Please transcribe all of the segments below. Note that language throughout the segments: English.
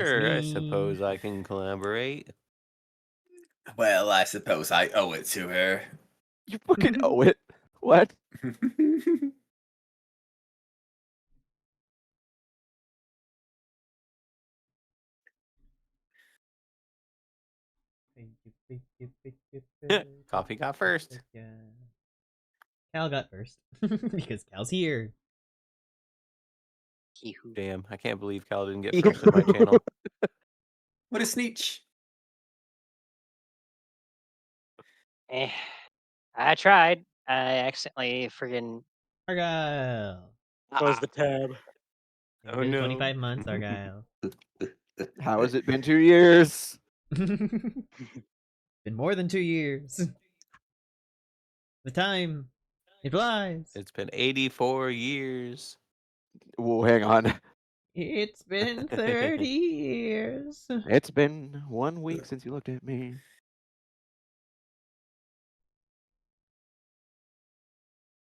Sure, I me. suppose I can collaborate. Well, I suppose I owe it to her. You fucking owe it. What? Coffee got first. Cal got first because Cal's here. Damn, I can't believe Cal didn't get first at my channel. What a sneech. I tried. I accidentally friggin' Argyle. closed the tab. It's Oh been no. 25 months, Argyle. How has it been 2 years? Been more than 2 years. The time, it flies. It's been 84 years. Whoa, hang on. It's been 30 years. It's been 1 week since you looked at me.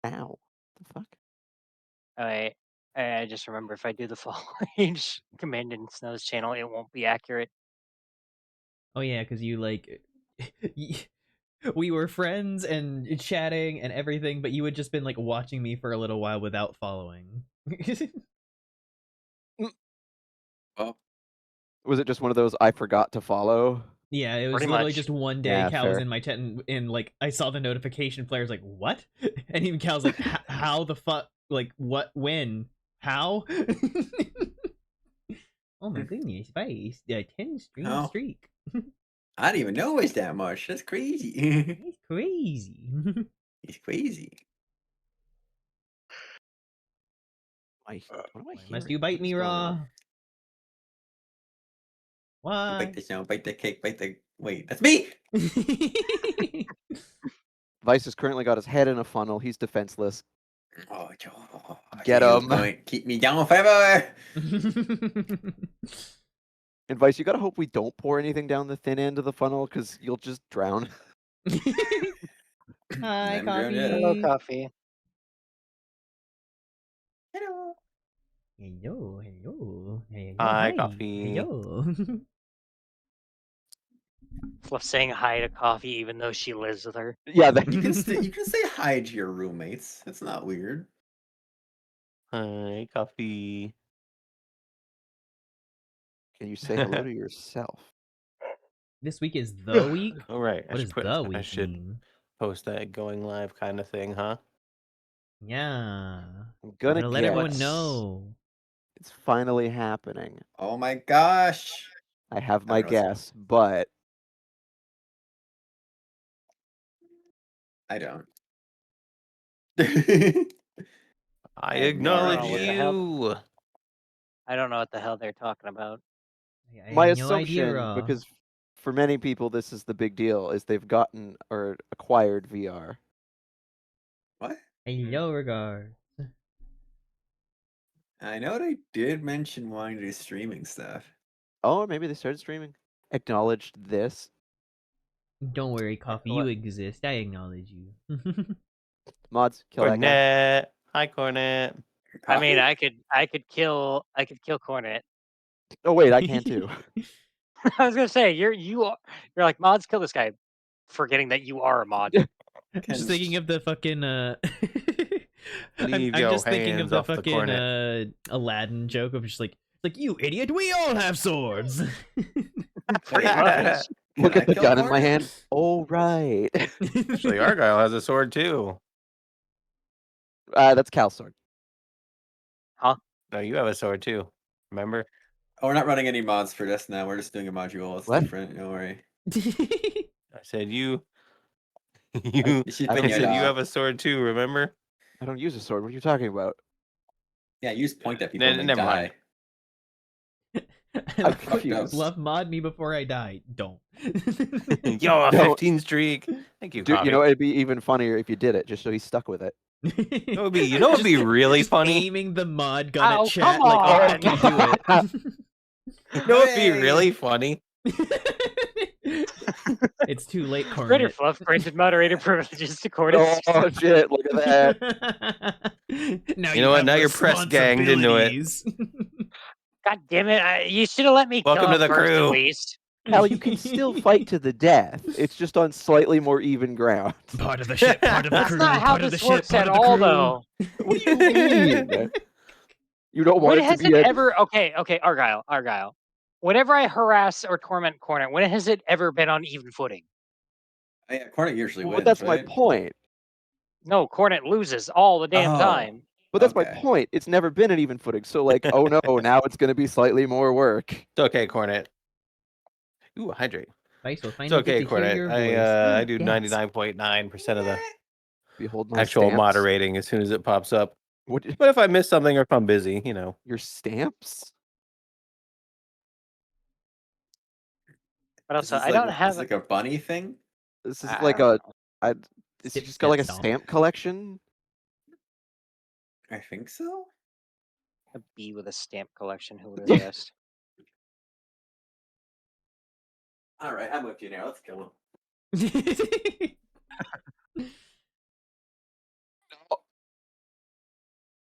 Ow. The fuck? Oh, wait. I just remember if I do the fall age command in Snow's channel, it won't be accurate. Oh yeah, because you like, we were friends and chatting and everything, but you had just been like watching me for a little while without following. Oh, Was it just one of those I forgot to follow? Yeah, it was Pretty literally much. just one day. Yeah, Cal was fair. in my chat and like I saw the notification flare. I was like, "What?" And even Cal's like, "How the fuck? Like what? When? How?" Oh my goodness, Vice, 10 stream Oh. streak. I didn't even know it was that much. That's crazy. He's crazy. He's crazy. What am I Why must hearing? you bite What is me going raw? on? Why? Bite the sound, bite the cake, bite the. Wait, that's me! Vice has currently got his head in a funnel. He's defenseless. Oh, Get Jail's him. going to keep me down forever. And Vice, you gotta hope we don't pour anything down the thin end of the funnel, because you'll just drown. Hi, I'm drowned yet. Hello, coffee. coffee. Hello. Hello, hello, hello. Hi, coffee. Hello. Fluff saying hi to coffee even though she lives with her. Yeah, You can say hi to your roommates. That's not weird. Hi, coffee. Can you say hello to yourself? This week is the week. All right, What does the week mean? Post that going live kind of thing, huh? Yeah. I'm gonna Gotta let everyone guess know. it's finally happening. Oh my gosh. I have I my don't know what's- guess, but I don't. I have no acknowledge idea. you. I don't know what the hell they're talking about. I my have no idea, assumption, because for many people this is the big deal, is they've gotten or acquired VR. What? Hello, regard. I know they did mention wanting to do streaming stuff. Oh, maybe they started streaming. Acknowledged this. Don't worry, coffee. What? You exist. I acknowledge you. Mods, kill that guy. Cornet. Hi, Cornet. I mean, Coffee? I could kill Cornet. Oh wait, I can too. I was gonna say you're like mods kill this guy, forgetting that you are a mod. Just thinking of the fucking Leave I'm your just thinking of hands the off the fucking cornet. Aladdin joke of just like you idiot, we all have swords. Pretty much. Look Can at I the kill gun in my Cornet? hand. Oh right. Actually, Argyle has a sword too. That's Cal's sword. No, you have a sword too. Remember? Oh, we're not running any mods for this now. We're just doing a module. It's What? different. Don't worry. I said you. You. She's I been don't I said yet, you have a sword too. Remember? I don't use a sword. What are you talking about? Yeah, you just point at people and they Never die. mind. I'm confused. Love mod me before I die. Don't. Yo, a No. 15 streak. Thank you, Dude, Coffee. you know it'd be even funnier if you did it, just so he's stuck with it. It would be. You know, it'd be really just funny. aiming the mod gun Oh, at chat come like I'll on. fucking do it. You know, it'd be Hooray! really funny. It's too late, Critter Cornet. Fluff granted moderator privileges to Cornet. Oh shit! Look at that. Now You know what? have Now you're press ganged into it. responsibilities. God damn it! You should have let me Welcome kill to him the first, at crew. least. Cal, you can still fight to the death. It's just on slightly more even ground. Part of the ship, part of the That's crew, not how part of the this ship, works part at of the all, crew. though. What do you mean? You don't want When it to has be it a ever? Okay, Argyle. Whenever I harass or torment Cornet, when has it ever been on even footing? Yeah, Cornet usually But wins, that's my right? point. No, Cornet loses all the damn Oh. time. But that's my Okay. point. It's never been an even footing. So like, oh no, now it's gonna be slightly more work. It's okay, Cornet. Ooh, hydrate. Dice will It's finally okay, get to hear Cornet. your I voice. do Yes. 99.9% of the Behold my actual stamps. moderating as soon as it pops up. What, But if I miss something or if I'm busy, you know. your stamps? But Is also, this I don't is have. this like a bunny thing? This is I like don't a. Is he just got like a Stamp. stamp collection? I think so. a bee with a stamp collection. Who would have guessed? All right, I'm with you now. Let's kill him.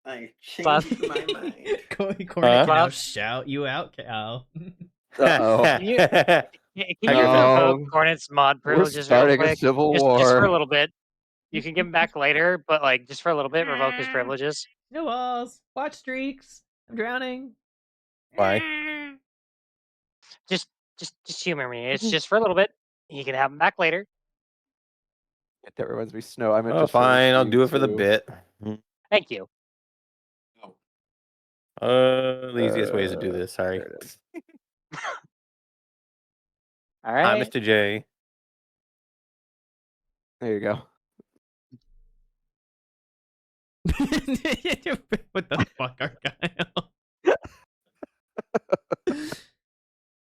I changed my mind. Cornet Huh? can now shout you out, Cal. Uh-oh. Can you No. revoke Cornet's mod We're privileges real starting a quick? civil Just for a war. little bit. You can give them back later, but like just for a little bit, revoke his privileges. No walls. Watch streaks. I'm drowning. Why? Just humor me. It's just for a little bit. He can have them back later. That reminds me, Snow. I meant Oh, just for the fine. I'll stream, do it for the too. bit. Thank you. The easiest way is to do this. Sorry. There it is. All right. Mr. J. There you go. What the fuck, Argyle?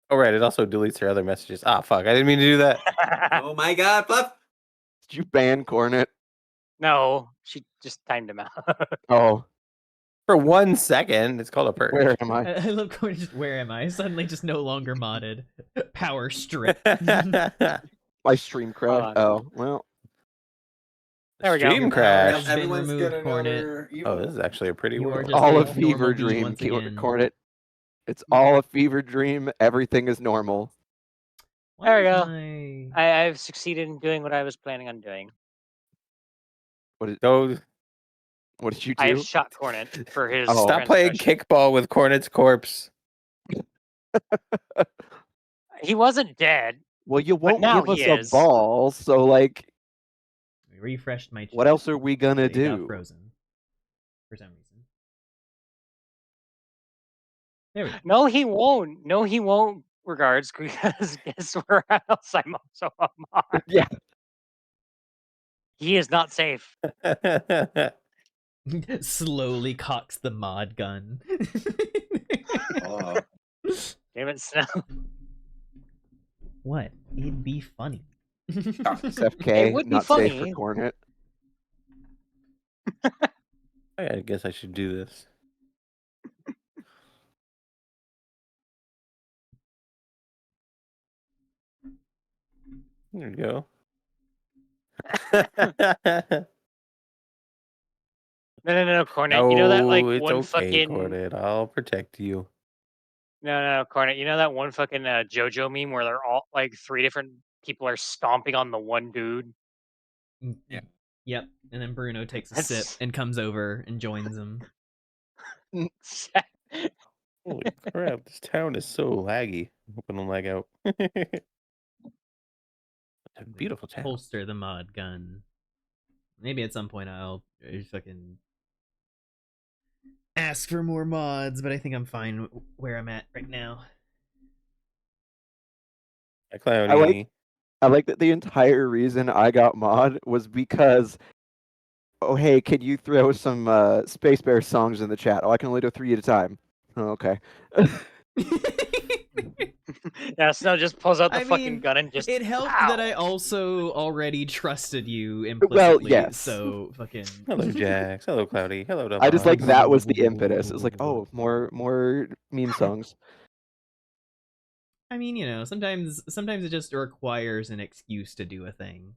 Oh, right. It also deletes her other messages. Ah, fuck. I didn't mean to do that. Oh my god, Fluff! Did you ban Cornet? No, she just timed him out. Oh, For 1 second. It's called a purge. where am I? I love Cornet. Just where am I? Suddenly, just no longer modded. Power strip. My stream crashed. on. Oh, well. There we go. Stream Your crash. power's been Everyone's removed, got Cornet. another Oh, this is actually a pretty You are world. just All a a fever normal bee dream, once again. Cornet. It's all a fever dream. Everything is normal. There we Why go. am I've succeeded in doing what I was planning on doing. Go What did you I have do? shot Cornet for his. Oh. stop playing transgression. kickball with Cornet's corpse. He wasn't dead. Well, you won't now give us he a is. ball, so like, I refreshed my chat. what else are we gonna It got do? frozen for some reason. There we go. No, he won't. No, he won't. Regards, because guess where else I'm also a mod. Yeah. He is not safe. Slowly cocks the mod gun. Oh. Damn it, Snow. What? It'd be funny. FK, It would be not safe funny. for Cornet. I guess I should do this. There you go. No, Cornet. You know that like it's one okay, fucking. Cornet. I'll protect you. No, Cornet. You know that one fucking JoJo meme where they're all like 3 different people are stomping on the one dude. Yeah. Yep. And then Bruno takes a That's- sip and comes over and joins him. Holy crap, this town is so laggy. I'm hoping to lag out. It's a beautiful town. Holster the mod gun. Maybe at some point I'll fucking ask for more mods, but I think I'm fine where I'm at right now. Hi, Cloudy. I like that the entire reason I got mod was because, oh hey, can you throw some Space Bear songs in the chat? Oh, I can only do 3 at a time. Oh, okay. Yeah, Snow just pulls out the I fucking mean, gun and just. It helped Ow. that I also already trusted you implicitly. yes. So fucking. Hello, Jax. Hello, Cloudy. Hello, I just like Dumbos. that was the impetus. It's like, oh, more meme songs. I mean, you know, sometimes it just requires an excuse to do a thing.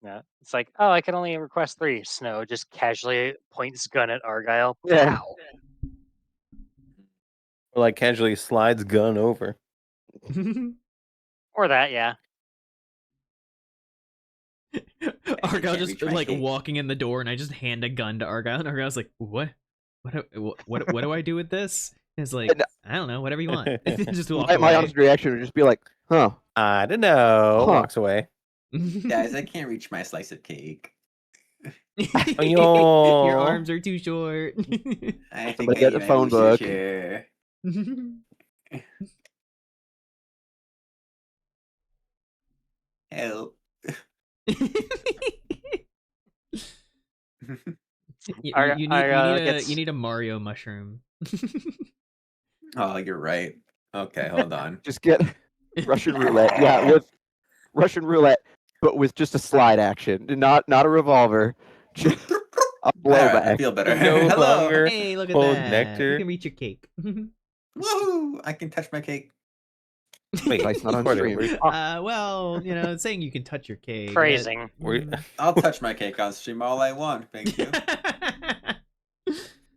Yeah, it's like, oh, I can only request 3. Snow just casually points gun at Argyle. Yeah. Pow. Or like casually slides gun over. Or that, yeah. Argyle can't just reach my like cake. walking in the door, and I just hand a gun to Argyle, and Argyle's like, "What? What do I do with this?" And it's like, And I don't know, whatever you want. Just walk my away. honest reaction would just be like, huh. I don't know. Huh. Walks away. Guys, I can't reach my slice of cake. Your arms are too short. I think Somebody I get need the my phone booster book. share. Help. You need a Mario mushroom. Oh, you're right. Okay, hold on. Just get Russian roulette. Yeah, with Russian roulette, but with just a slide action, not a revolver. Just a Alright, I blowback. feel better. No Hello. longer Hey, look at hold that! nectar. You can reach your cake. Woohoo! I can touch my cake. Wait, Vice not on Cordy, stream. Well, saying you can touch your cake. Phrasing. I'll touch my cake on stream all I want. Thank you.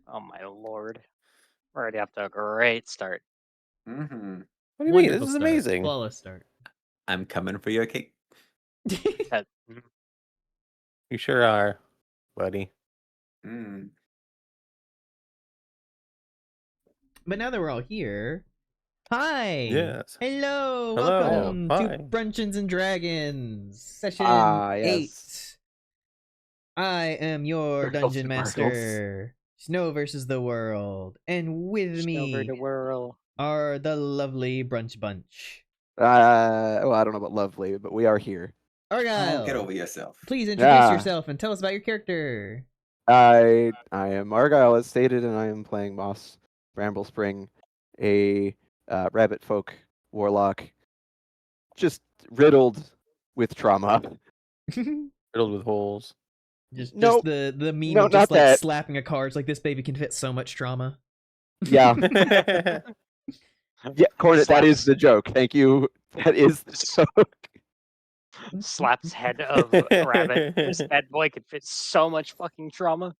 Oh my lord. We're already off to a great start. Mm-hmm. What do you mean? This Wonderful is start. amazing. Flawless start. I'm coming for your cake. That- You sure are, buddy. Mm. But now that we're all here, hi. Yes. Hello. Hello, Welcome hi. to Bruncheons and Dragons session Yes. 8. I am your Sparkles dungeon and sparkles. master, Snow versus the world, and with me the world. are the lovely Brunch Bunch. Well, I don't know about lovely, but we are here. Argyle, Oh, get over yourself. please introduce Yeah. yourself and tell us about your character. I am Argyle as stated, and I am playing Moss Bramblespring, a rabbit folk warlock, just riddled with trauma. Filled with holes. Just Nope. the meme No, of just not like that. slapping a card. It's like, this baby can fit so much trauma. Yeah, yeah, Cornet, that is Slaps- the joke. Thank you. That is the joke. Slaps head of rabbit. This bad boy could fit so much fucking trauma.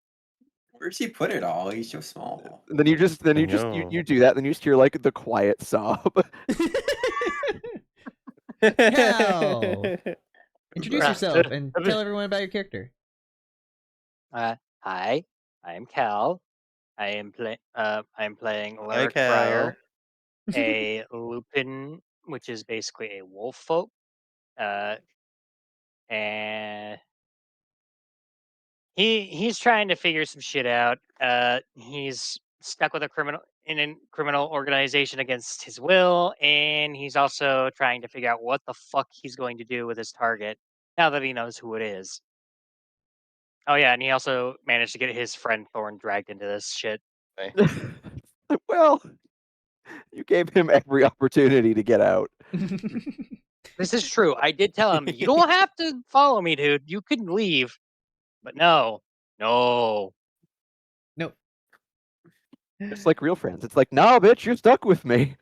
Where'd she put it all? He's so small. Then you know. do that. Then you just hear like the quiet sob. Cal, introduce Right. yourself and tell everyone about your character. Hi, I am Cal. I am playing Hi, Lyric Cal. Friar, a Lupin, which is basically a wolf folk. And he's trying to figure some shit out. He's stuck with a criminal organization against his will, and he's also trying to figure out what the fuck he's going to do with his target now that he knows who it is. Oh yeah, and he also managed to get his friend Thorn dragged into this shit. Well, you gave him every opportunity to get out. This is true. I did tell him, you don't have to follow me, dude. You can leave. But no. Nope. It's like real friends. It's like, nah, bitch, you're stuck with me.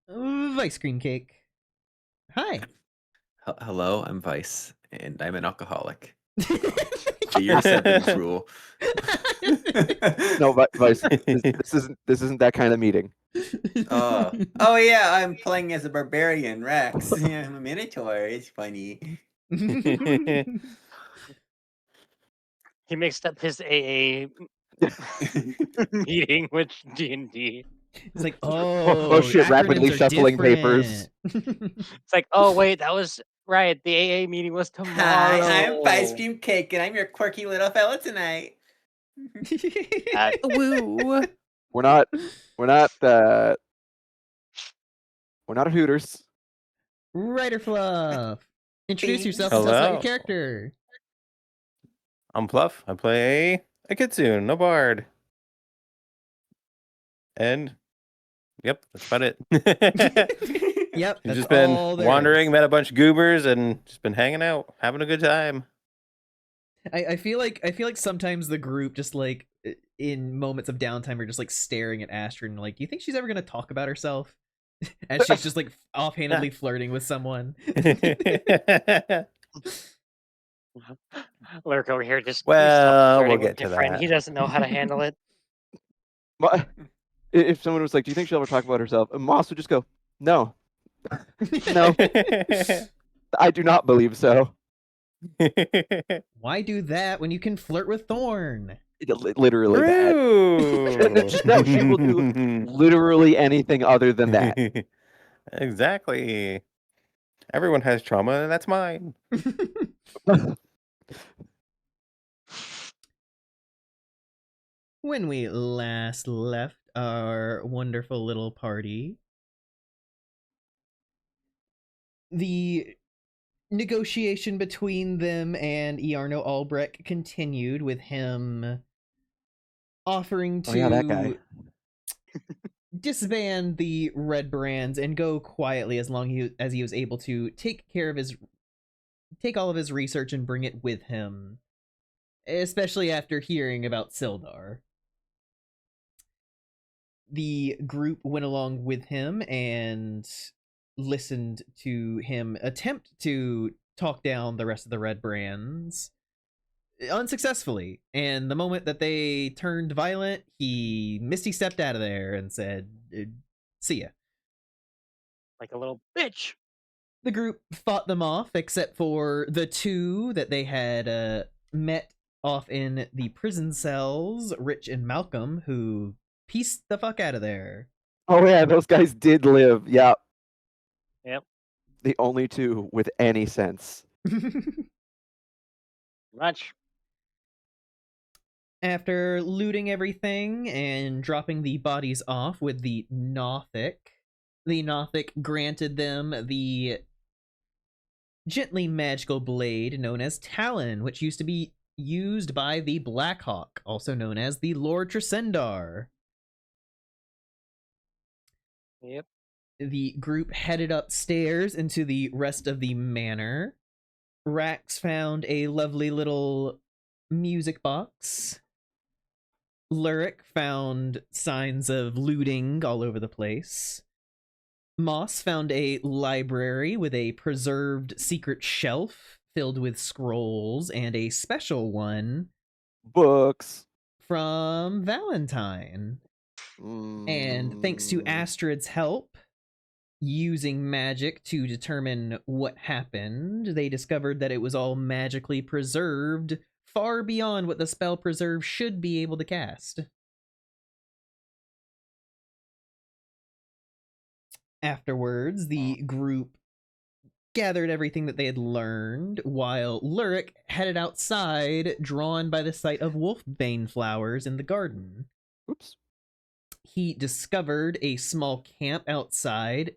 Vice cream cake. Hi. Hello, I'm Vice, and I'm an alcoholic. The year 7 rule. No, Vice, this isn't that kind of meeting. Oh yeah, I'm playing as a barbarian, Rex. Yeah, I'm a minotaur. It's funny. He mixed up his AA meeting with D&D. It's like, Oh, shit, rapidly acronyms are shuffling papers. different. It's like, oh wait, that was right. The AA meeting was tomorrow. Hi, I'm Vice Cream Cake, and I'm your quirky little fella tonight. Woo. We're not Hooters. Writer Fluff. Introduce yourself and tell us about your Hello. character. I'm Pluff. I play a kitsune, a bard. And yep, that's about it. Yep, You've that's just been all there wandering, is. met a bunch of goobers, and just been hanging out, having a good time. I feel like sometimes the group just like in moments of downtime are just like staring at Astrid and like, do you think she's ever gonna talk about herself? And she's just like offhandedly flirting with someone. Lurk over here just Well, flirting we'll with get to your friend. that. He doesn't know how to handle it. What? If someone was like, "Do you think she'll ever talk about herself?" And Moss would just go, "No, no, I do not believe so." Why do that when you can flirt with Thorn? Literally that. True. Just no, she will do literally anything other than that. Exactly. Everyone has trauma, and that's mine. When we last left our wonderful little party, the negotiation between them and Iarno Albrecht continued, with him offering Oh yeah, that guy. to disband the Red Brands and go quietly as long as he was able to take all of his research and bring it with him, especially after hearing about Sildar. The group went along with him and listened to him attempt to talk down the rest of the Red Brands unsuccessfully. And the moment that they turned violent, he misty stepped out of there and said, "See ya." Like a little bitch. The group fought them off, except for the two that they had met off in the prison cells, Rich and Malcolm, who pieced the fuck out of there. Oh yeah, those guys did live. Yeah. Yep. The only two with any sense. Much. After looting everything and dropping the bodies off with the Nothic granted them the gently magical blade known as Talon, which used to be used by the Blackhawk, also known as the Lord Tresendar. Yep. The group headed upstairs into the rest of the manor. Rax found a lovely little music box. Lurik found signs of looting all over the place. Moss found a library with a preserved secret shelf filled with scrolls and a special one Books. from Valentine. And thanks to Astrid's help, using magic to determine what happened, they discovered that it was all magically preserved, far beyond what the spell preserve should be able to cast. Afterwards, the group gathered everything that they had learned, while Lurik headed outside, drawn by the sight of wolfbane flowers in the garden. Oops. He discovered a small camp outside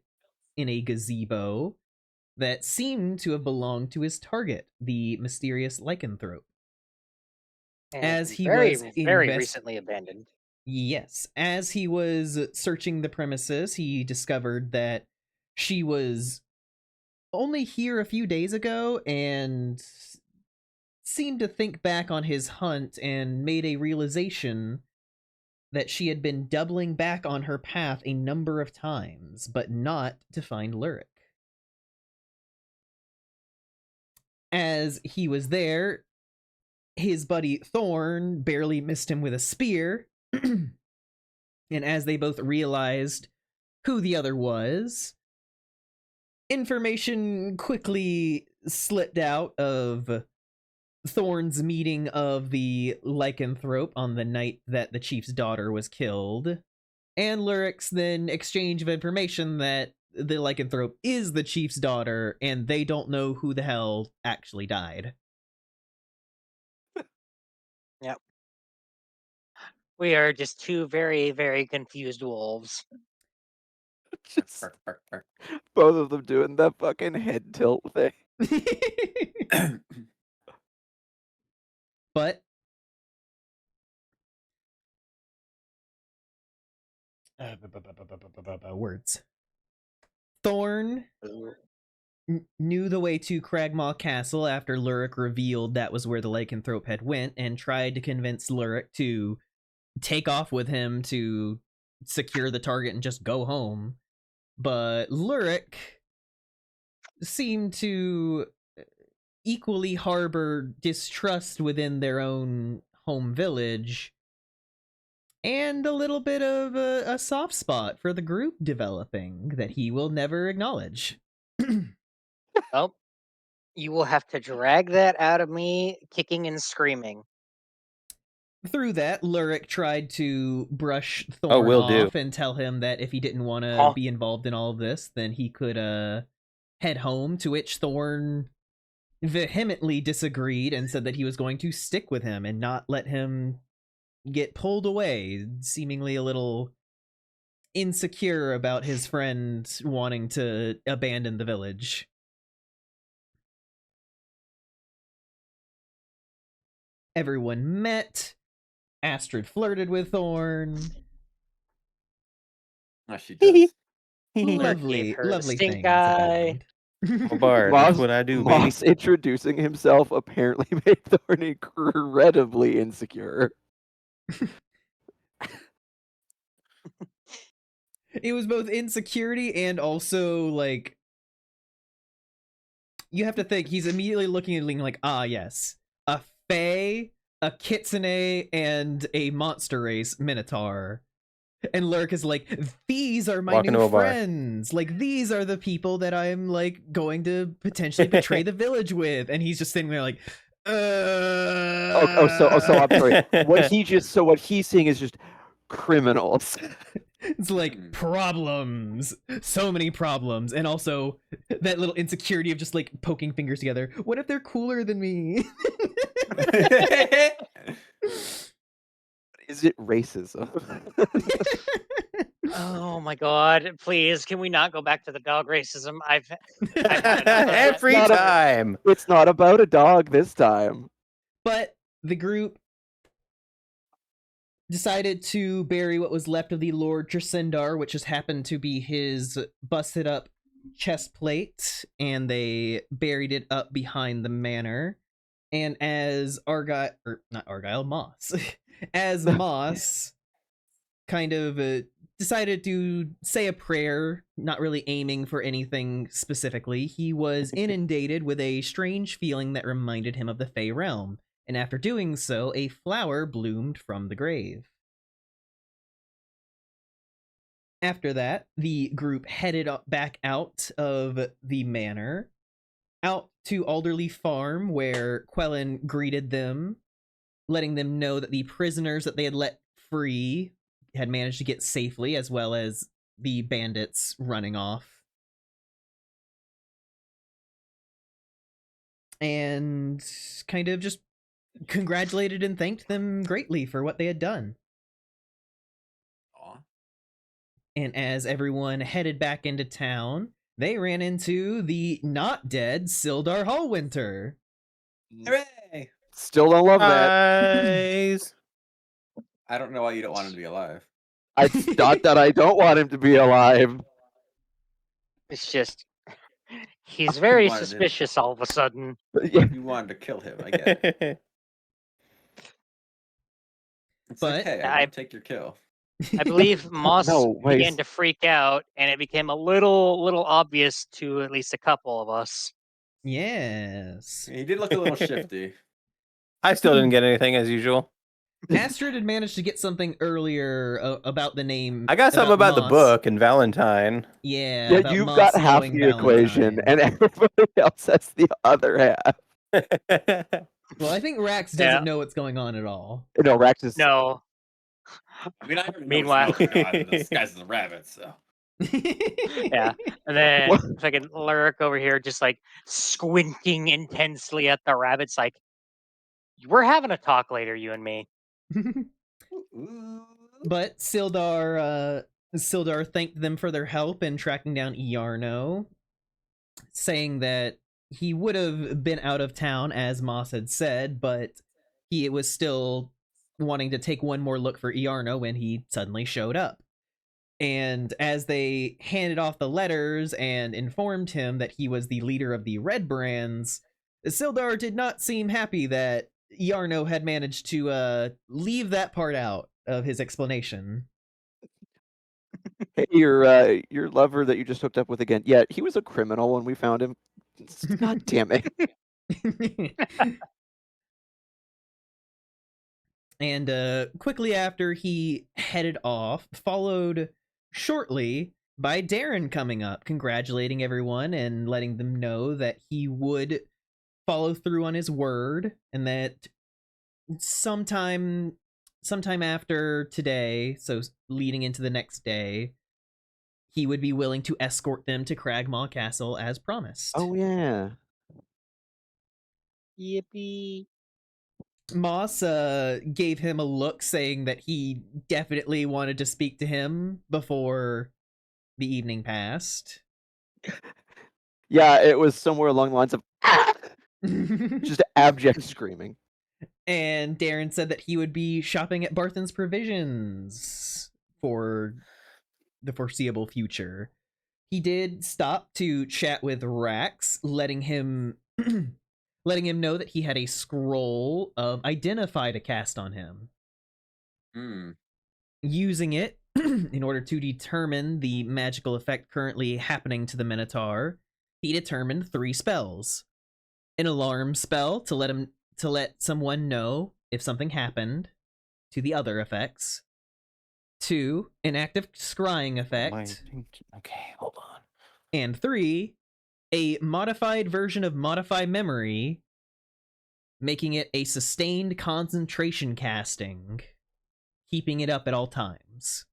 in a gazebo that seemed to have belonged to his target, the mysterious lycanthrope. And As he very, was very recently abandoned. Yes, as he was searching the premises, he discovered that she was only here a few days ago and seemed to think back on his hunt and made a realization that she had been doubling back on her path a number of times, but not to find Lurik. As he was there, his buddy Thorn barely missed him with a spear, and as they both realized who the other was, information quickly slipped out of Thorn's meeting of the lycanthrope on the night that the chief's daughter was killed, and Lurik's then exchange of information that the lycanthrope is the chief's daughter and they don't know who the hell actually died. Yep. We are just two very, very confused wolves. Just both of them doing that fucking head tilt thing. But words. Thorn knew the way to Cragmaw Castle after Lurik revealed that was where the lycanthrope had went, and tried to convince Lurik to take off with him to secure the target and just go home. But Lurik seemed to equally harbor distrust within their own home village, and a little bit of a soft spot for the group developing that he will never acknowledge. Well, you will have to drag that out of me kicking and screaming. Through that, Lurik tried to brush Oh, Thorn will do. off and tell him that if he didn't want to Huh? be involved in all of this, then he could head home, to which Thorn vehemently disagreed and said that he was going to stick with him and not let him get pulled away, seemingly a little insecure about his friend wanting to abandon the village. Everyone met. Astrid flirted with Thorn. Oh, she does. Lovely, gave her the lovely stink things eye. happened. I'm a bard. That's what I do, baby. Moss introducing himself apparently made Thorn incredibly insecure. It was both insecurity and also like, you have to think he's immediately looking at Ling like, ah, yes, a fae, a kitsune, and a monster race minotaur. And Lurk is like, these are my Walk into new a bar. friends. Like, these are the people that I'm like going to potentially betray the village with. And he's just sitting there like, So I'm sorry. What he's seeing is just criminals. It's like problems, so many problems, and also that little insecurity of just like poking fingers together. What if they're cooler than me? Is it racism? Oh my god! Please, can we not go back to the dog racism? I've had enough of that. Every Not a- time. It's not about a dog this time. But the group decided to bury what was left of the Lord Tresendar, which just happened to be his busted up chest plate, and they buried it up behind the manor. And as Moss, as Moss kind of decided to say a prayer, not really aiming for anything specifically, he was inundated with a strange feeling that reminded him of the Fey realm. And after doing so, a flower bloomed from the grave. After that, the group headed back out of the manor, out to Alderley Farm, where Quellen greeted them, letting them know that the prisoners that they had let free had managed to get safely, as well as the bandits running off. And kind of just congratulated and thanked them greatly for what they had done. Aw. And as everyone headed back into town, they ran into the not dead Sildar Hallwinter. Hooray! Still don't love that. Guys. I don't know why you don't want him to be alive. It's not that I don't want him to be alive. It's just he's very wanted it. suspicious all of a sudden. Yeah, You wanted to kill him, I get it. It's But okay, I won't take your kill. I believe Moss No, wait. began to freak out, and it became a little obvious to at least a couple of us. Yes. He did look a little shifty. I still didn't get anything as usual. Astrid had managed to get something earlier about the name. I got something about the Moss. book and Valentine. Yeah, yeah, about you've Moss got half knowing the equation, Valentine. and everybody else has the other half. Well, I think Rax doesn't know what's going on at all. No, Rax is No. I mean, I already know Meanwhile- it's not God, and this guy's the rabbit, so. Yeah. And then What? fucking Lyric over here just like squinting intensely at the rabbits like, we're having a talk later, you and me. But Sildar thanked them for their help in tracking down Iarno, saying that he would have been out of town, as Moss had said, but he was still wanting to take one more look for Iarno when he suddenly showed up. And as they handed off the letters and informed him that he was the leader of the Red Brands, Sildar did not seem happy that Iarno had managed to leave that part out of his explanation. hey, your lover that you just hooked up with again. Yeah, he was a criminal when we found him. God damn it. And quickly after he headed off, followed shortly by Darren coming up, congratulating everyone and letting them know that he would follow through on his word and that sometime after today, so leading into the next day, he would be willing to escort them to Cragmaw Castle as promised. Oh yeah. Yippee. Moss gave him a look saying that he definitely wanted to speak to him before the evening passed. Yeah, it was somewhere along the lines of just abject screaming. And Darren said that he would be shopping at Barthen's Provisions for the foreseeable future. He did stop to chat with Rax, letting him know that he had a scroll of Identify to cast on him. Using it in order to determine the magical effect currently happening to the Minotaur, he determined 3 spells. An alarm spell to let someone know if something happened to the other effects. 2, an active scrying effect. Okay, hold on. And 3, a modified version of Modify Memory, making it a sustained concentration casting, keeping it up at all times.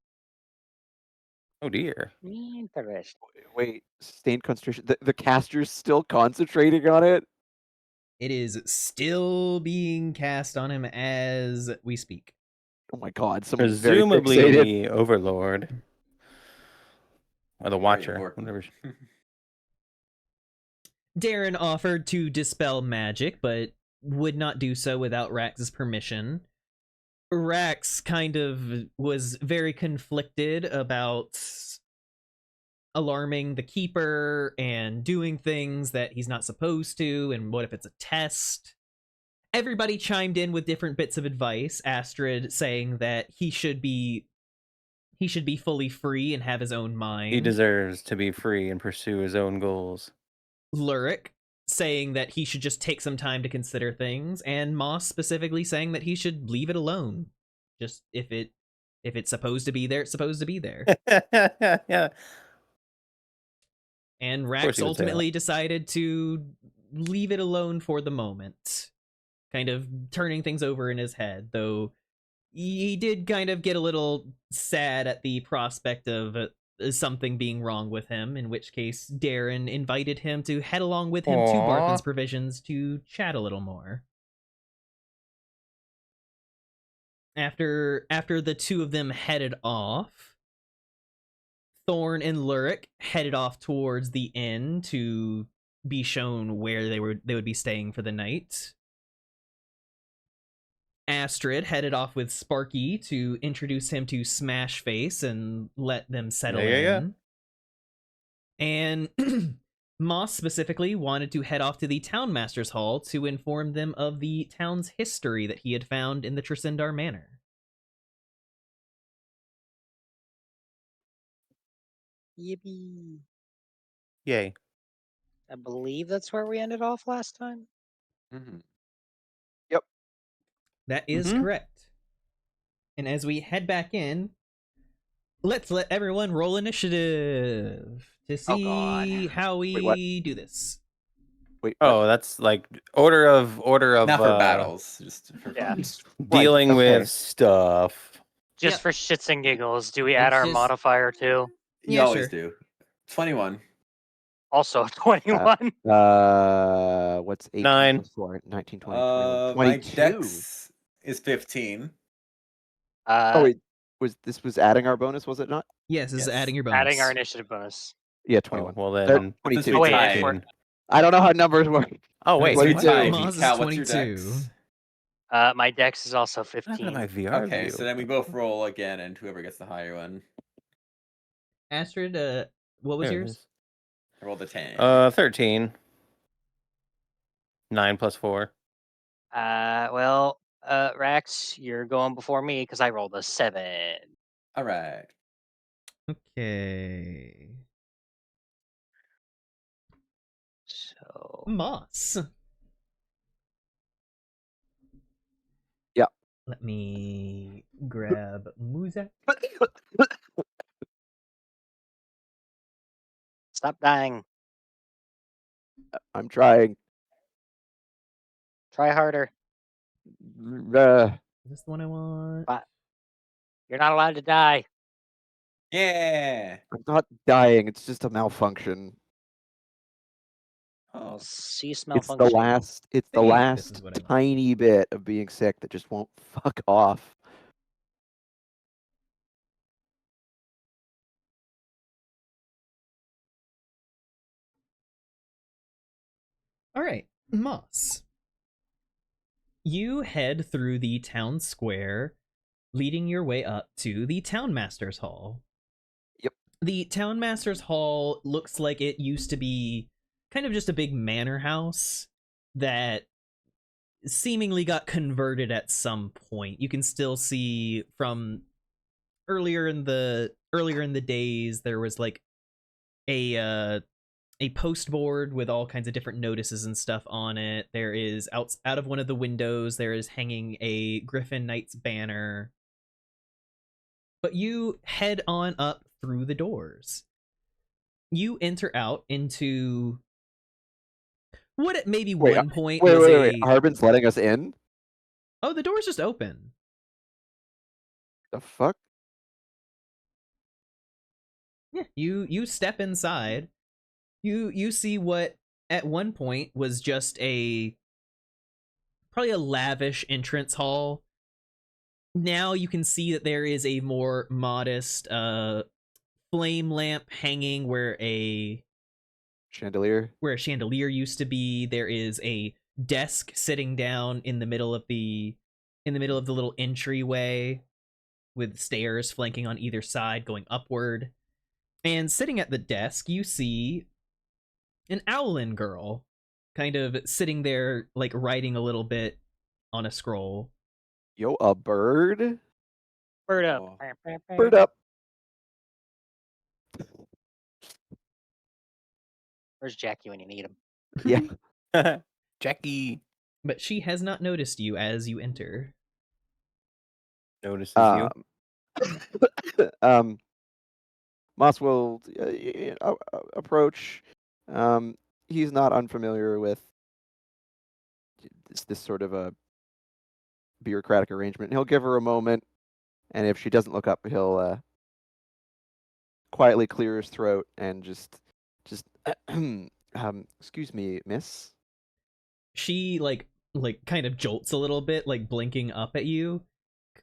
Oh dear. Interesting. Wait, sustained concentration. The caster's still concentrating on it? It is still being cast on him as we speak. Oh my god, someone's very Presumably fixated. the Overlord. Or the Watcher. important. Whatever. Darren offered to dispel magic, but would not do so without Rax's permission. Rax kind of was very conflicted about alarming the Keeper and doing things that he's not supposed to, and what if it's a test? Everybody chimed in with different bits of advice. Astrid saying that he should be fully free and have his own mind. He deserves to be free and pursue his own goals. Lurik saying that he should just take some time to consider things, and Moss specifically saying that he should leave it alone. Just if it's supposed to be there, it's supposed to be there. Yeah. And course Rax he would say ultimately decided to leave it alone for the moment, kind of turning things over in his head, though he did kind of get a little sad at the prospect of something being wrong with him, in which case Darren invited him to head along with him to Aw. Barthen's Provisions to chat a little more. After the two of them headed off, Thorn and Lurik headed off towards the inn to be shown where they would be staying for the night. Astrid headed off with Sparky to introduce him to Smashface and let them settle in. And Moss specifically wanted to head off to the Townmaster's Hall to inform them of the town's history that he had found in the Tresendar Manor. Yippee. Yay. I believe that's where we ended off last time. Mm-hmm. That is correct. And as we head back in, let's let everyone roll initiative to see how we Wait, what? do this. Wait. What? Oh, that's like order of Not for battles, just for Yeah. fun. dealing Right, okay. with stuff. Just Yep. for shits and giggles, do we add It's our just- modifier too? You Yeah, always sure. do. 21. Also 21. What's 18 9. plus 4? 19, 20, 21, My 22. dex is 15. Oh wait, was adding our bonus, was it not? Yes, this is Yes. adding your bonus. Adding our initiative bonus. Yeah, Oh, 21. well There- then. 22. Oh, wait, tied. 18. I don't know how numbers work. Oh, wait. So we What? tied. Moz is Cal, what's your 22. dex? My dex is also What happened to 15. my VR Okay, view? so then we both roll again, and whoever gets the higher one. Astrid, what was There it yours? is. I rolled a 10. 13. 9 plus 4. Well, Rax, you're going before me because I rolled a 7. All right. Okay. So Moss. Yeah. Let me grab Muzak. Stop dying. I'm trying. Try harder. Uh, Is this the one I want? But you're not allowed to die. Yeah. I'm not dying. It's just a malfunction. Oh. Cease It's the malfunctioning. last. It's the Think this last is what I want. tiny bit of being sick that just won't fuck off. All right, Moss. You head through the town square, leading your way up to the Town Master's Hall. Yep. The Town Master's Hall looks like it used to be kind of just a big manor house that seemingly got converted at some point. You can still see from earlier in the days there was like a post board with all kinds of different notices and stuff on it. There is out of one of the windows there is hanging a Griffin Knight's banner. But you head on up through the doors. You enter out into what at maybe Wait, one point Wait, was wait, a wait. Harbin's letting us in? Oh, the door's just open. The fuck? Yeah, you step inside. You see what at one point was just probably a lavish entrance hall. Now you can see that there is a more modest flame lamp hanging where a Chandelier? chandelier used to be. There is a desk sitting down in the middle of the little entryway with stairs flanking on either side going upward. And sitting at the desk, you see an Owlin girl kind of sitting there, like writing a little bit on a scroll. Yo, a bird? Bird up. Oh. Bird up. Where's Jackie when you need him? Yeah. Jackie But she has not noticed you as you enter. notices you. Um, Moss will approach. He's not unfamiliar with this sort of a bureaucratic arrangement. He'll give her a moment, and if she doesn't look up, he'll quietly clear his throat and just excuse me, miss. She like kind of jolts a little bit, like blinking up at you,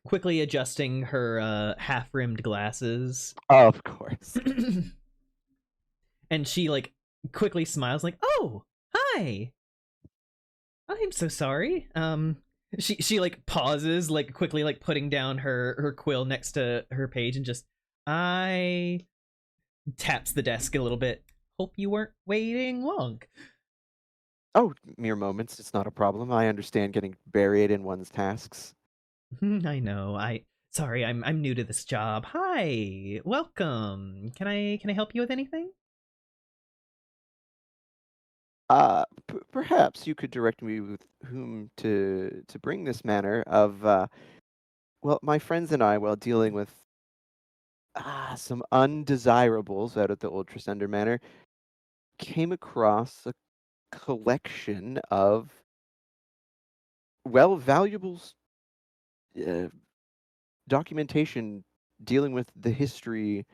quickly adjusting her half-rimmed glasses. Of course. And she like quickly smiles like, "Oh, hi. I'm so sorry." She like pauses, like quickly like putting down her quill next to her page and just I taps the desk a little bit. Hope you weren't waiting long. Oh, mere moments. It's not a problem. I understand getting buried in one's tasks. I know. Sorry, I'm new to this job. Hi. Welcome. Can I help you with anything? Perhaps you could direct me with whom to bring this manner of well, my friends and I, while dealing with some undesirables out at the Old Tresender Manor, came across a collection of valuable documentation dealing with the history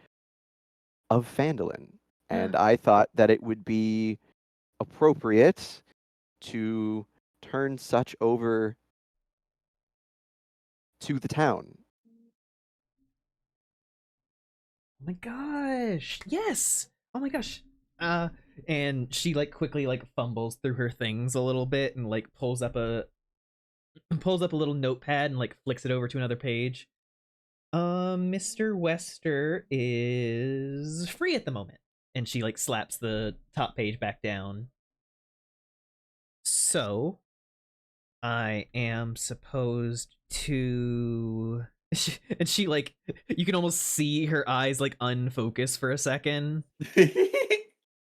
of Phandalin, and I thought that it would be appropriate to turn such over to the town. Oh my gosh. Yes. Oh my gosh. And she like quickly like fumbles through her things a little bit and like pulls up a little notepad and like flicks it over to another page. Mr. Wester is free at the moment. And she like slaps the top page back down. So, I am supposed to and she like you can almost see her eyes like unfocus for a second and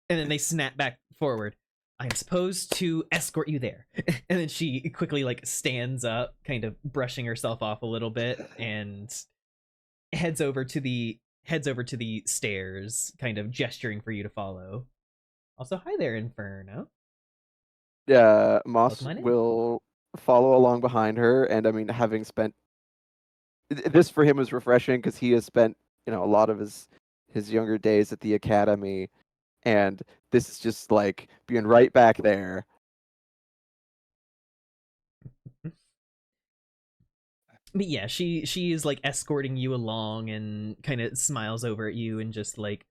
then they snap back forward. I'm supposed to escort you there. And then she quickly like stands up, kind of brushing herself off a little bit, and heads over to the stairs, kind of gesturing for you to follow. Also, hi there, Inferno. Moss Welcome on in. will follow along behind her, and I mean, having spent this for him was refreshing because he has spent, a lot of his younger days at the academy, and this is just like being right back there. But yeah, she is like escorting you along and kind of smiles over at you and just like,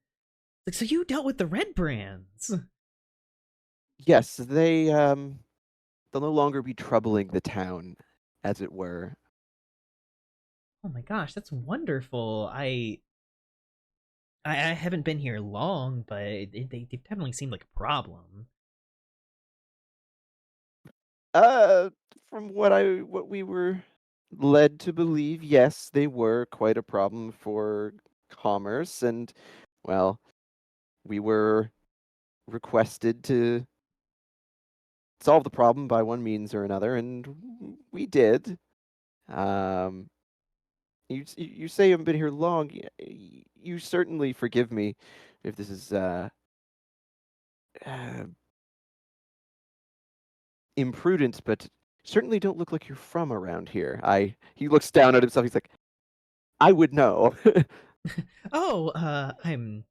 so you dealt with the red brands. Yes, they'll no longer be troubling the town, as it were. Oh my gosh, that's wonderful. I haven't been here long, but they definitely seem like a problem. From what we were led to believe, yes, they were quite a problem for commerce, and well, we were requested to solve the problem by one means or another, and we did. Um, you say you haven't been here long. You certainly forgive me if this is uh, imprudent, but certainly don't look like you're from around here. He looks down at himself. He's like, I would know. Oh, I'm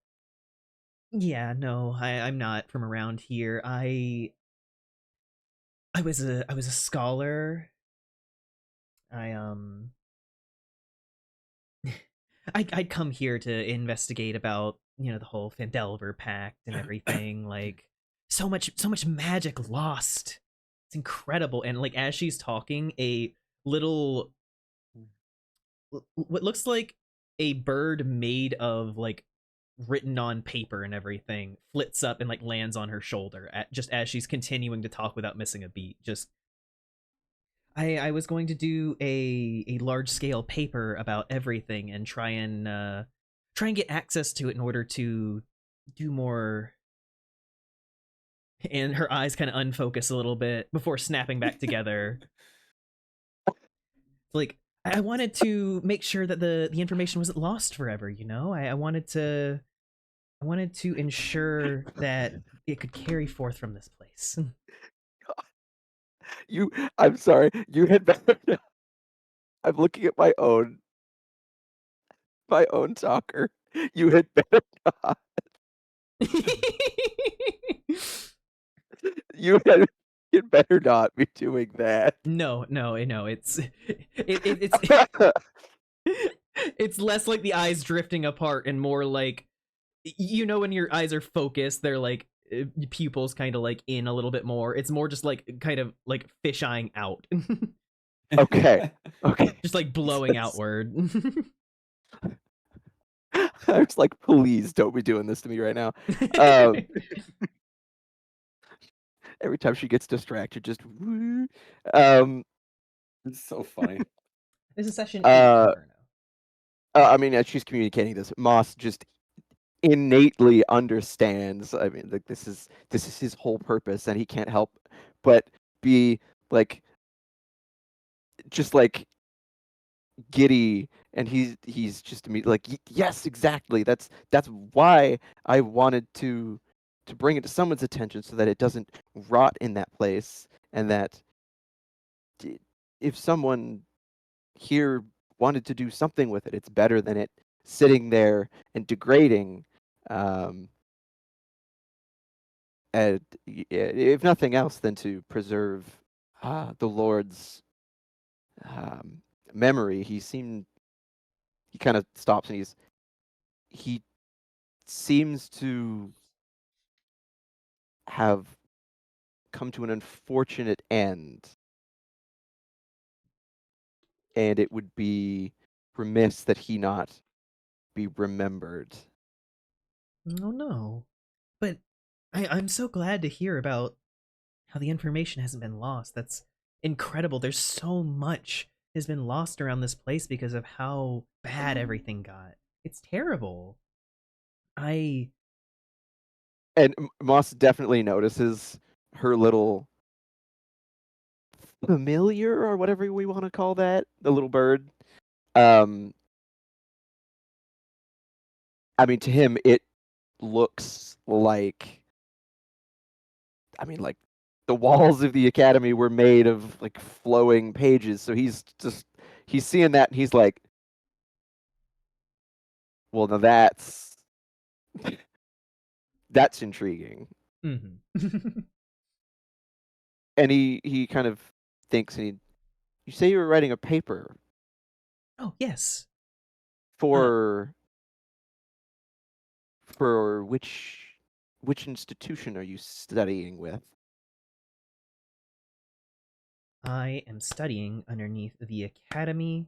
not from around here. I was a scholar. I I'd come here to investigate about, the whole Fandelver Pact and everything. Like, so much magic lost. It's incredible. And like as she's talking, a little what looks like a bird made of like written on paper and everything flits up and like lands on her shoulder just as she's continuing to talk without missing a beat. Just I was going to do a large scale paper about everything and try and get access to it in order to do more. And her eyes kind of unfocus a little bit before snapping back together. Like, I wanted to make sure that the information wasn't lost forever. I wanted to ensure that it could carry forth from this place. I'm sorry. You had better. I'm looking at my own talker. You had better not. You'd better not be doing that. No, it's it's less like the eyes drifting apart and more like, when your eyes are focused, they're like pupils kind of like in a little bit more. It's more just like kind of like fish-eyeing out. Okay. Just like blowing outward. I was like, please don't be doing this to me right now. Every time she gets distracted, just It's so funny. This is session 8, Inferno. I mean, as she's communicating this, Moss just innately understands. I mean, like this is his whole purpose, and he can't help but be like, just like giddy, and he's just like, yes, exactly. That's why I wanted to bring it to someone's attention so that it doesn't rot in that place, and that if someone here wanted to do something with it, it's better than it sitting there and degrading. And if nothing else, than to preserve the Lord's memory. He kind of stops, and he seems to have come to an unfortunate end, and it would be remiss that he not be remembered. Oh no. But I'm so glad to hear about how the information hasn't been lost. That's incredible. There's so much has been lost around this place because of how bad everything got. It's terrible. And Moss definitely notices her little familiar or whatever we want to call that, the little bird. I mean, to him, it looks like, I mean, like the walls of the academy were made of like flowing pages. So he's seeing that and he's like, well, now that's intriguing. Mm-hmm. And he kind of thinks, and you say you were writing a paper Oh, yes. for which institution are you studying with? I am studying underneath the Academy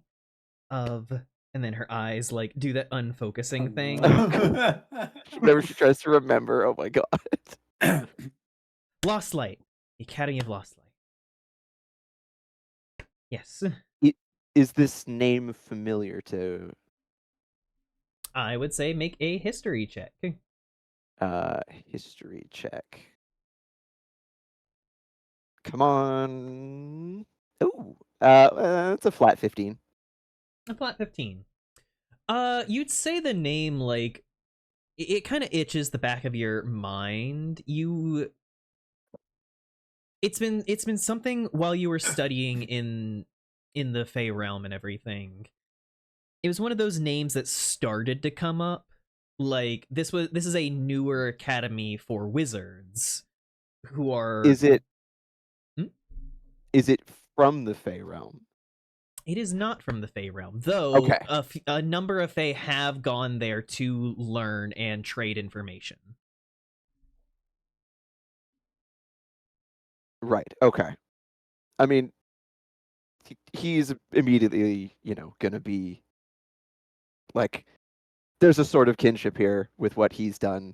of, and then her eyes like do that unfocusing thing. Whenever she tries to remember, oh my god. Lost Light. The Academy of Lost Light. Yes. Is this name familiar to I would say make a history check. history check? Come on. Oh, it's a flat 15. A flat 15. You'd say the name like it kind of itches the back of your mind. It's been something while you were studying in the Fey realm and everything. It was one of those names that started to come up. Like this is a newer academy for wizards who are. Is it? Hmm? Is it from the Fey realm? It is not from the Fey realm, though. Okay. A number of Fey have gone there to learn and trade information. Right. Okay. I mean, he's immediately, gonna be like, there's a sort of kinship here with what he's done,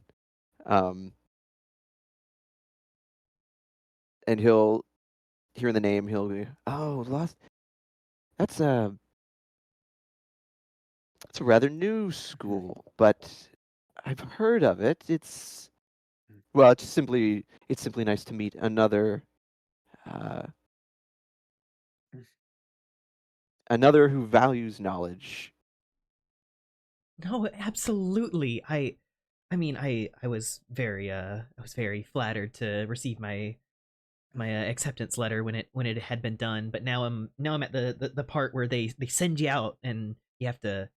and he'll hear the name. He'll be, oh, lost. That's a rather new school, but I've heard of it. It's simply nice to meet uh, another who values knowledge. No, absolutely. I was very flattered to receive my acceptance letter when it had been done, but now I'm at the part where they send you out and you have to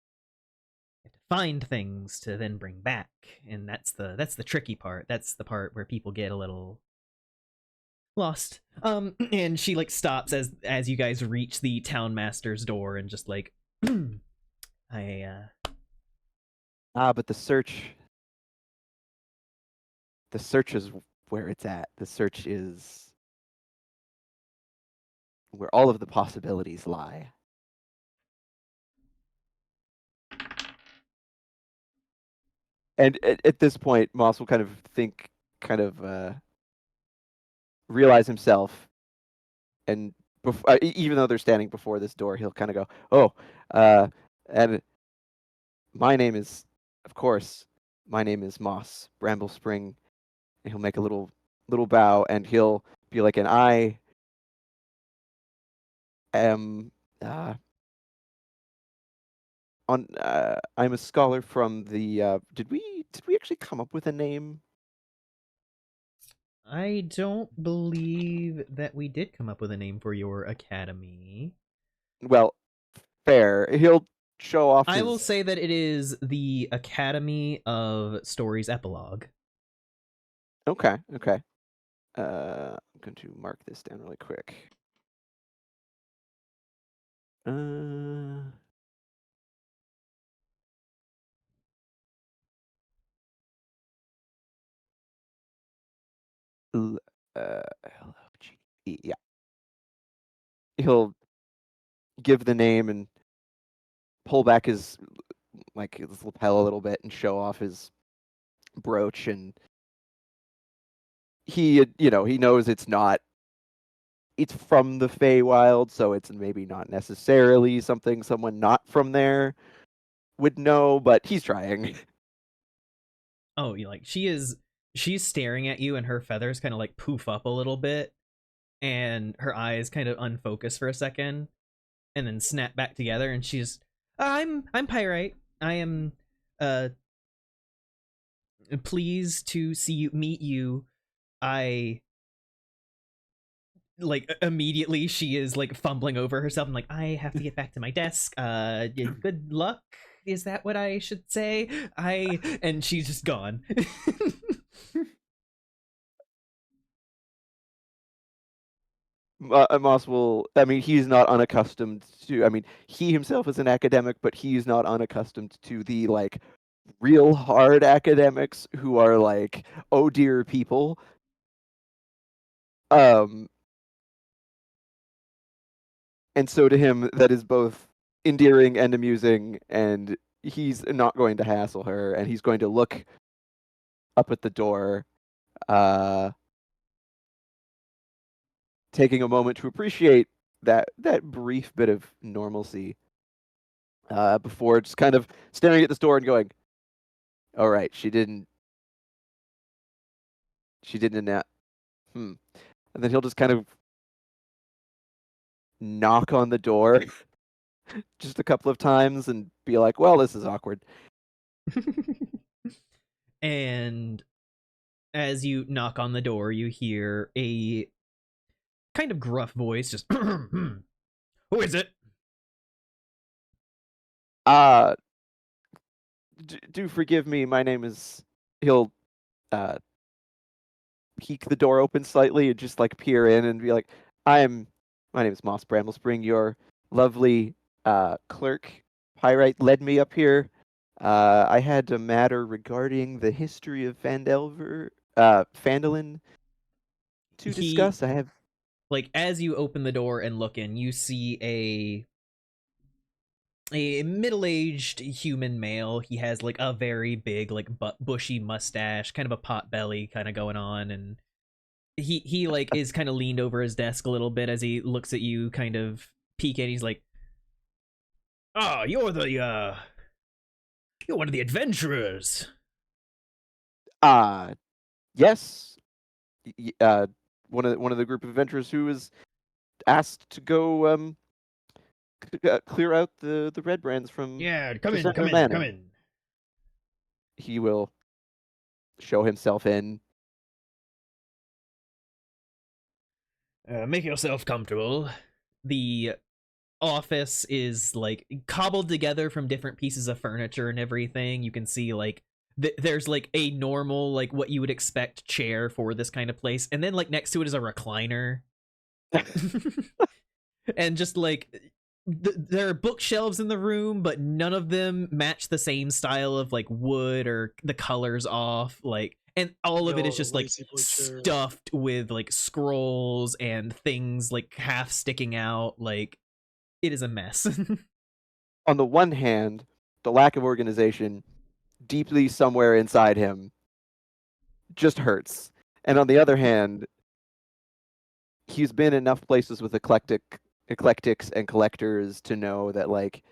find things to then bring back, and that's the tricky part. That's the part where people get a little lost. And she like stops as you guys reach the town master's door and just like But the search is where it's at. The search is where all of the possibilities lie. And at this point, Moss will kind of realize himself, and even though they're standing before this door, he'll kind of go, "Oh, and my name is, of course, my name is Moss Bramble Spring." And he'll make a little bow, and he'll be like, "And I am I'm a scholar from the. Did we actually come up with a name? I don't believe that we did come up with a name for your academy. Well, fair. He'll show off. I will say that it is the Academy of Stories Epilogue. Okay. I'm going to mark this down really quick. LFG. Yeah. He'll give the name and pull back his lapel a little bit and show off his brooch, and he knows it's from the Feywild, so it's maybe not necessarily something someone not from there would know, but he's trying. Oh, she is she's staring at you, and her feathers kind of like poof up a little bit, and her eyes kind of unfocus for a second, and then snap back together. And she's, I'm Pyrite. I am pleased to meet you. I like immediately she is like fumbling over herself and like, I have to get back to my desk. Good luck. Is that what I should say? And she's just gone. Moss will. I mean, he's not unaccustomed to. I mean, he himself is an academic, but he's not unaccustomed to the like real hard academics who are like, oh dear people. And so to him, that is both endearing and amusing, and he's not going to hassle her, and he's going to look up at the door, taking a moment to appreciate that brief bit of normalcy, before just kind of staring at this door and going, "All right, she didn't announce." And then he'll just kind of knock on the door just a couple of times and be like, "Well, this is awkward." And as you knock on the door, you hear a kind of gruff voice, just, who is it? Do forgive me. My name is. He'll peek the door open slightly and just like peer in and be like, my name is Moss Bramblespring. Your lovely clerk Pyrite led me up here. I had a matter regarding the history of Phandalin to discuss. I have, like, as you open the door and look in, you see a middle-aged human male. He has like a very big, like, bushy mustache, kind of a pot belly kind of going on, and he like is kind of leaned over his desk a little bit as he looks at you, kind of peeking. He's like, "Ah, you're one of the adventurers." yes, one of the group of adventurers who was asked to go clear out the red brands from. Yeah, come in. He will show himself in. Make yourself comfortable. The office is like cobbled together from different pieces of furniture and everything. You can see like there's like a normal, like what you would expect chair for this kind of place, and then like next to it is a recliner. And just like there are bookshelves in the room, but none of them match the same style of like wood, or the colors off, like, and all of it is just like stuffed with like scrolls and things like half sticking out. Like, it is a mess. On the one hand, the lack of organization deeply somewhere inside him just hurts. And on the other hand, he's been enough places with eclectics and collectors to know that like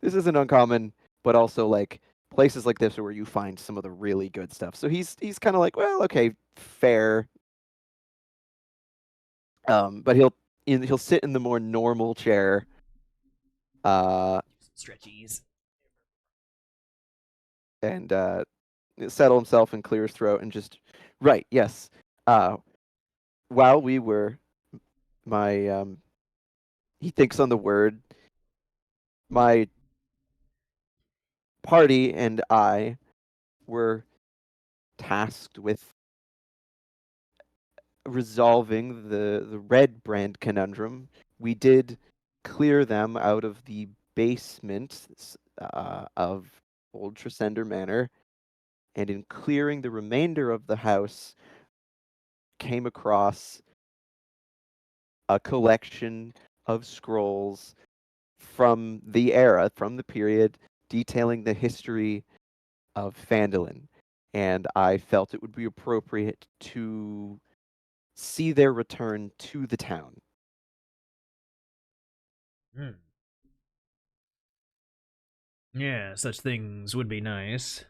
this isn't uncommon, but also like places like this are where you find some of the really good stuff. So he's kind of like, well, okay, fair. But he'll sit in the more normal chair. Stretchies. And settle himself and clear his throat and just, right, yes. While we were, he thinks on the word, my party and I were tasked with resolving the red brand conundrum. We did clear them out of the basement of Old Tresender Manor, and in clearing the remainder of the house, came across a collection of scrolls from the era, from the period, detailing the history of Phandalin. And I felt it would be appropriate to see their return to the town. Yeah, such things would be nice. It's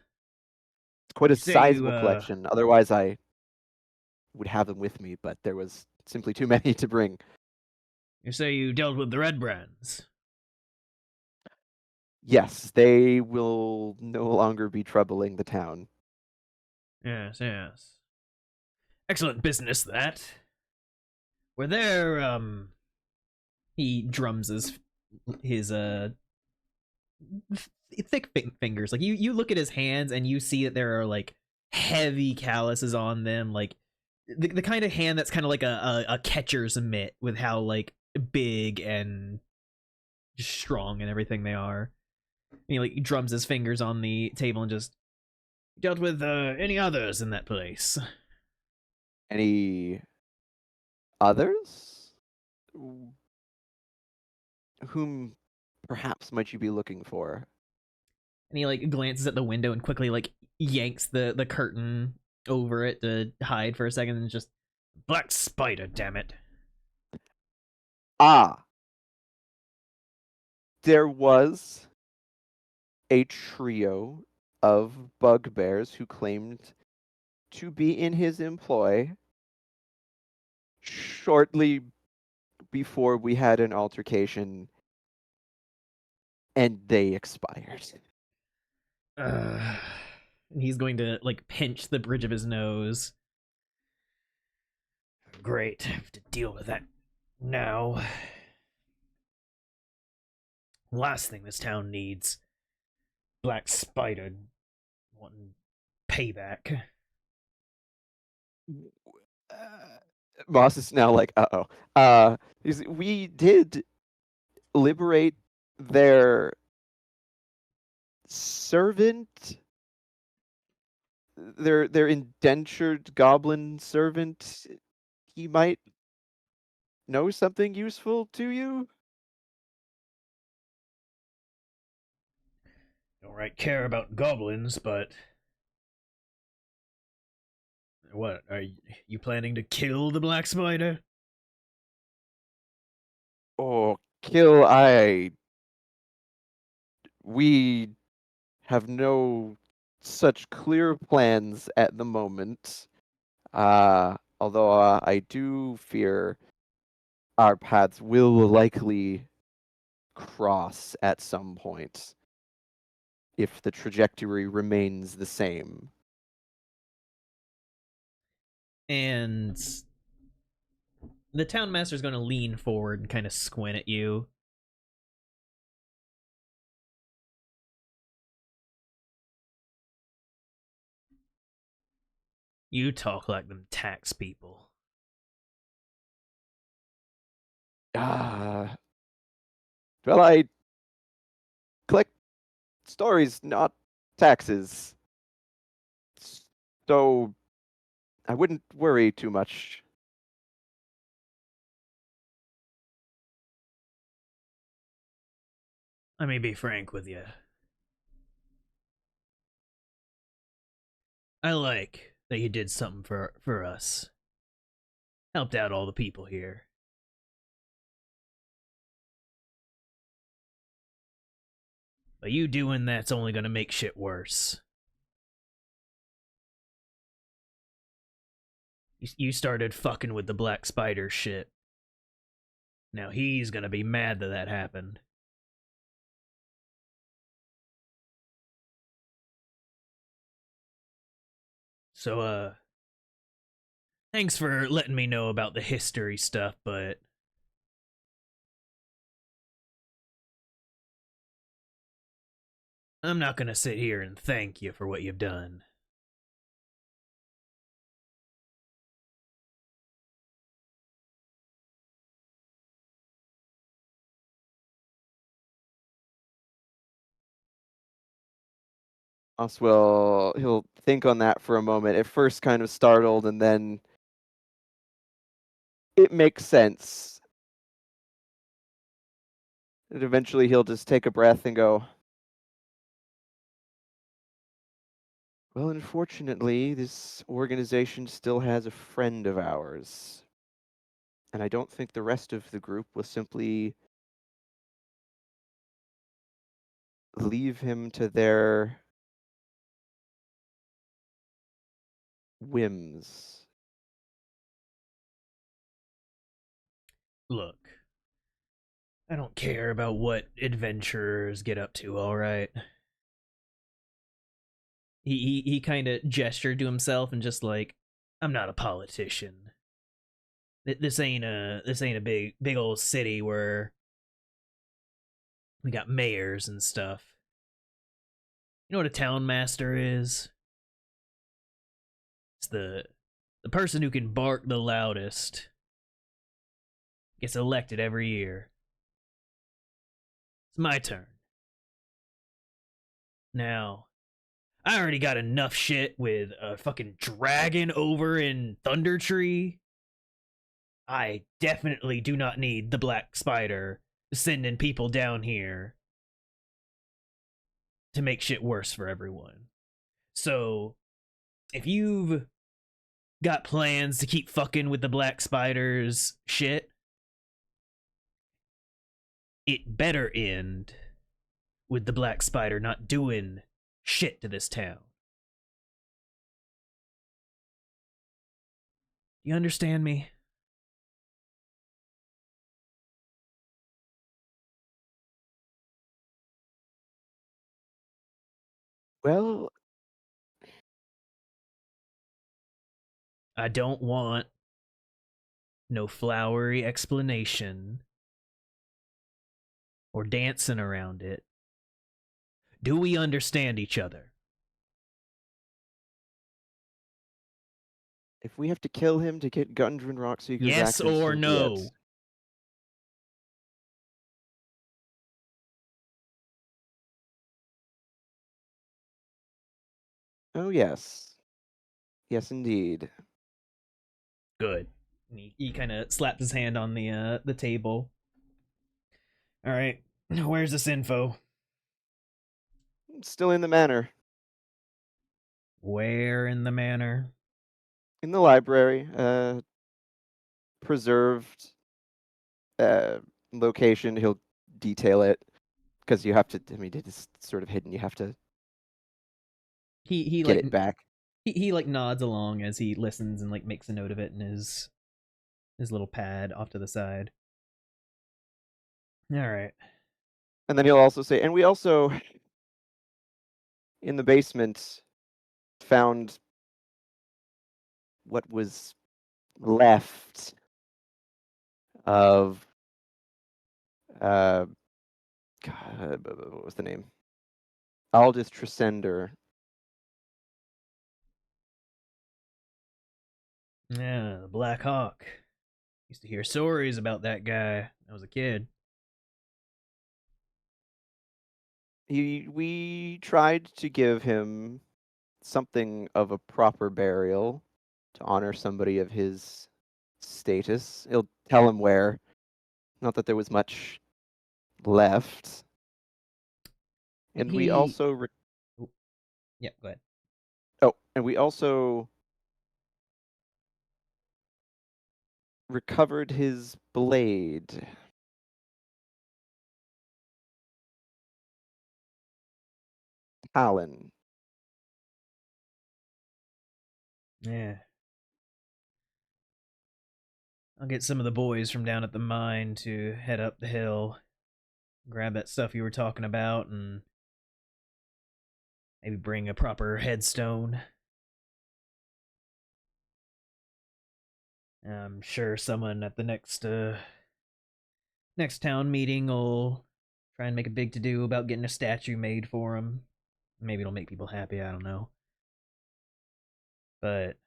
quite a You say sizable collection. Otherwise, I would have them with me, but there was simply too many to bring. You say you dealt with the Red Brands. Yes, they will no longer be troubling the town. Yes, yes. Excellent business, that. Were there, he drums his thick fingers. Like, you look at his hands and you see that there are, like, heavy calluses on them, like, the kind of hand that's kind of like a catcher's mitt with how, like, big and strong and everything they are. And he, like, drums his fingers on the table and just dealt with any others in that place. Any others? Whom perhaps might you be looking for? And he, like, glances at the window and quickly, like, yanks the curtain over it to hide for a second and just, Black Spider, damn it. Ah, there was a trio of bugbears who claimed to be in his employ shortly before we had an altercation, and they expired. And he's going to, like, pinch the bridge of his nose. Great, I have to deal with that now. Last thing this town needs. Black Spider wanting payback. Moss is now like, we did liberate their servant, their indentured goblin servant. He might know something useful to you. Don't right care about goblins, but what are you planning to kill the Black Spider? Oh, we have no such clear plans at the moment. Although I do fear our paths will likely cross at some point if the trajectory remains the same. And the town master's going to lean forward and kind of squint at you. You talk like them tax people. Well, I collect stories, not taxes. So I wouldn't worry too much. Let me be frank with you. I like that you did something for us. Helped out all the people here. But you doing that's only gonna make shit worse. You started fucking with the Black Spider shit. Now he's gonna be mad that that happened. So, thanks for letting me know about the history stuff, but I'm not gonna sit here and thank you for what you've done. Oswell, he'll think on that for a moment. At first, kind of startled, and then it makes sense. And eventually, he'll just take a breath and go, well, unfortunately, this organization still has a friend of ours. And I don't think the rest of the group will simply leave him to their whims. Look, I don't care about what adventurers get up to, alright? He kind of gestured to himself and just like, I'm not a politician. This ain't a big old city where we got mayors and stuff. You know what a town master is? It's the person who can bark the loudest. Gets elected every year. It's my turn. Now, I already got enough shit with a fucking dragon over in Thunder Tree. I definitely do not need the Black Spider sending people down here to make shit worse for everyone. So, if you've got plans to keep fucking with the Black Spider's shit, it better end with the Black Spider not doing shit to this town. You understand me? Well, I don't want no flowery explanation or dancing around it. Do we understand each other? if we have to kill him to get Gundren Rockseeker's Yes access, or so be no? it. Oh yes. Yes indeed. Good. And he kind of slapped his hand on the table. All right, where's this info? Still in the manor. Where in the manor? In the library. Preserved location. He'll detail it. Because you have to, I mean, it is sort of hidden. You have to He get like it back. he like nods along as he listens and like makes a note of it in his little pad off to the side. All right. And then he'll also say, and we also, in the basement, found what was left of, God, what was the name? Aldous Tresender. Yeah, the Black Hawk. Used to hear stories about that guy when I was a kid. We tried to give him something of a proper burial to honor somebody of his status. He'll tell him where. Not that there was much left. And we also Yeah, go ahead. and we also recovered his blade. Talon. Yeah. I'll get some of the boys from down at the mine to head up the hill, grab that stuff you were talking about, and maybe bring a proper headstone. I'm sure someone at the next town meeting will try and make a big to do about getting a statue made for him. Maybe it'll make people happy. I don't know. But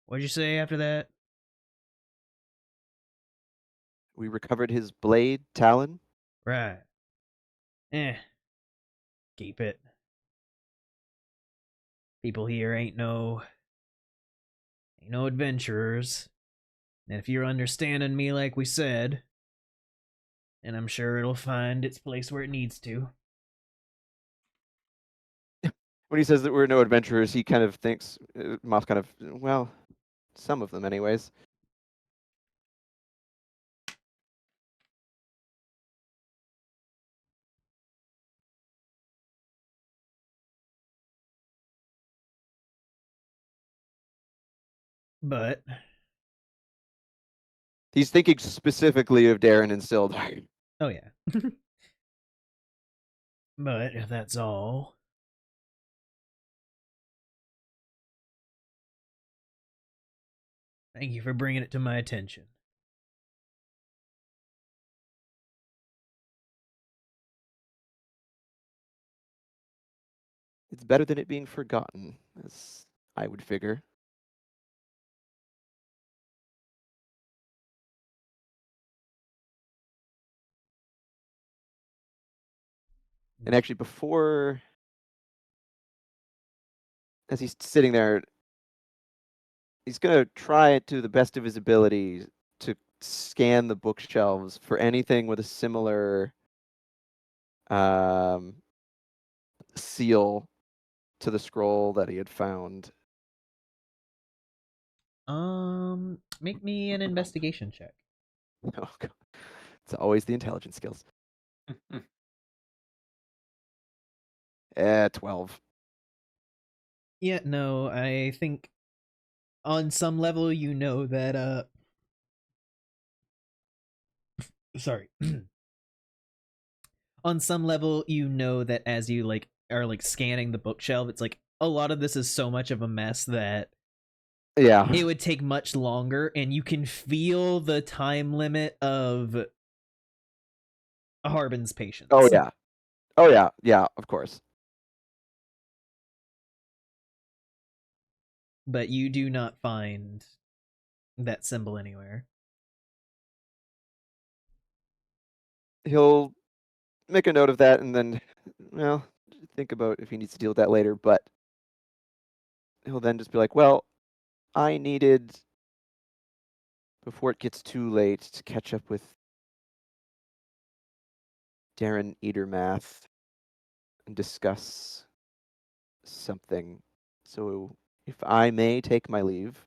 what'd you say after that? We recovered his blade, Talon. Right. Eh. Keep it. People here ain't no adventurers. And if you're understanding me like we said, and I'm sure it'll find its place where it needs to. When he says that we're no adventurers, he kind of thinks, Moss kind of, well, some of them anyways. But He's thinking specifically of Darren and Sildar. oh yeah. But if that's all, thank you for bringing it to my attention. It's better than it being forgotten, as I would figure. And actually, before, as he's sitting there, he's going to try to the best of his ability to scan the bookshelves for anything with a similar seal to the scroll that he had found. Make me an investigation check. Oh, God. It's always the intelligence skills. 12. Yeah, no, I think on some level you know that sorry. On some level you know that as you like are like scanning the bookshelf, it's like a lot of this is so much of a mess that Yeah. it would take much longer, and you can feel the time limit of Harbin's patience. Oh, yeah. Oh, yeah. Yeah, of course. But you do not find that symbol anywhere. He'll make a note of that and then, well, think about if he needs to deal with that later, but he'll then just be like, well, I needed, before it gets too late, to catch up with Darren Eatermath and discuss something. So if I may take my leave.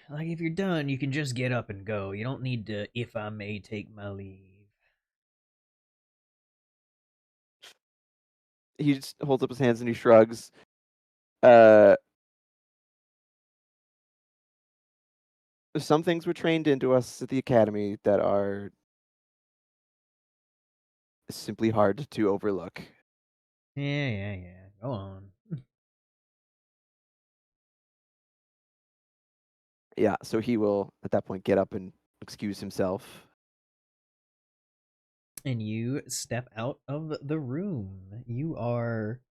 Like, if you're done, you can just get up and go. You don't need to, if I may take my leave. He just holds up his hands and he shrugs. Some things were trained into us at the academy that are simply hard to overlook. Yeah. Go on. Yeah, so he will, at that point, get up and excuse himself. And you step out of the room. You are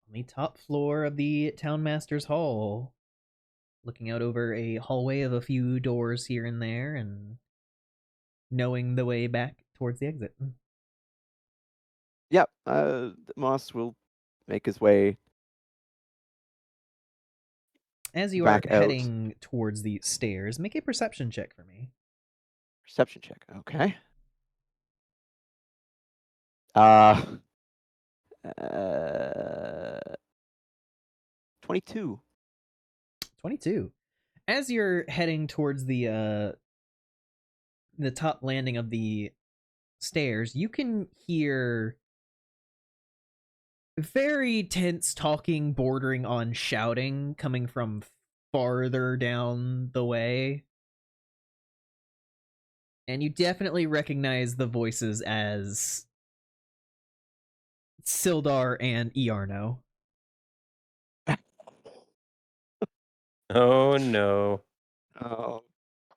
on the top floor of the Townmaster's Hall, looking out over a hallway of a few doors here and there, and knowing the way back towards the exit. Yep, Moss will make his way As you are back out. heading towards the stairs, make a perception check for me. Perception check, okay. 22. 22. As you're heading towards the top landing of the stairs, you can hear very tense talking bordering on shouting coming from farther down the way. And you definitely recognize the voices as Sildar and Iarno. Oh no. Oh.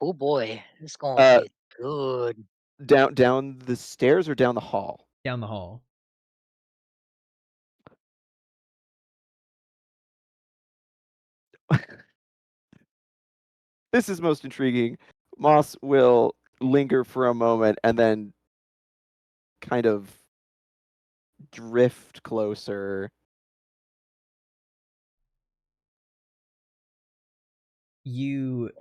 Oh boy, this is gonna get good. Down the stairs or down the hall? Down the hall. This is most intriguing. Moss will linger for a moment and then kind of drift closer. You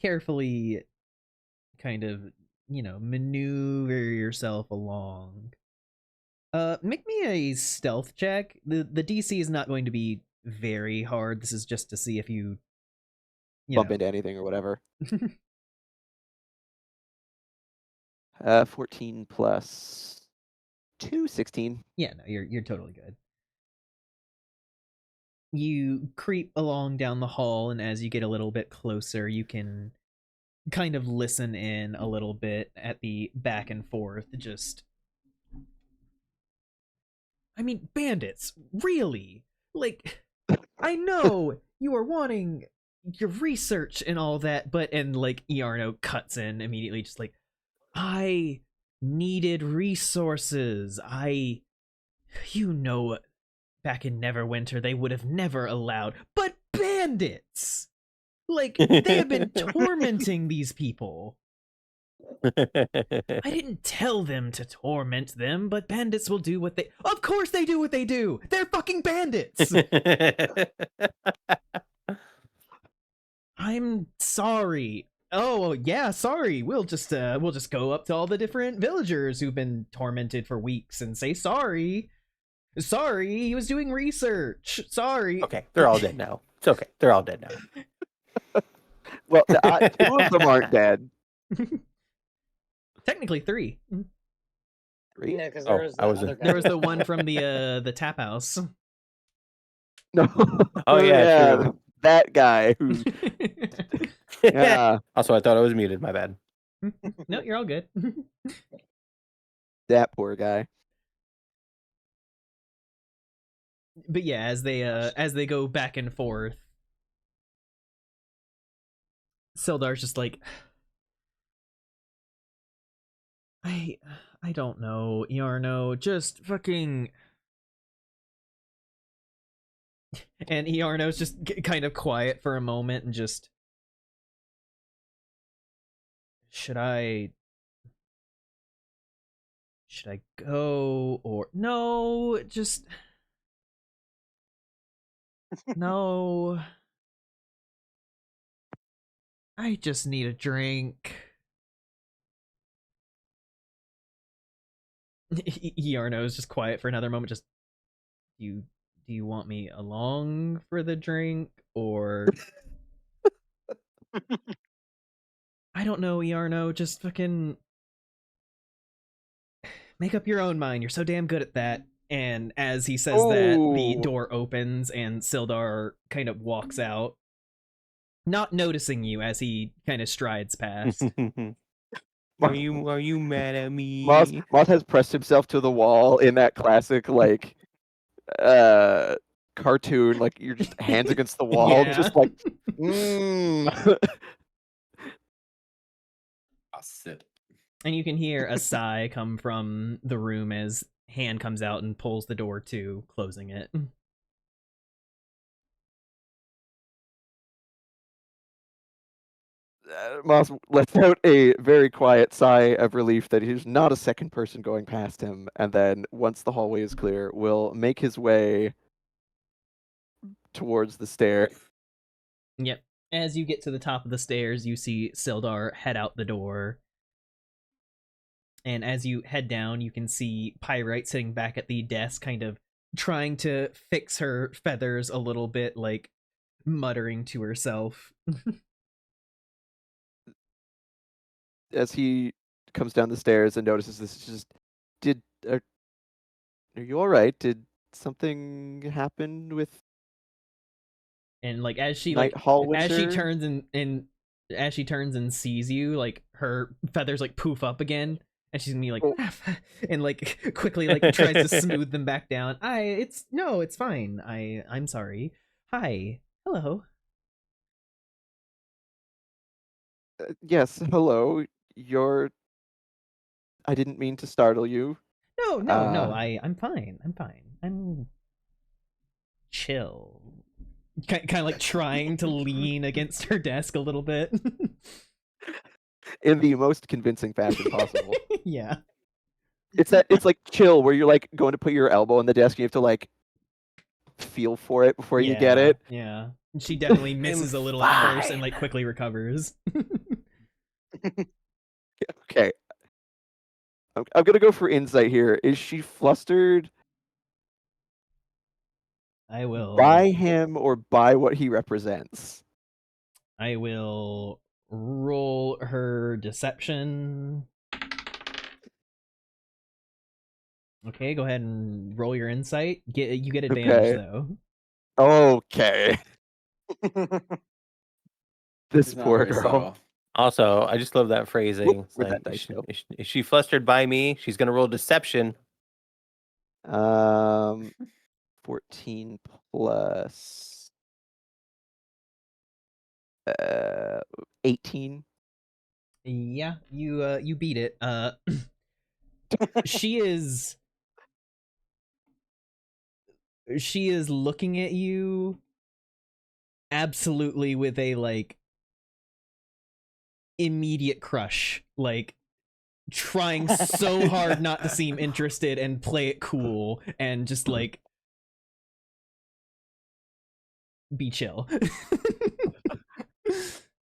carefully kind of, maneuver yourself along. Make me a stealth check. The DC is not going to be very hard. This is just to see if you Bump know. into anything or whatever. 14 plus 2, 16. Yeah, no, you're totally good. you creep along down the hall, and as you get a little bit closer, you can kind of listen in a little bit at the back and forth. Just, I mean, bandits, really? Like, I know you are wanting your research and all that, but and like Iarno cuts in immediately, just like, I needed resources. You know, back in Neverwinter, they would have never allowed, but bandits! Like, they have been tormenting these people. I didn't tell them to torment them, but bandits will do what they. Of course they do what they do! They're fucking bandits! I'm sorry. Oh yeah, sorry. We'll just go up to all the different villagers who've been tormented for weeks and say sorry. Sorry, he was doing research. Sorry. Okay, they're all dead now. It's okay. They're all dead now. Well, 2 of them aren't dead. Technically 3. 3? Yeah, because Oh, there was I the wasn't- other guy. There was the one from the tap house. No. Oh, yeah, true. That guy who. Yeah, Also, I thought I was muted. My bad. No, you're all good. that poor guy. But yeah, as they go back and forth, Sildar's just like, I don't know, Iarno, just fucking. And Iarno's just kind of quiet for a moment and just, should I go or no? Just no. I just need a drink. Iarno's just quiet for another moment. Just, do you want me along for the drink, or I don't know, Iarno. Just fucking make up your own mind. You're so damn good at that. And as he says that, the Oh. door opens and Sildar kind of walks out, not noticing you as he kind of strides past. Are you mad at me? Moth has pressed himself to the wall in that classic like cartoon, like you're just hands against the wall, Yeah. just like I'll sit. And you can hear a sigh come from the room as hand comes out and pulls the door to, closing it. Moss lets out a very quiet sigh of relief that he's not a second person going past him, and then once the hallway is clear, will make his way towards the stair. Yep. As you get to the top of the stairs, you see Sildar head out the door. And as you head down, you can see Pyrite sitting back at the desk, kind of trying to fix her feathers a little bit, like muttering to herself. As he comes down the stairs and notices this, just are you all right? Did something happen with And like as she Night like Hall as she Witcher? turns and as she turns and sees you, like her feathers like poof up again, and she's gonna be like, Oh. and like quickly like tries to smooth them back down. It's fine. I'm sorry. Hi, hello. Yes, hello. I didn't mean to startle you. No, Uh, I'm fine. I'm chill. Kind of like trying to lean against her desk a little bit. In the most convincing fashion possible. Yeah. It's like chill, where you're like going to put your elbow on the desk and you have to like feel for it before you get it. Yeah. She definitely misses a little at first and like quickly recovers. Okay. I'm gonna go for insight here. Is she flustered I will by him or by what he represents? I will roll her deception. Okay, go ahead and roll your insight. You get advantage Okay. though. Okay. This It's not poor very girl. subtle. Also, I just love that phrasing. It's Where'd like, that dice go? is she flustered by me? She's gonna roll deception. 14 plus 18. Yeah, you beat it. She is looking at you absolutely with a like immediate crush, like trying so hard not to seem interested and play it cool and just like be chill.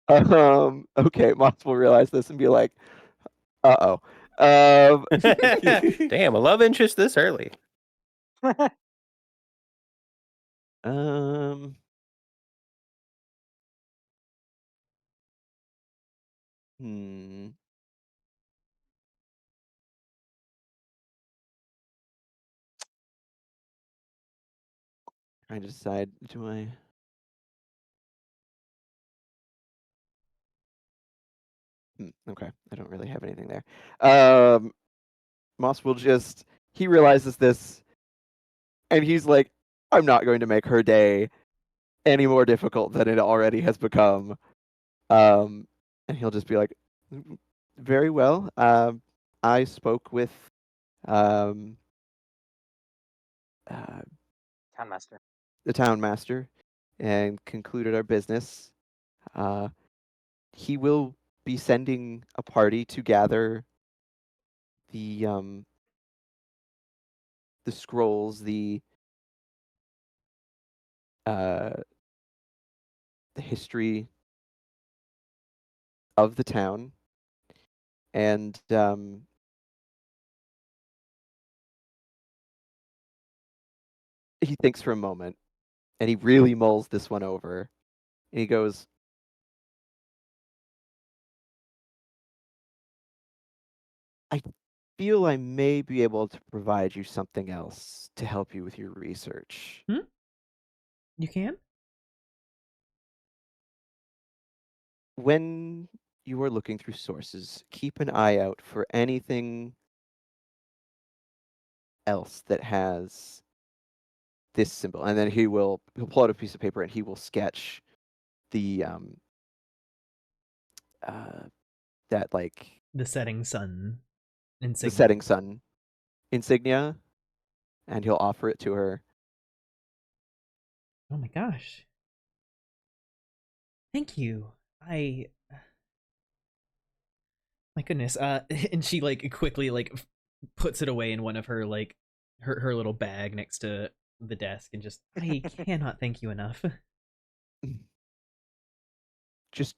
Okay, Moss will realize this and be like, uh-oh. Um, Damn, a love interest this early. um, hmm. Trying to decide, do I? Okay, I don't really have anything there. Moss will just, he realizes this, and he's like, I'm not going to make her day any more difficult than it already has become. And he'll just be like, very well. I spoke with um, uh, Town master. the town master and concluded our business. He will be sending a party to gather the scrolls, uh, the history of the town, and he thinks for a moment, and he really mulls this one over, and he goes, I feel I may be able to provide you something else to help you with your research. You can? When you are looking through sources, keep an eye out for anything else that has this symbol, and then he'll pull out a piece of paper and he will sketch the that like The setting sun insignia. the setting sun insignia, and he'll offer it to her. Oh my gosh. Thank you. My goodness. And she like quickly like puts it away in one of her like her little bag next to the desk and just I cannot thank you enough. Just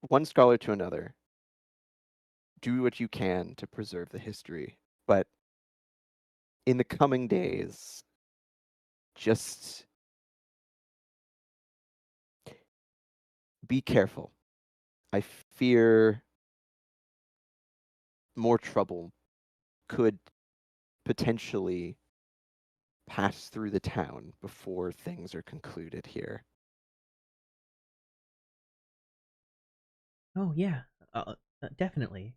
one scholar to another. Do what you can to preserve the history, but in the coming days, just be careful. I fear more trouble could potentially pass through the town before things are concluded here. Oh yeah. Definitely.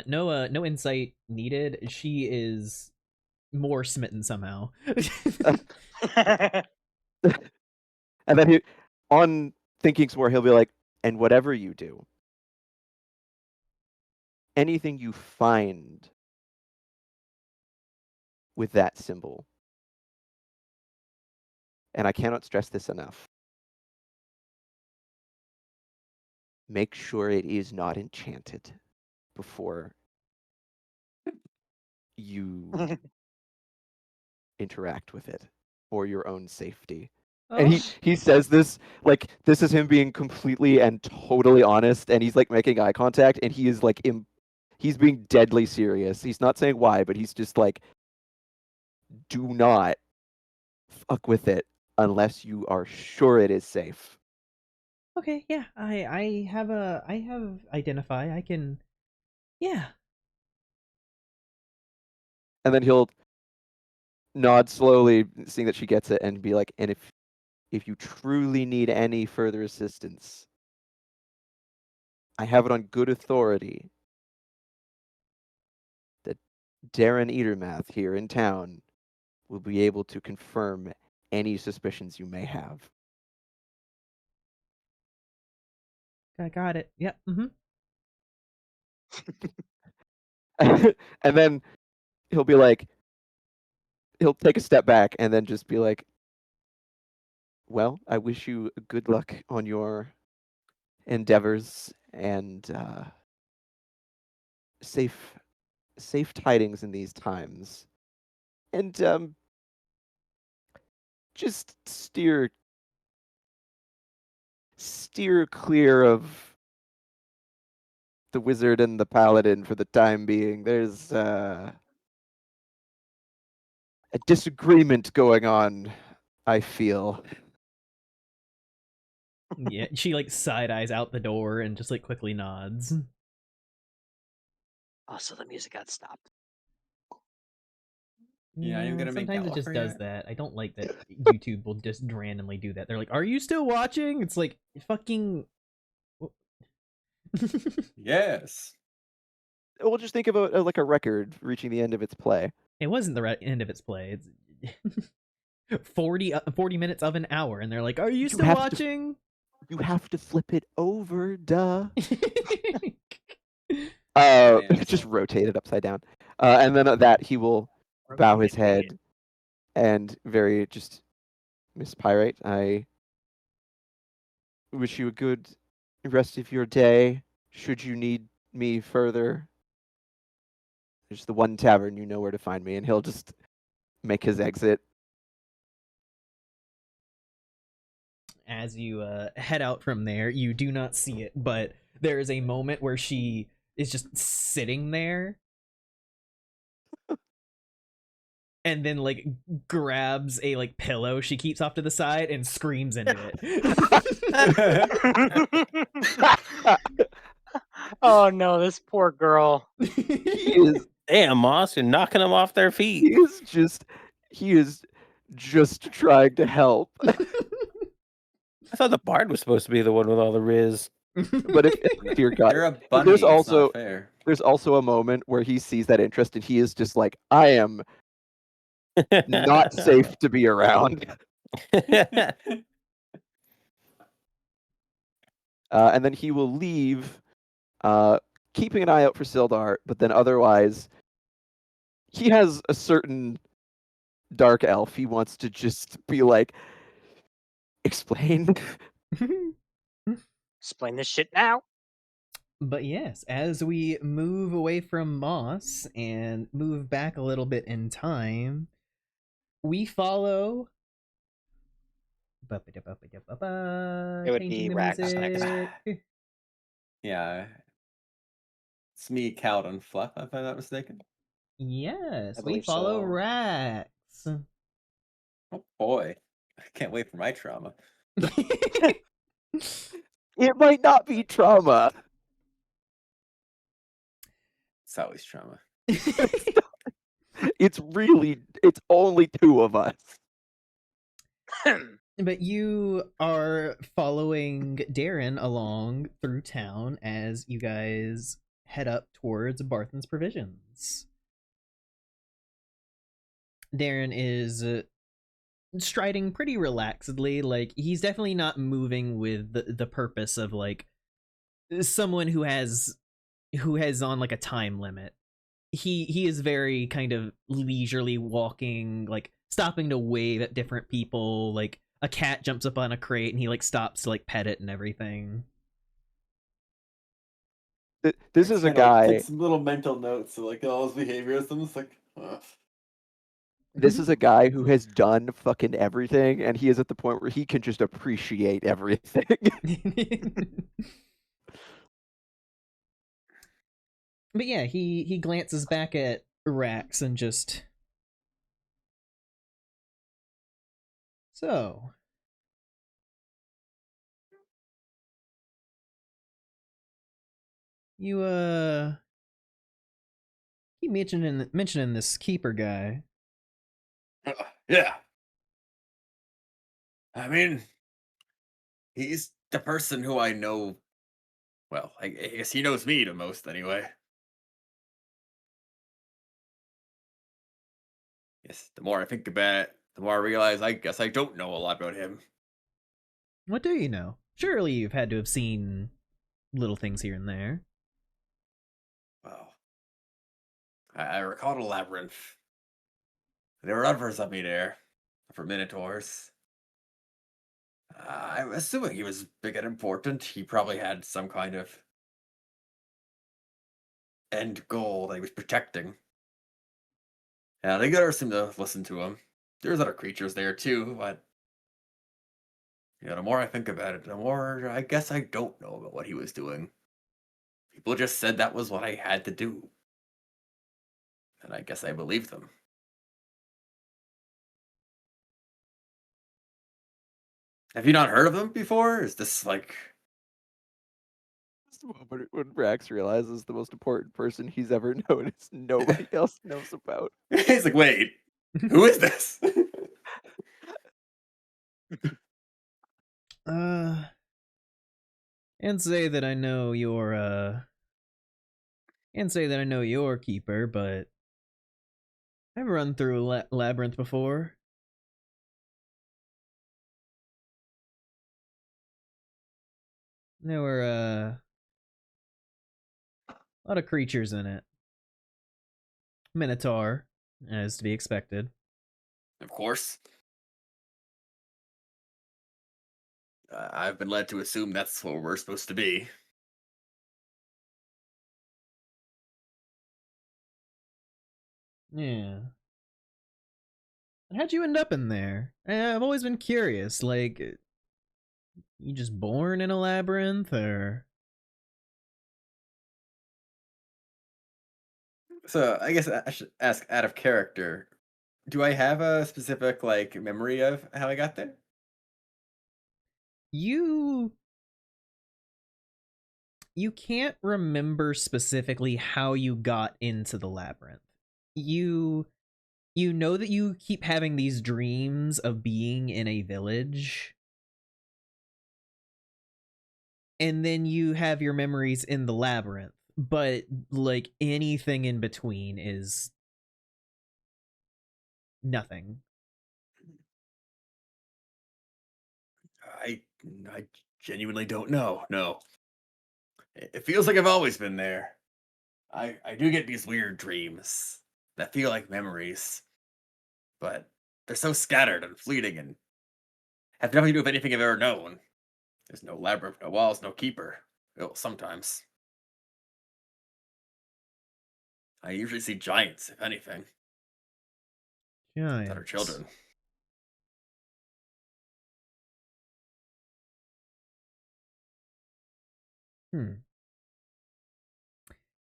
No insight needed. She is more smitten somehow. And then he, on thinking some more, he'll be like, and whatever you do, anything you find with that symbol, and I cannot stress this enough, make sure it is not enchanted before you interact with it for your own safety. And he says this like this is him being completely and totally honest, and he's like making eye contact, and he is like he's being deadly serious. He's not saying why, but he's just like, do not fuck with it unless you are sure it is safe. Okay, yeah. I have identify. I can yeah. And then he'll nod slowly, seeing that she gets it, and be like, and if you truly need any further assistance, I have it on good authority that Darren Eatermath here in town will be able to confirm any suspicions you may have. I got it. Yep. Mm-hmm. And then he'll be like, he'll take a step back and then just be like, well, I wish you good luck on your endeavors and safe tidings in these times. And just steer clear of the wizard and the paladin for the time being. There's a disagreement going on, I feel. Yeah, she like side eyes out the door and just like quickly nods. Also, the music got stopped. Yeah, you're gonna make Sometimes that it just offer does yet? that. I don't like that YouTube will just randomly do that. They're like, "Are you still watching?" It's like fucking. Yes. We'll just think about like a record reaching the end of its play. It wasn't the end of its play. It's 40 minutes of an hour, and they're like, "Are you still have to- watching?" You have to flip it over, duh. Yeah, Just so- rotate it upside down. And then at that, he will bow his head and very just, Miss Pyrite, I wish you a good rest of your day. Should you need me further, there's the one tavern, you know where to find me. And he'll just make his exit. As you head out from there, you do not see it, but there is a moment where she is just sitting there and then like grabs a like pillow she keeps off to the side and screams into it. Oh no, this poor girl. He is Damn, Moss, you're knocking them off their feet. he is just trying to help. I thought the bard was supposed to be the one with all the riz. But if dear God, You're a bunny. there's It's also not fair. there's also a moment where he sees that interest and he is just like, I am not safe to be around. And then he will leave, keeping an eye out for Sildar, but then otherwise, he has a certain dark elf he wants to just be like, explain. Explain this shit now. But yes, as we move away from Moss and move back a little bit in time, we follow. It would be Rax next. Yeah. It's me, Cal, and Fluff, if I'm not mistaken. Yes, I we believe follow so. Rax. Oh boy. I can't wait for my trauma. It might not be trauma. It's always trauma. It's only two of us. But you are following Darren along through town as you guys head up towards Barthen's Provisions. Darren is striding pretty relaxedly. Like, he's definitely not moving with the purpose of like someone who has on like a time limit. He is very kind of leisurely walking, like stopping to wave at different people. Like a cat jumps up on a crate and he like stops to like pet it and everything. This is a guy. Take some little mental notes of like all his behaviors. I'm just like, ugh. This is a guy who has done fucking everything, and he is at the point where he can just appreciate everything. But yeah, he glances back at Rax and just, so you keep mentioning this keeper guy. Yeah. I mean, he's the person who I know. Well, I guess he knows me the most anyway. Yes, the more I think about it, the more I realize I guess I don't know a lot about him. What do you know? Surely you've had to have seen little things here and there. Well, I recall the labyrinth. There were others of me there for minotaurs. I'm assuming he was big and important. He probably had some kind of end goal that he was protecting. Yeah, they never seem to listen to him. There's other creatures there too, but the more I think about it, the more I guess I don't know about what he was doing. People just said that was what I had to do, and I guess I believed them. Have you not heard of him before? Is this like It's the moment when Rax realizes the most important person he's ever known is nobody else knows about. he's like, wait, who is this? And say that I know your keeper, but I've run through a labyrinth before. There were a lot of creatures in it. Minotaur, as to be expected. Of course. I've been led to assume that's what we're supposed to be. Yeah. And how'd you end up in there? I've always been curious. Like, you just born in a labyrinth, or? So I guess I should ask out of character. Do I have a specific like memory of how I got there? You can't remember specifically how you got into the labyrinth. You know that you keep having these dreams of being in a village, and then you have your memories in the labyrinth, but like anything in between is nothing. I I genuinely don't know. No. It feels like I've always been there. I do get these weird dreams that feel like memories, but they're so scattered and fleeting and have nothing to do with anything I've ever known. There's no labyrinth, no walls, no keeper. Well, sometimes. I usually see giants, if anything, that are Giants. children.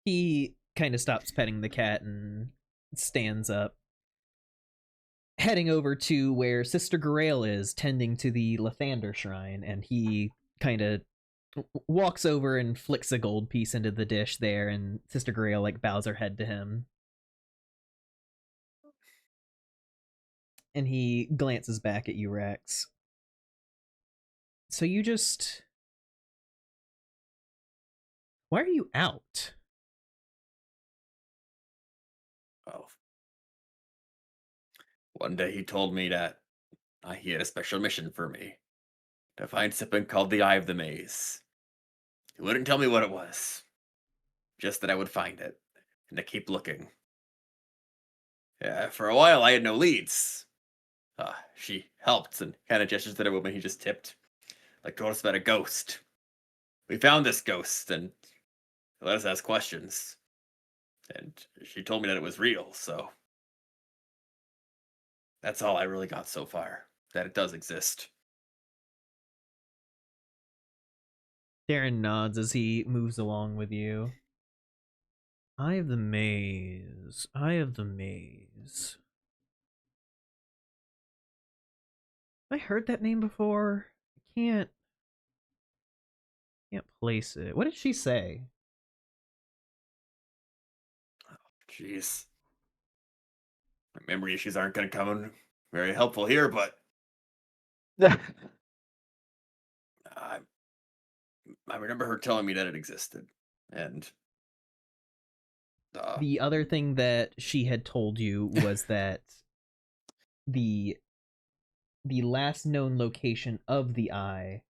He kind of stops petting the cat and stands up, heading over to where Sister Grail is tending to the Lathander shrine, and he kind of walks over and flicks a gold piece into the dish there, and Sister Grail like bows her head to him. And he glances back at you, Rex. So you just... Why are you out? Oh. One day he told me that he had a special mission for me to find something called the Eye of the Maze. He wouldn't tell me what it was, just that I would find it and to keep looking. Yeah, for a while I had no leads. She helped and kind of gestures to the woman he just tipped, like told us about a ghost. We found this ghost and let us ask questions. And she told me that it was real, so that's all I really got so far. That it does exist. Darren nods as he moves along with you. Eye of the Maze. Eye of the Maze. Have I heard that name before? I can't place it. What did she say? Jeez. My memory issues aren't going to come very helpful here, but I I remember her telling me that it existed, and The other thing that she had told you was that the last known location of the eye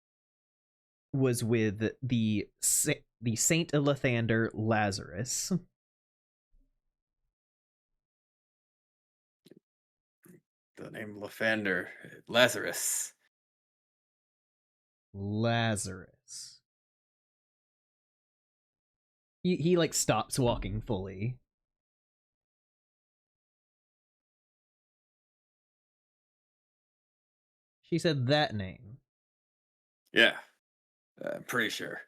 was with the Saint Elathander Lazarus. the name Lathander Lazarus. Lazarus. He like stops walking fully. She said that name. Yeah, I'm pretty sure.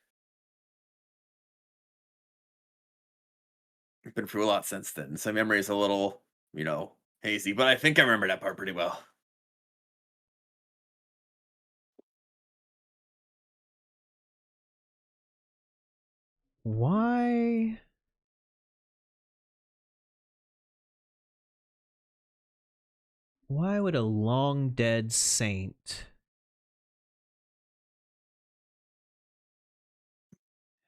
I've been through a lot since then, so memory is a little, hazy, but I think I remember that part pretty well. Why? Why would a long dead saint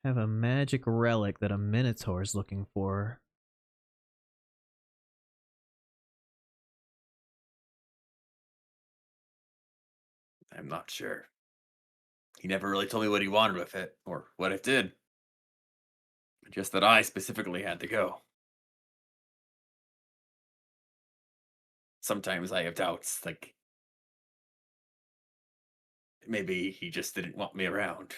have a magic relic that a Minotaur's looking for? I'm not sure. He never really told me what he wanted with it, or what it did. Just that I specifically had to go. Sometimes I have doubts, like maybe he just didn't want me around.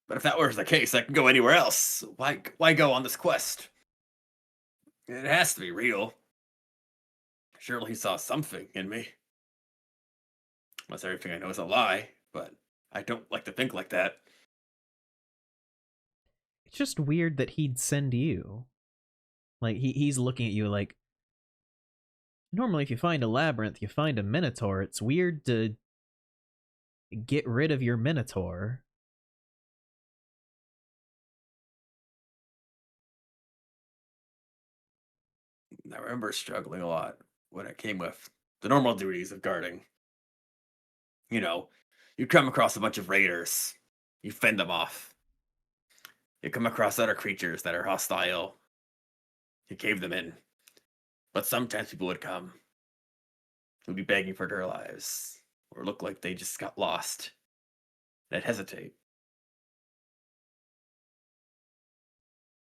But if that was the case, I can go anywhere else. Why go on this quest? It has to be real. Surely he saw something in me. Unless everything I know is a lie, but I don't like to think like that. It's just weird that he'd send you. Like he's looking at you like, normally if you find a labyrinth, you find a Minotaur. It's weird to get rid of your Minotaur. I remember struggling a lot when it came with the normal duties of guarding. You know, you come across a bunch of raiders, you fend them off. You come across other creatures that are hostile, you cave them in. But sometimes people would come, who'd be begging for their lives, or look like they just got lost. And I'd hesitate.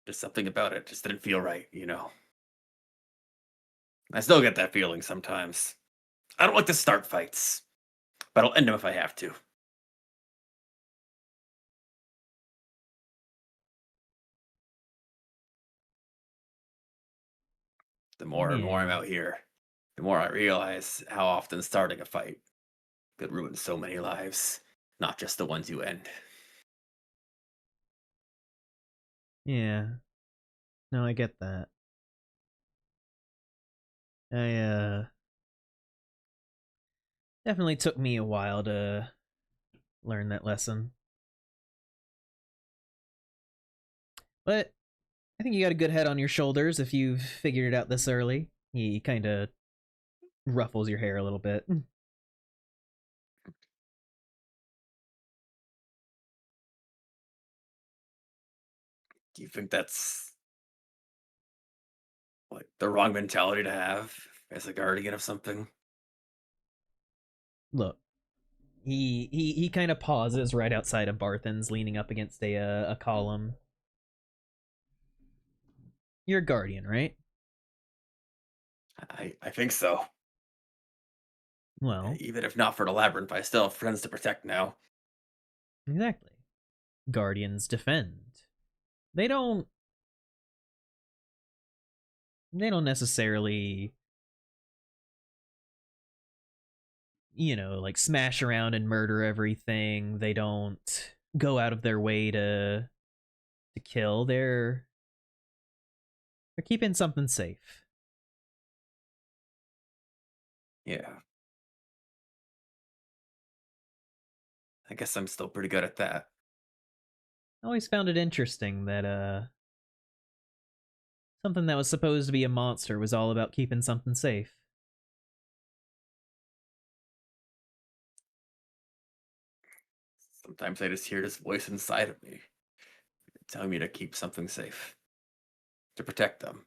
There's something about it just didn't feel right. I still get that feeling sometimes. I don't like to start fights, but I'll end them if I have to. The more and more I'm Yeah. out here, the more I realize how often starting a fight could ruin so many lives, not just the ones you end. Yeah. No, I get that. I definitely took me a while to learn that lesson. But I think you got a good head on your shoulders if you've figured it out this early. He kind of ruffles your hair a little bit. Do you think that's like the wrong mentality to have as a guardian of something? Look, he kind of pauses right outside of Barthen's, leaning up against a column. You're a guardian, right? I think so. Well, Even if not for the labyrinth, I still have friends to protect now. exactly. Guardians defend. They don't. They don't necessarily, like smash around and murder everything. They don't go out of their way to kill. They're keeping something safe. Yeah. I guess I'm still pretty good at that. I always found it interesting that something that was supposed to be a monster was all about keeping something safe. Sometimes I just hear this voice inside of me telling me to keep something safe, to protect them.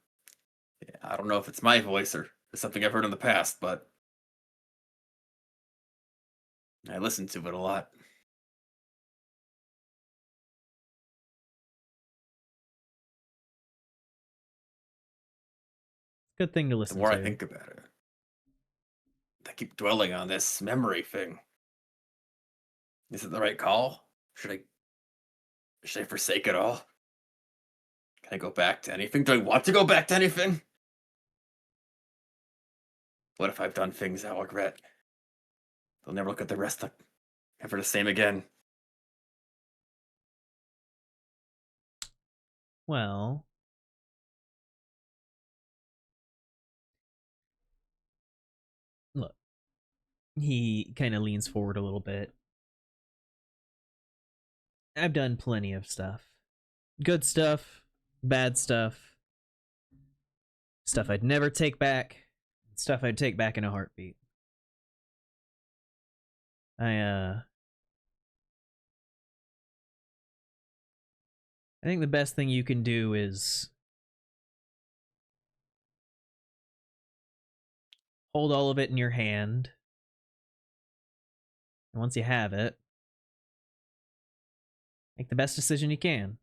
Yeah, I don't know if it's my voice or it's something I've heard in the past, but I listen to it a lot. Good thing to The listen more I to. think about it, I keep dwelling on this memory thing. Is it the right call? Should I forsake it all? Can I go back to anything? Do I want to go back to anything? What if I've done things I'll regret? They'll never look at the rest of ever the same again. Well, look, he kind of leans forward a little bit. I've done plenty of stuff. Good stuff, bad stuff, stuff I'd never take back, stuff I'd take back in a heartbeat. I think the best thing you can do is hold all of it in your hand. And once you have it, make the best decision you can.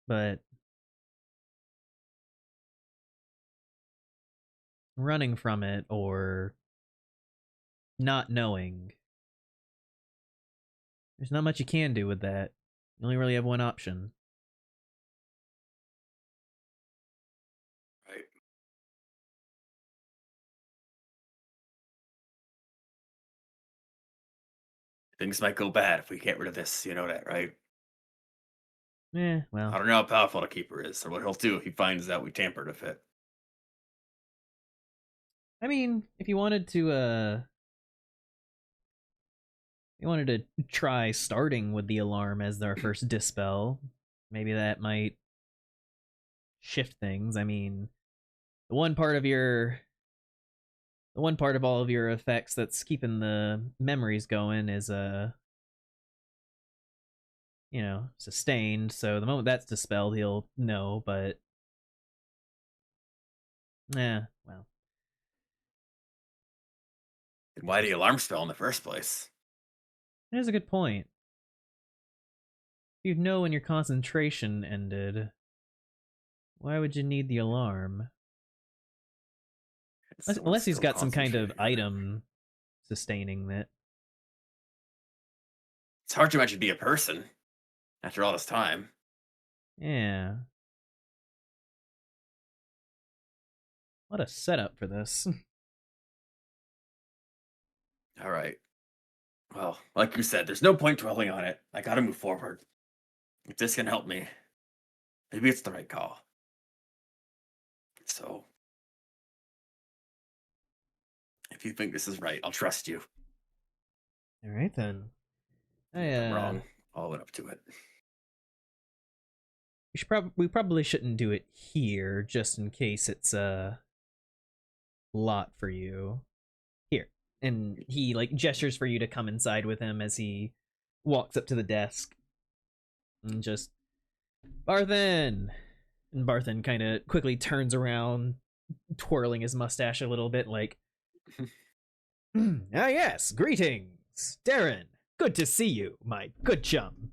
But running from it or not knowing, there's not much you can do with that. You only really have one option. Right. Things might go bad if we get rid of this. You know that, right? I Well, don't know how powerful the keeper is, or what he'll do if he finds out we tampered with it. I mean, if you wanted to try starting with the alarm as our first dispel, maybe that might shift things. I mean, the one part of all of your effects that's keeping the memories going is sustained. So the moment that's dispelled, he'll know. But well, And why the alarm spell in the first place? that is a good point. You'd know when your concentration ended. Why would you need the alarm? Unless he's got some kind of item sustaining that. It's hard to imagine be a person after all this time. Yeah. What a setup for this. All right. Well, like you said, there's no point dwelling on it. I gotta move forward. If this can help me, maybe it's the right call. So, if you think this is right, I'll trust you. All right then. If I'm wrong, I'll own up to it. We probably shouldn't do it here, just in case it's a lot for you. Here, and he like gestures for you to come inside with him as he walks up to the desk, and just Barthen. And Barthen kind of quickly turns around, twirling his mustache a little bit, like, "Ah yes, greetings, Darren. Good to see you, my good chum."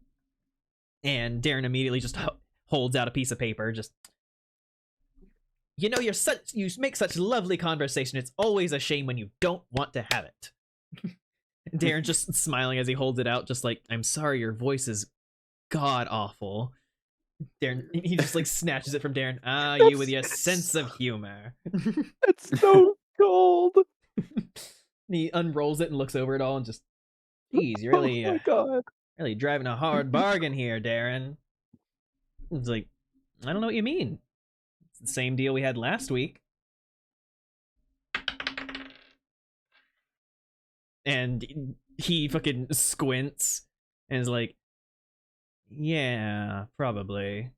And Darren immediately just holds out a piece of paper, just, you make such lovely conversation. It's always a shame when you don't want to have it. Darren just smiling as he holds it out, just like, I'm sorry, your voice is god awful. Darren, he just like snatches it from Darren. You with your sense of humor. It's so cold. He unrolls it and looks over it all and just, geez, you're really, Oh my god. really driving a hard bargain here, Darren. It's like, I don't know what you mean. It's the same deal we had last week. And he fucking squints and is like, yeah, probably.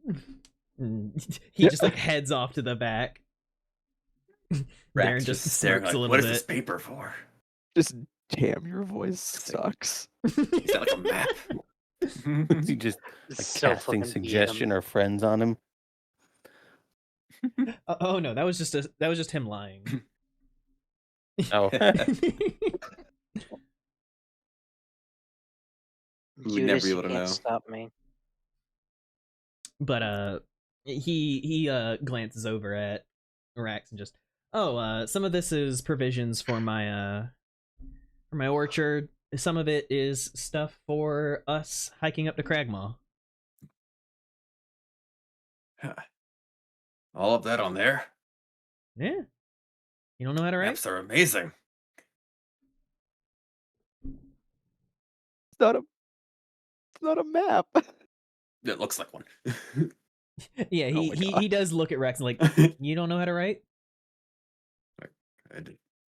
He just like heads off to the back. Darren just staring smirks like, a little what bit. is this paper for? Just damn, your voice sucks. Is that like a map? Is he just like So casting fucking suggestion or friends on him? Oh no, that was just him lying. Oh, We would never Judas, be you able to can't know. stop me. But he glances over at Rax and just, some of this is provisions for my orchard. Some of it is stuff for us hiking up to Cragmaw. All of that on there. Yeah, you don't know how to write? Maps are amazing. It's not a map. It looks like one. Yeah, Oh he my he God. he does look at Rex and like, you don't know how to write?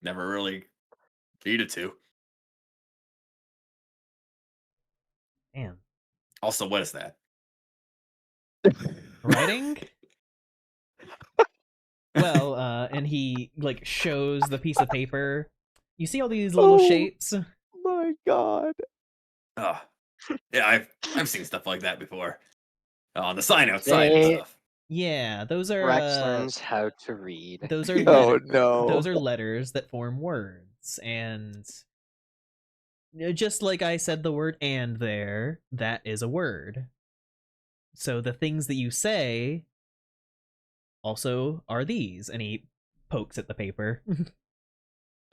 Never really needed to. Damn. Also, what is that? Writing? Well, and he like shows the piece of paper. You see all these little Oh. shapes? My God. Oh, yeah, I've seen stuff like that before. On the sign outside and They- stuff. Yeah, those are Rex learns how to read. those are Oh no. those are letters that form words, and just like I said the word "and" there, that is a word. So the things that you say also are these, and he pokes at the paper.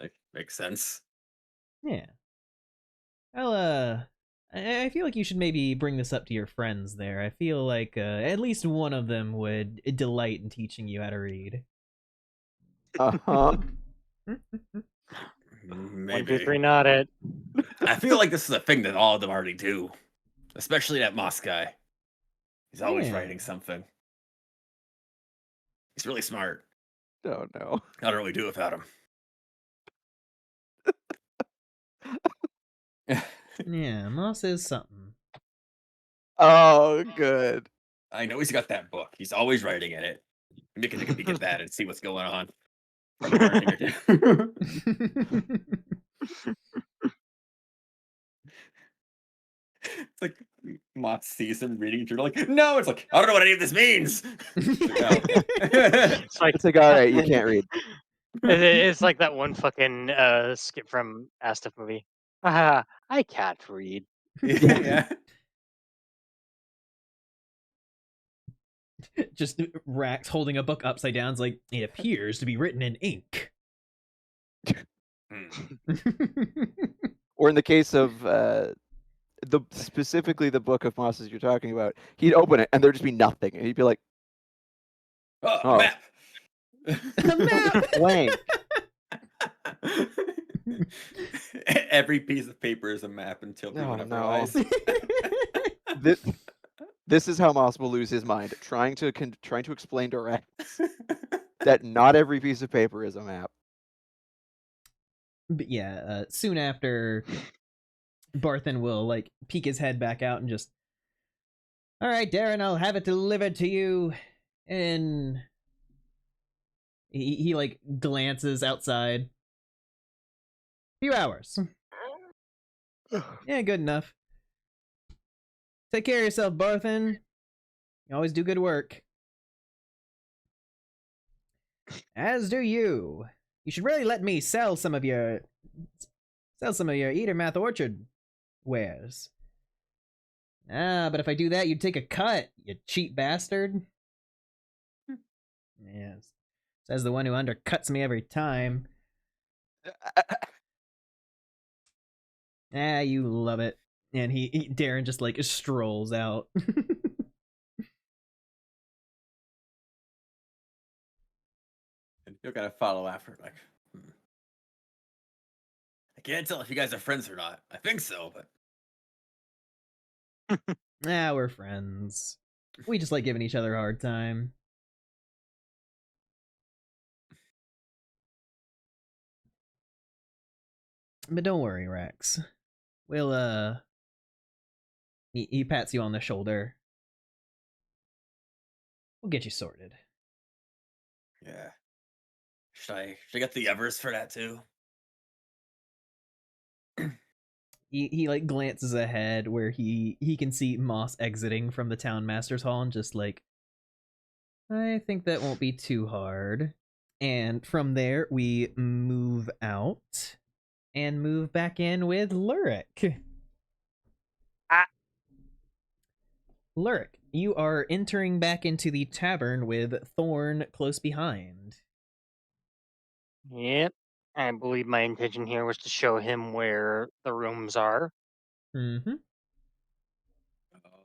Like, makes sense. Yeah. Well, I feel like you should maybe bring this up to your friends there. I feel like at least one of them would delight in teaching you how to read. Uh-huh. Maybe. 1, 2, 3, not it. I feel like this is a thing that all of them already do. Especially that Moss guy. He's always Yeah. writing something. He's really smart. Oh no. I don't really do without him. Yeah, Moss is something. Oh, good. I know he's got that book. He's always writing in it. Maybe can get that and see what's going on. It's like Moss sees him reading a journal, like, no, it's like, I don't know what any of this means. It's like It's like, all right, you can't read. it's like that one fucking skip from Astaf movie. Haha, I can't read. Yeah. Just Rax holding a book upside down is like, it appears to be written in ink. Or in the case of specifically the book of Mosses you're talking about, he'd open it and there'd just be nothing, and he'd be like, Oh, Oh. map. A map! blank. Every piece of paper is a map until we Oh, open up no. our eyes. This is how Moss will lose his mind, trying to explain to Rex that not every piece of paper is a map. But yeah, soon after, Barthen will like peek his head back out and just, all right, Darren, I'll have it delivered to you in. He like glances outside. Few hours. Yeah, good enough. Take care of yourself, Barthen. You always do good work. As do you. You should really let me sell some of your Eatermath Orchard wares. Ah, but if I do that, you'd take a cut, you cheap bastard. Yes. Says the one who undercuts me every time. Ah, you love it. And Darren just like strolls out. And you're gonna follow after, like, I can't tell if you guys are friends or not. I think so, but Ah, we're friends. We just like giving each other a hard time. But don't worry, Rex. We'll he pats you on the shoulder. We'll get you sorted. yeah. Should I get the Evers for that too? he like glances ahead where he can see Moss exiting from the town master's hall and just like, I think that won't be too hard. And from there we move out and move back in with Lurik. Ah. Lurik, you are entering back into the tavern with Thorn close behind. Yep. I believe my intention here was to show him where the rooms are. Mm-hmm.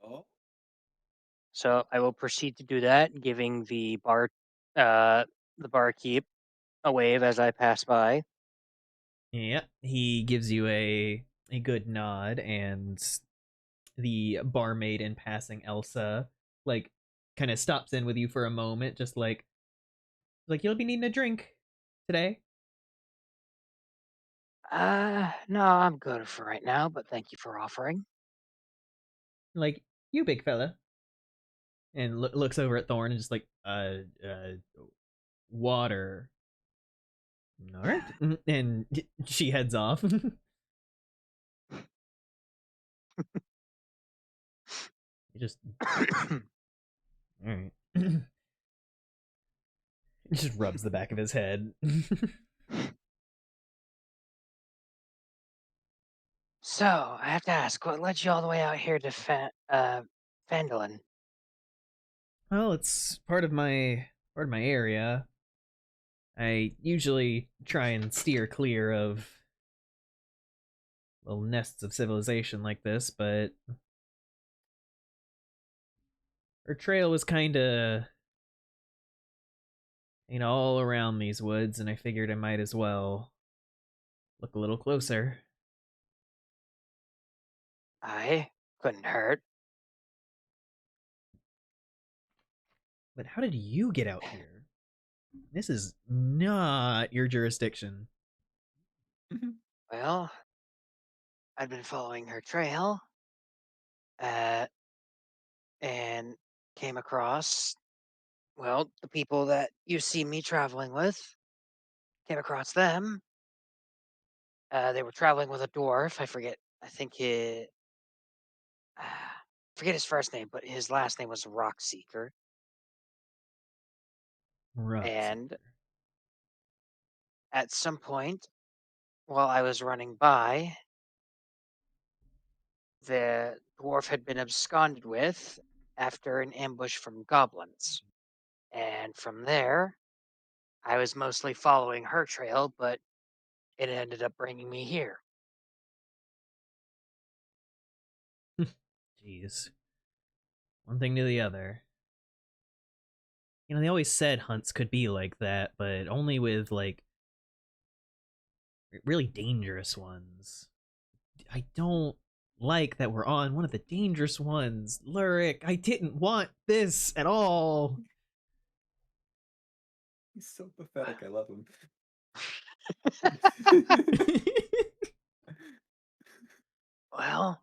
Oh. So I will proceed to do that, giving the barkeep a wave as I pass by. Yep. He gives you a good nod, and the barmaid in passing, Elsa, like kind of stops in with you for a moment, just like you'll be needing a drink today. No, I'm good for right now, but thank you for offering. Like, you big fella. And looks over at Thorn and just like, water. All right. And she heads off. He just, all right. He just rubs the back of his head. So I have to ask, what led you all the way out here to Fandolin? Well, it's part of my area. I usually try and steer clear of little nests of civilization like this, but her trail was kind of, all around these woods, and I figured I might as well look a little closer. I couldn't hurt. But how did you get out here? This is not your jurisdiction. Well, I'd been following her trail, uh, and came across, well, the people that you see me traveling with. Came across them. They were traveling with a dwarf. I think forget his first name, but his last name was Rockseeker. And Rockseeker. at some point, while I was running by, the dwarf had been absconded with after an ambush from goblins. And from there, I was mostly following her trail, but it ended up bringing me here. Jeez. One thing to the other. They always said hunts could be like that, but only with, like, really dangerous ones. I don't like that we're on one of the dangerous ones. Lurik, I didn't want this at all. He's so pathetic. I love him. Well,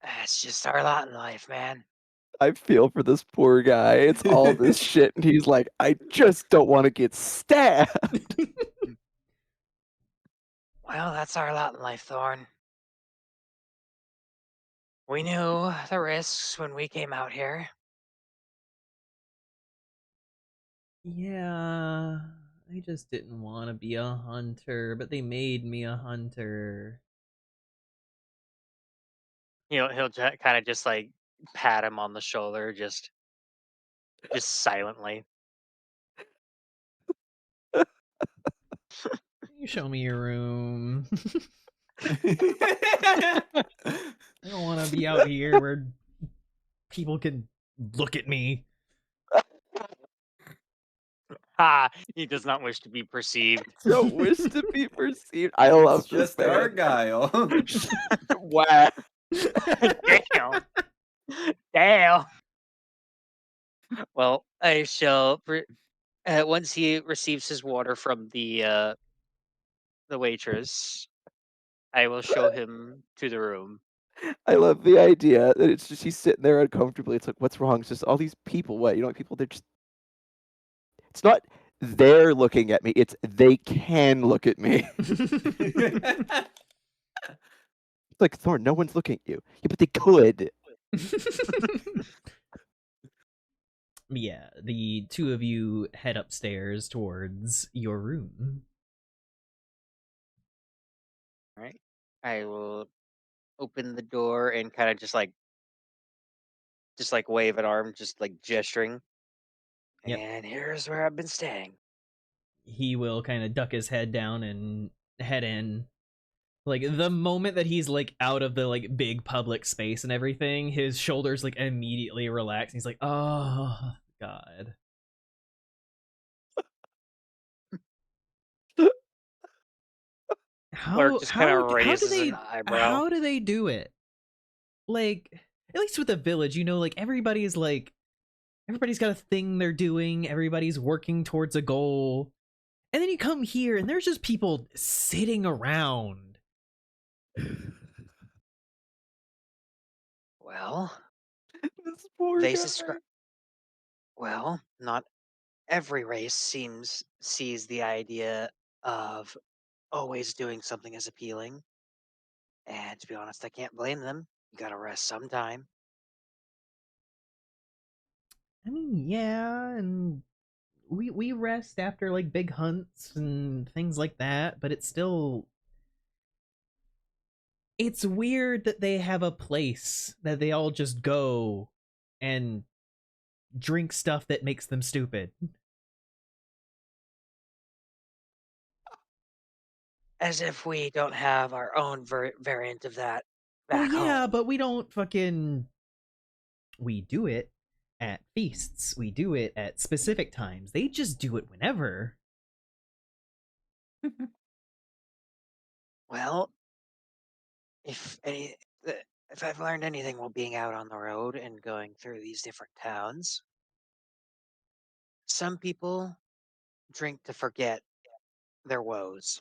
that's just our lot in life, man. I feel for this poor guy. It's all this shit, and he's like, I just don't want to get stabbed. Well, that's our lot in life, Thorn. We knew the risks when we came out here. Yeah, I just didn't want to be a hunter, but they made me a hunter. He'll kind of just like pat him on the shoulder, just silently. You show me your room. I don't want to be out here where people can look at me. Ha! He does not wish to be perceived. Don't wish to be perceived. I love It's this just man. Argyle. Wow. Damn. Damn. Well, I shall. Once he receives his water from the waitress, I will show him to the room. I love the idea that it's just he's sitting there uncomfortably. It's like, what's wrong? It's just all these people. What? Like people, they're just. It's not they're looking at me. It's they can look at me. It's like, Thorn, no one's looking at you. Yeah, but they could. Yeah, the two of you head upstairs towards your room. All right. I will open the door and kind of just like wave an arm, just like gesturing. Yep. And here's where I've been staying. He will kind of duck his head down and head in. Like the moment that he's like out of the like big public space and everything, his shoulders like immediately relax. And he's like, "Oh God." Clerk just kind of How do raises they an eyebrow. do it? Like at least with the village, you know, like everybody's got a thing they're doing, everybody's working towards a goal. And then you come here and there's just people sitting around. Well, This poor they guy. subscribe. Well, not every race sees the idea of always doing something as appealing. And to be honest, I can't blame them. You gotta rest sometime. I mean, yeah, and we rest after like big hunts and things like that, but it's weird that they have a place that they all just go and drink stuff that makes them stupid. As if we don't have our own variant of that Well, back yeah, home. but we don't fucking we do it at feasts. We do it at specific times. They just do it whenever. Well, if any, if I've learned anything while being out on the road and going through these different towns, some people drink to forget their woes.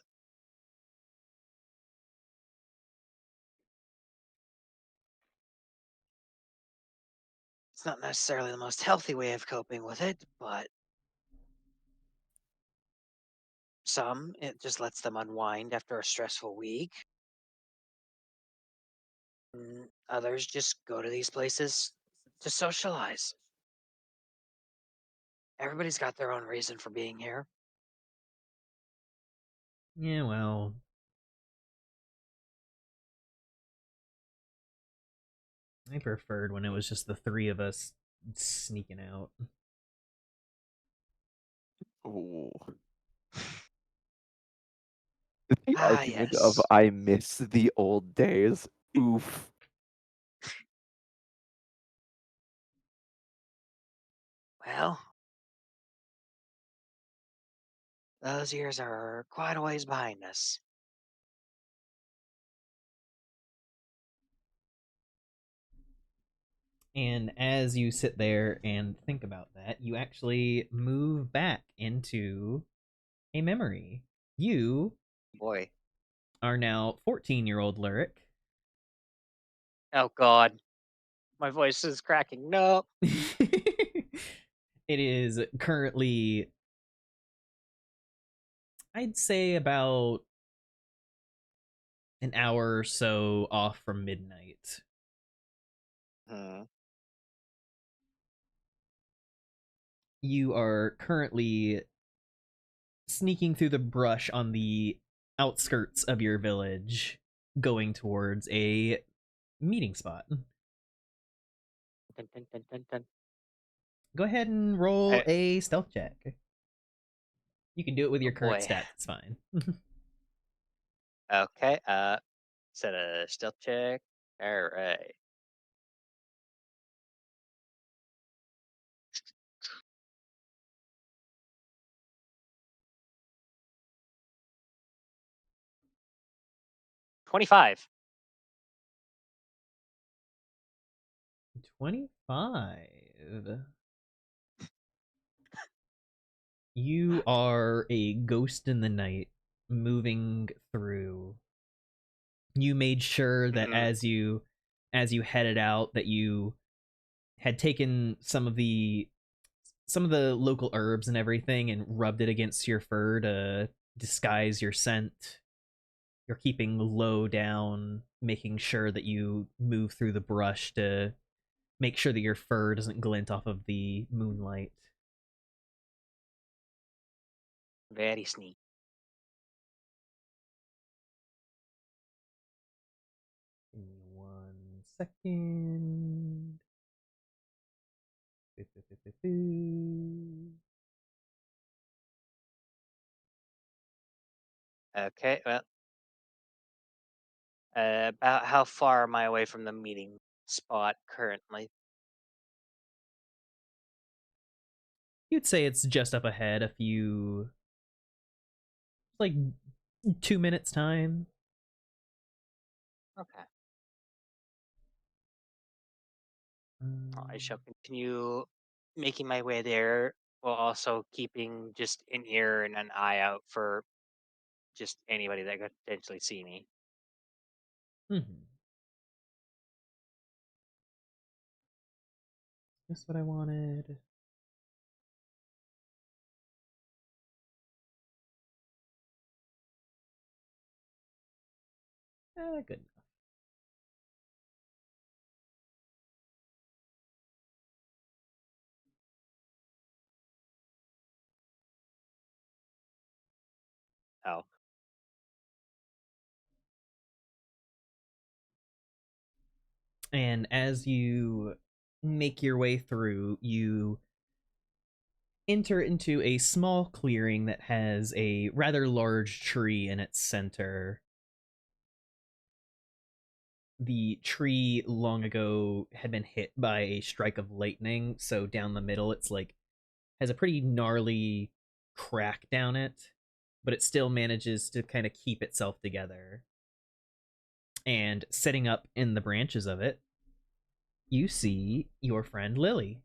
It's not necessarily the most healthy way of coping with it, but some, it just lets them unwind after a stressful week. Others just go to these places to socialize. Everybody's got their own reason for being here. Yeah, well, I preferred when it was just the three of us sneaking out. Ooh. The Ah, argument of yes. I miss the old days. Oof. Well, those years are quite a ways behind us. And as you sit there and think about that, you actually move back into a memory. You Boy. are now 14-year-old Lyric. Oh, God. My voice is cracking. No. It is currently, I'd say, about an hour or so off from midnight. You are currently sneaking through the brush on the outskirts of your village, going towards a meeting spot. Dun, dun, dun, dun, dun. Go ahead and roll I- a stealth check. You can do it with your Oh, current boy. stats. It's fine. Okay. Set a stealth check. All right. $25. 25. You are a ghost in the night moving through. You made sure that Mhm. as you headed out that you had taken some of the local herbs and everything and rubbed it against your fur to disguise your scent, you're keeping low down, making sure that you move through the brush to make sure that your fur doesn't glint off of the moonlight. Very sneaky. Give me 1 second. Okay, well, about how far am I away from the meeting spot currently? You'd say it's just up ahead, a few, like 2 minutes time. Okay. I shall continue making my way there while also keeping just an ear and an eye out for just anybody that could potentially see me. Mm-hmm. That's what I wanted. Good enough. Oh, And as you make your way through, you enter into a small clearing that has a rather large tree in its center. The tree long ago had been hit by a strike of lightning, so down the middle it's like has a pretty gnarly crack down it, but it still manages to kind of keep itself together. And sitting up in the branches of it, you see your friend Lily.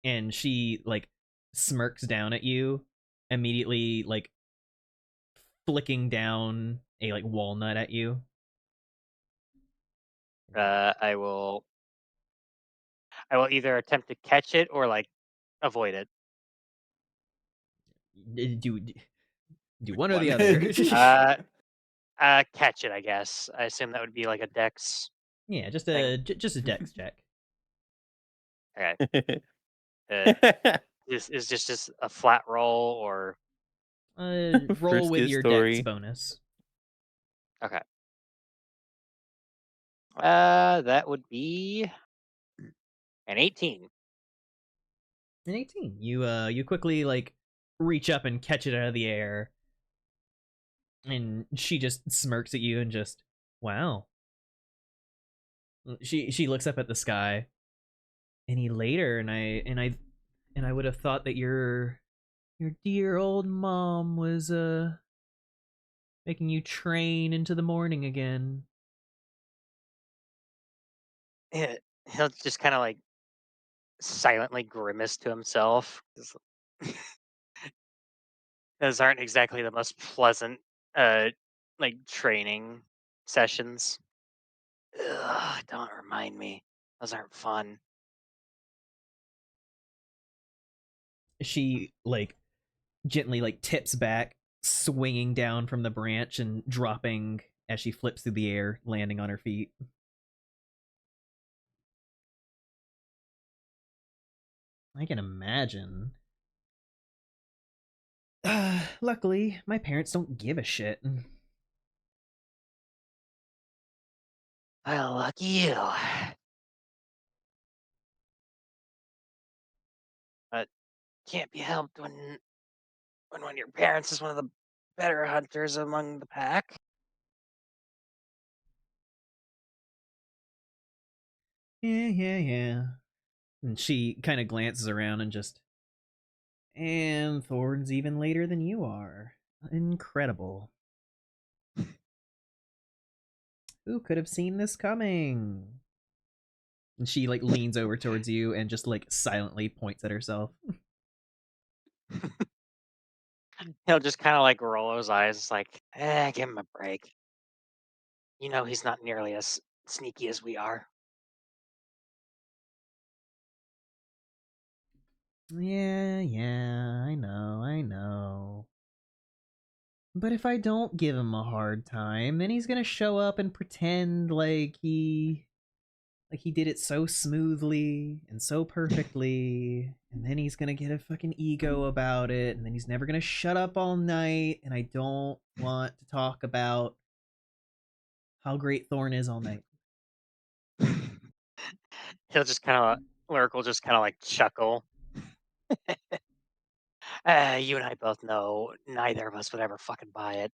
And she like smirks down at you, immediately like flicking down a like walnut at you. I will. I will either attempt to catch it or like avoid it. Do one or the One. other. Catch it, I guess. I assume that would be like a dex Yeah, just thing. just a dex check. Okay. Uh, is just a flat roll or Roll First with his your dex story. bonus. okay? That would be an 18. An 18. You quickly like reach up and catch it out of the air, and she just smirks at you and just wow. She looks up at the sky. Any later, and I would have thought that your dear old mom was making you train into the morning again. He'll just kind of like silently grimace to himself. Those aren't exactly the most pleasant, like training sessions. Ugh, don't remind me. Those aren't fun. She like gently like tips back, swinging down from the branch and dropping as she flips through the air, landing on her feet. I can imagine. Luckily, my parents don't give a shit. Well, lucky you. But can't be helped when one of your parents is one of the better hunters among the pack. Yeah. And she kind of glances around and just. And Thorn's even later than you are. Incredible. Who could have seen this coming? And she like leans over towards you and just like silently points at herself. He'll just kind of like roll his eyes, like, give him a break. You know he's not nearly as sneaky as we are. Yeah, I know. But if I don't give him a hard time, then he's gonna show up and pretend like he did it so smoothly and so perfectly, and then he's gonna get a fucking ego about it, and then he's never gonna shut up all night, and I don't want to talk about how great Thorn is all night. He'll just kind of, Lurk will just kind of like chuckle. You and I both know neither of us would ever fucking buy it.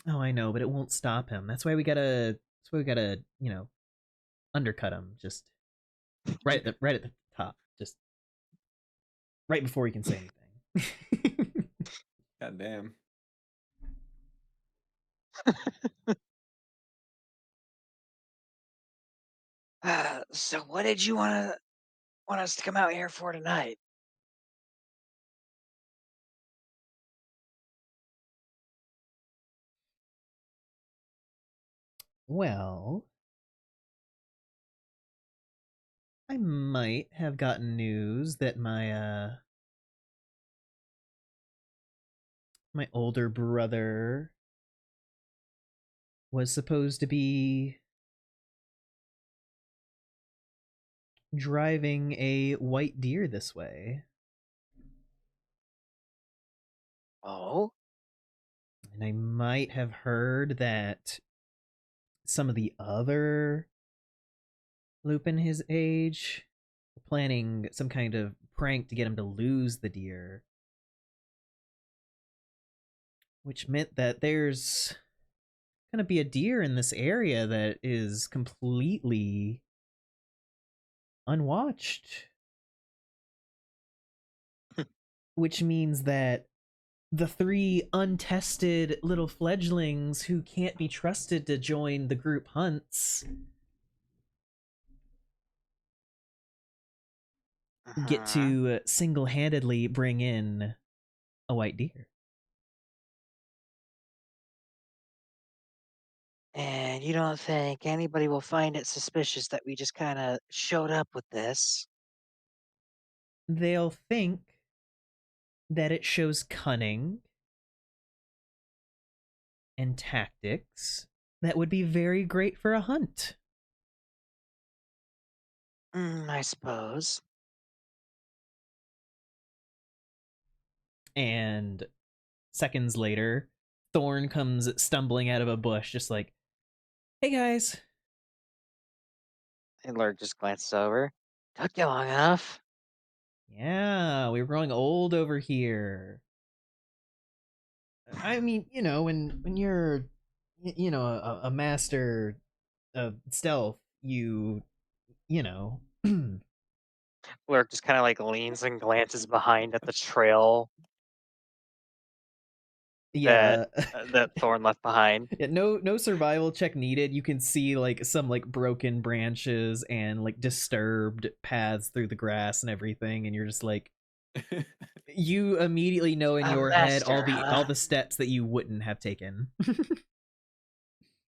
Oh, I know, but it won't stop him. That's why we gotta, you know, undercut him just right at the top, just right before he can say anything. God damn. So what did you want us to come out here for tonight? Well, I might have gotten news that my older brother was supposed to be driving a white deer this way. Oh, And I might have heard that some of the other Lupin his age were planning some kind of prank to get him to lose the deer. Which meant that there's gonna be a deer in this area that is completely unwatched. Which means that the three untested little fledglings who can't be trusted to join the group hunts get uh-huh. to single-handedly bring in a white deer. And you don't think anybody will find it suspicious that we just kind of showed up with this? They'll think that it shows cunning and tactics that would be very great for a hunt. I suppose. And seconds later, Thorn comes stumbling out of a bush, just like, "Hey guys." And Lurk just glances over. Took you long enough. Yeah, we're growing old over here. I mean, you know, when you're, you know, a master of stealth, you know. Lurk just kind of like leans and glances behind at the trail that Yeah. that Thorn left behind. Yeah, no survival check needed. You can see like some like broken branches and like disturbed paths through the grass and everything, and you're just like, you immediately know in A your head all master, huh? the steps that you wouldn't have taken.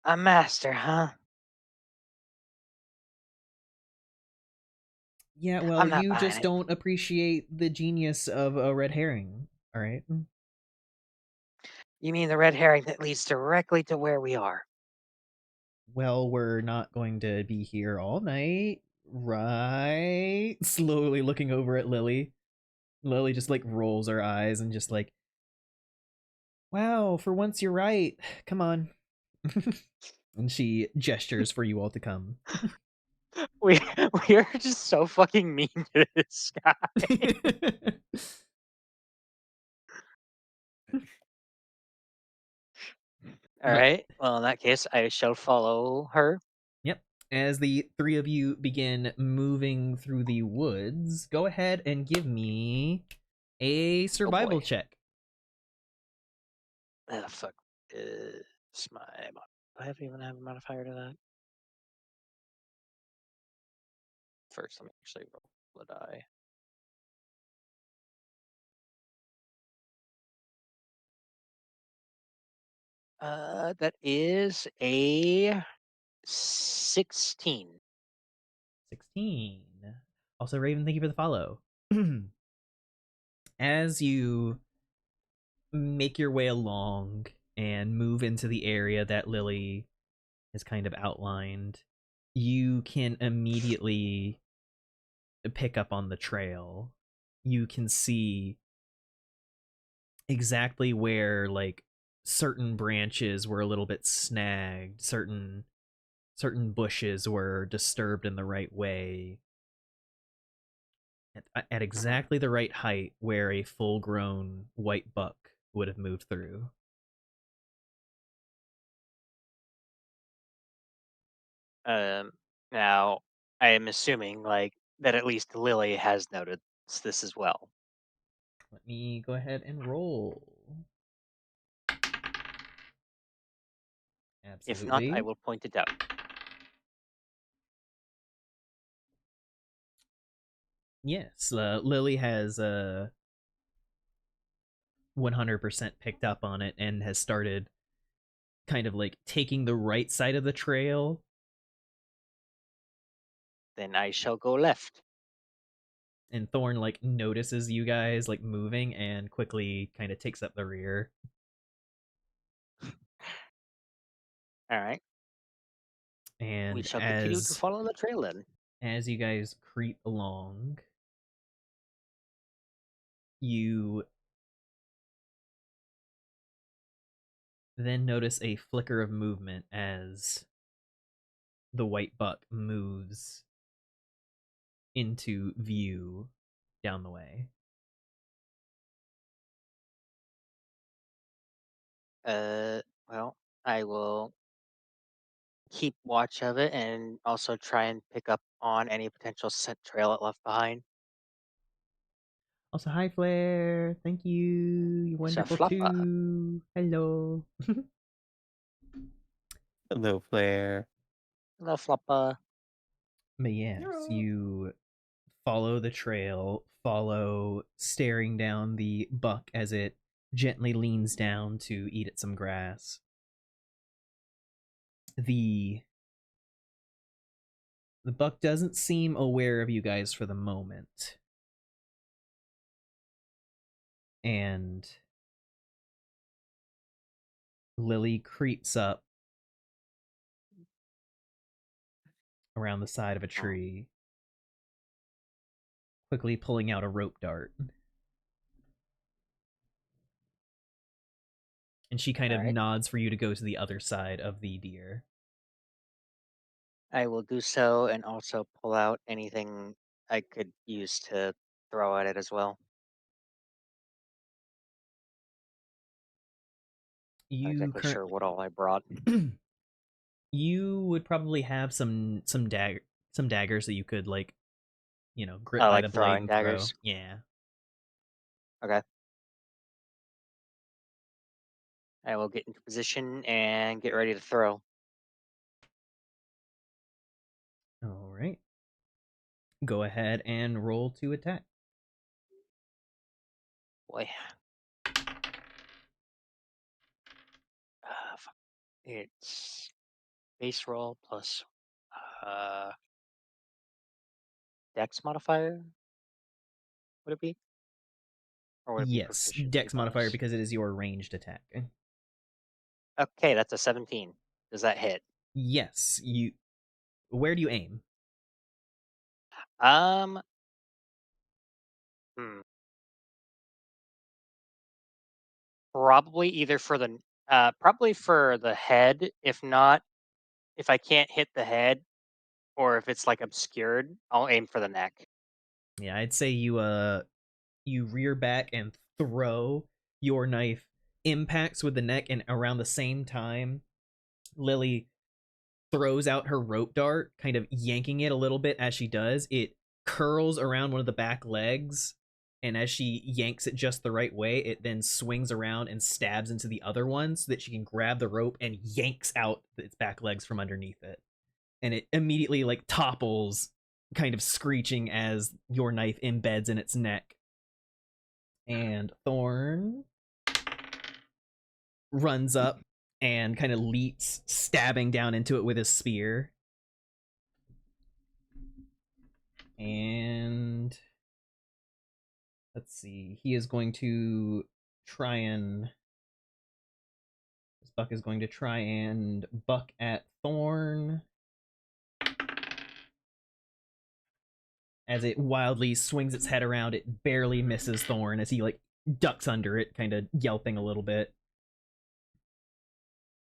A master, huh? Yeah, well, I'm not you buying just it. don't appreciate the genius of a red herring. All right. You mean the red herring that leads directly to where we are? Well, we're not going to be here all night, right? Slowly looking over at Lily. Lily just like rolls her eyes and just like, wow, for once you're right. Come on. And she gestures for you all to come. We we are just so fucking mean to this guy. All But right. Well, in that case, I shall follow her. yep. As the three of you begin moving through the woods, go ahead and give me a survival boy. check. Oh, fuck. Is my do I even have a modifier to that? First, let me actually roll the die. That is a 16. 16. Also, Raven, thank you for the follow. As you make your way along and move into the area that Lily has kind of outlined, you can immediately pick up on the trail. You can see exactly where like certain branches were a little bit snagged, certain bushes were disturbed in the right way, at exactly the right height where a full-grown white buck would have moved through. Now I am assuming like that at least Lily has noted this as well. Let me go ahead and roll. If not, I Absolutely. will point it out. Yes, Lily has 100% picked up on it and has started kind of like taking the right side of the trail. Then I shall go left. And Thorn like notices you guys like moving and quickly kind of takes up the rear. All right. We And shall continue to follow the trail then. as you guys creep along, you then notice a flicker of movement as the white buck moves into view down the way. Well, I will keep watch of it and also try and pick up on any potential scent trail it left behind. Also, hi Flair. Thank you. You're It's a wonderful flopper. too. Hello. Hello, Flair. Hello, flopper. But yes, you follow the trail, follow staring down the buck as it gently leans down to eat at some grass. The buck doesn't seem aware of you guys for the moment. And Lily creeps up around the side of a tree, quickly pulling out a rope dart. And she kind of Alright. nods for you to go to the other side of the deer. I will do so and also pull out anything I could use to throw at it as well. Not You exactly sure what all I brought. you would probably have some daggers that you could like, grip Oh, by like the blade throwing and throw. daggers. Yeah. Okay. I will get into position and get ready to throw. All right. Go ahead and roll to attack. Boy. Fuck. It's base roll plus uh dex modifier, would it be? Or would it be Yes, proficiency dex modifier bonus? because it is your ranged attack. Okay, that's a 17. Does that hit? Yes, you. Where do you aim? Um, hmm. Probably either for the probably for the head. If not, if I can't hit the head or if it's like obscured, I'll aim for the neck. Yeah, I'd say you rear back and throw. Your knife impacts with the neck, and around the same time, Lily throws out her rope dart, kind of yanking it a little bit as she does. It curls around one of the back legs, and as she yanks it just the right way, it then swings around and stabs into the other one so that she can grab the rope and yanks out its back legs from underneath it. And it immediately like topples, kind of screeching as your knife embeds in its neck. And Thorn runs up and kind of leaps, stabbing down into it with his spear. And let's see, he is going to try and this buck is going to try and buck at Thorn as it wildly swings its head around. It barely misses Thorn as he like ducks under it, kind of yelping a little bit.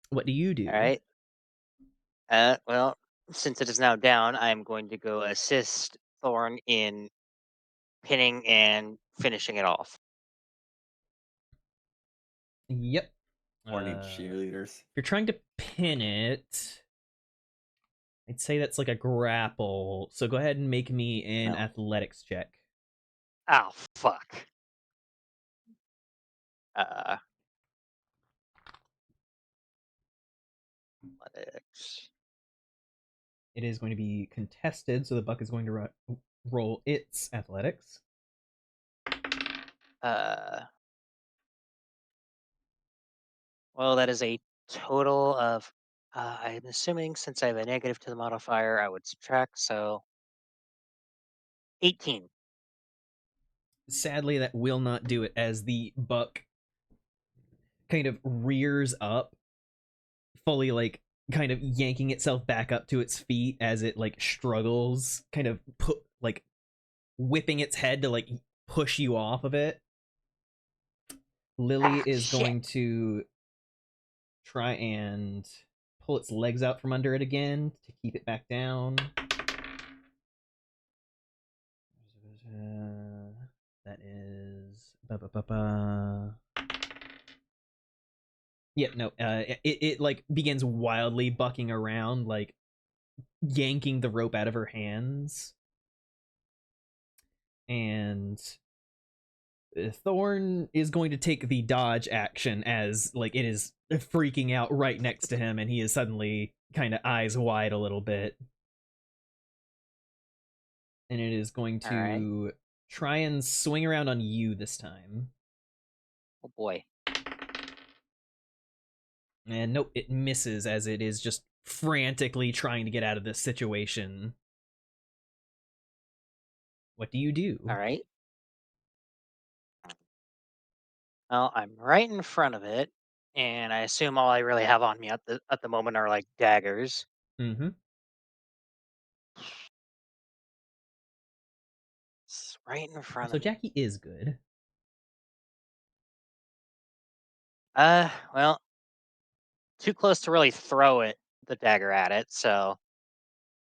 What do you do? All right. Well, since it is now down, I'm going to go assist Thorn in pinning and finishing it off. Yep. Or need cheerleaders. If you're trying to pin it, I'd say that's like a grapple. So go ahead and make me an Oh. athletics check. Oh, fuck. Athletics. It is going to be contested, so the buck is going to roll its athletics. Well, that is a total of, I'm assuming since I have a negative to the modifier, I would subtract, so 18. Sadly, that will not do it as the buck kind of rears up, fully like kind of yanking itself back up to its feet as it like struggles, kind of whipping its head to like push you off of it. Lily is shit. going to try and pull its legs out from under it again to keep it back down. That is Yep, no. It like begins wildly bucking around, like yanking the rope out of her hands. And Thorn is going to take the dodge action as like it is freaking out right next to him, and he is suddenly kind of eyes wide a little bit. And it is going to try and swing around on you this time. Oh boy. And nope, it misses as it is just frantically trying to get out of this situation. What do you do? All right. Well, I'm right in front of it, and I assume all I really have on me at the moment are like daggers. Mm-hmm. It's right in front So of me. Jackie is good. Well, too close to really throw the dagger at it, so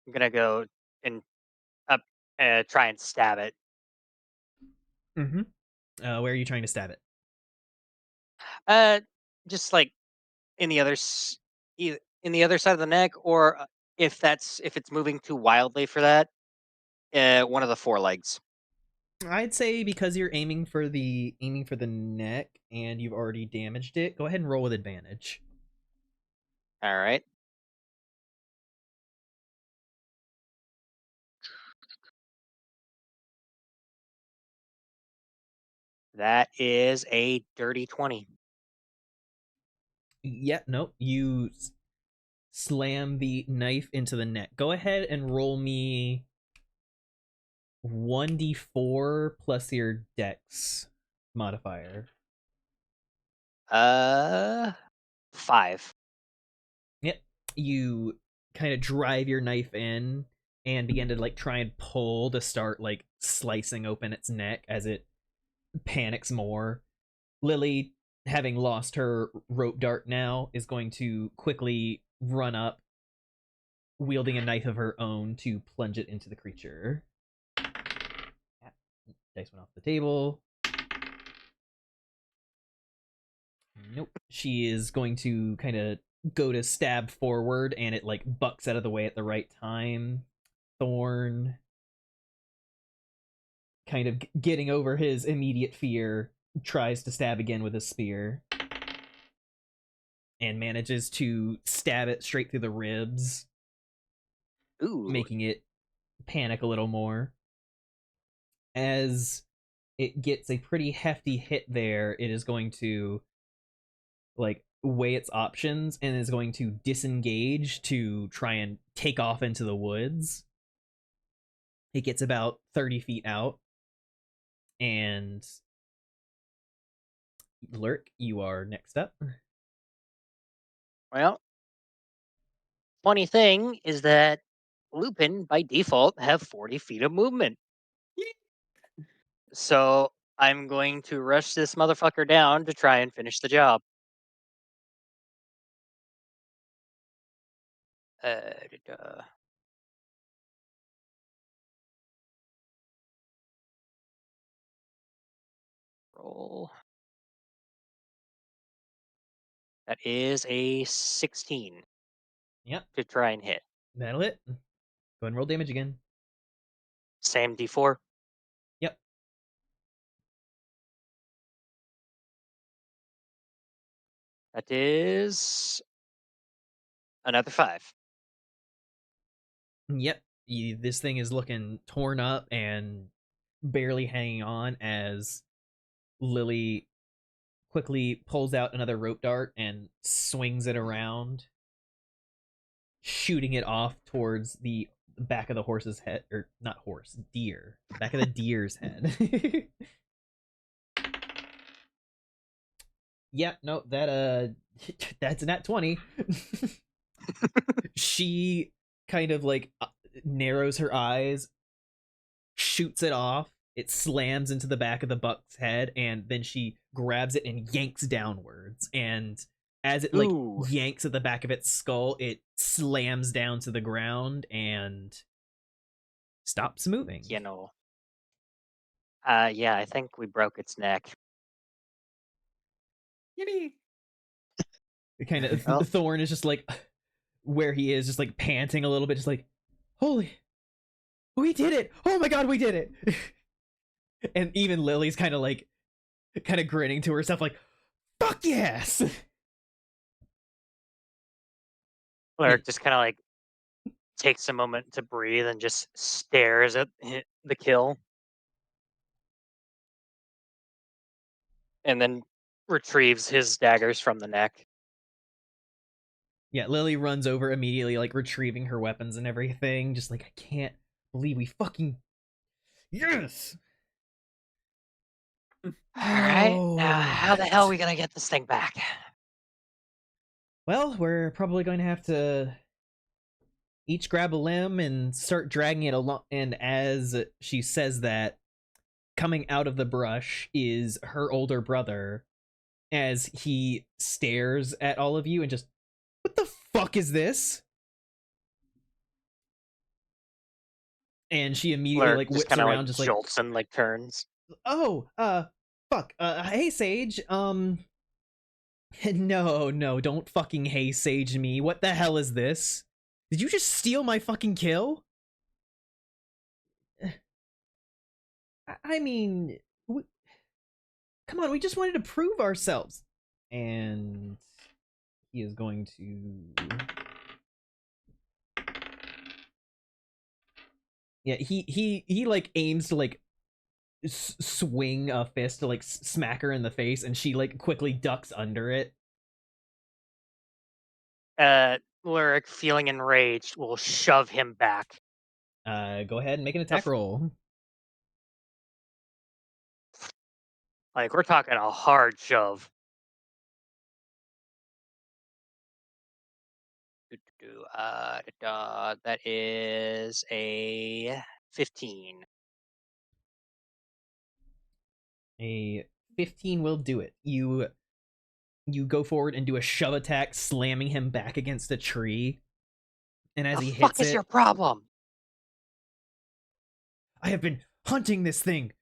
I'm gonna go and up, try and stab it. Mm-hmm. Where are you trying to stab it? Just like in the in the other side of the neck, or if it's moving too wildly for that, one of the forelegs. I'd say because you're aiming for the neck and you've already damaged it, go ahead and roll with advantage. All right. That is a dirty 20. Yeah, nope. You slam the knife into the neck. Go ahead and roll me 1d4 plus your dex modifier. 5. Yep. You kind of drive your knife in and begin to like try and pull to start like slicing open its neck as it panics more. Lily, having lost her rope dart now, is going to quickly run up, wielding a knife of her own to plunge it into the creature. Dice went off the table. Nope. She is going to kind of go to stab forward, and it like bucks out of the way at the right time. Thorn, kind of getting over his immediate fear, tries to stab again with his spear and manages to stab it straight through the ribs, making it panic a little more. As it gets a pretty hefty hit there, it is going to like weigh its options and is going to disengage to try and take off into the woods. It gets about 30 feet out and Lurk, you are next up. Well, funny thing is that Lupin, by default, have 40 feet of movement. So I'm going to rush this motherfucker down to try and finish the job. Da-da. Roll. That is a 16 Yep, to try and hit. that'll hit. Go ahead and roll damage again. Same D4. Yep. That is another 5. Yep. This thing is looking torn up and barely hanging on as Lily quickly pulls out another rope dart and swings it around, shooting it off towards the back of the horse's head, or not horse, deer. Back of the deer's head. Yep, no, that's a nat 20. She kind of like narrows her eyes, shoots it off. It slams into the back of the buck's head, and then she grabs it and yanks downwards. And as it like Ooh. yanks at the back of its skull, it slams down to the ground and stops moving. You know. Yeah, I think we broke its neck. Yippee. It kind of Oh. Thorn is just like where he is, just like panting a little bit, just like, holy, we did it! Oh my god, we did it! And even Lily's kind of grinning to herself, like, fuck yes! Cleric just kind of like takes a moment to breathe and just stares at the kill. And then retrieves his daggers from the neck. Yeah, Lily runs over immediately, like retrieving her weapons and everything, just like, I can't believe we fucking yes. All right, now Oh. how the hell are we gonna get this thing back? Well, we're probably going to have to each grab a limb and start dragging it along. And as she says that, coming out of the brush is her older brother, as he stares at all of you and just, what the fuck is this? And she immediately Cleric like just whips kind of around, like just like, jolts and like turns. oh, fuck, hey Sage, no, don't fucking hey Sage me. What the hell is this? Did you just steal my fucking kill? I mean, come on, we just wanted to prove ourselves. And he is going to, yeah, he like aims to like swing a fist to like smack her in the face, and she like quickly ducks under it. Cleric, feeling enraged, will shove him back. Go ahead and make an attack roll. Like, we're talking a hard shove. That is a 15. A 15 will do it. You go forward and do a shove attack, slamming him back against a tree. And as The he fuck hits is it, your problem? I have been hunting this thing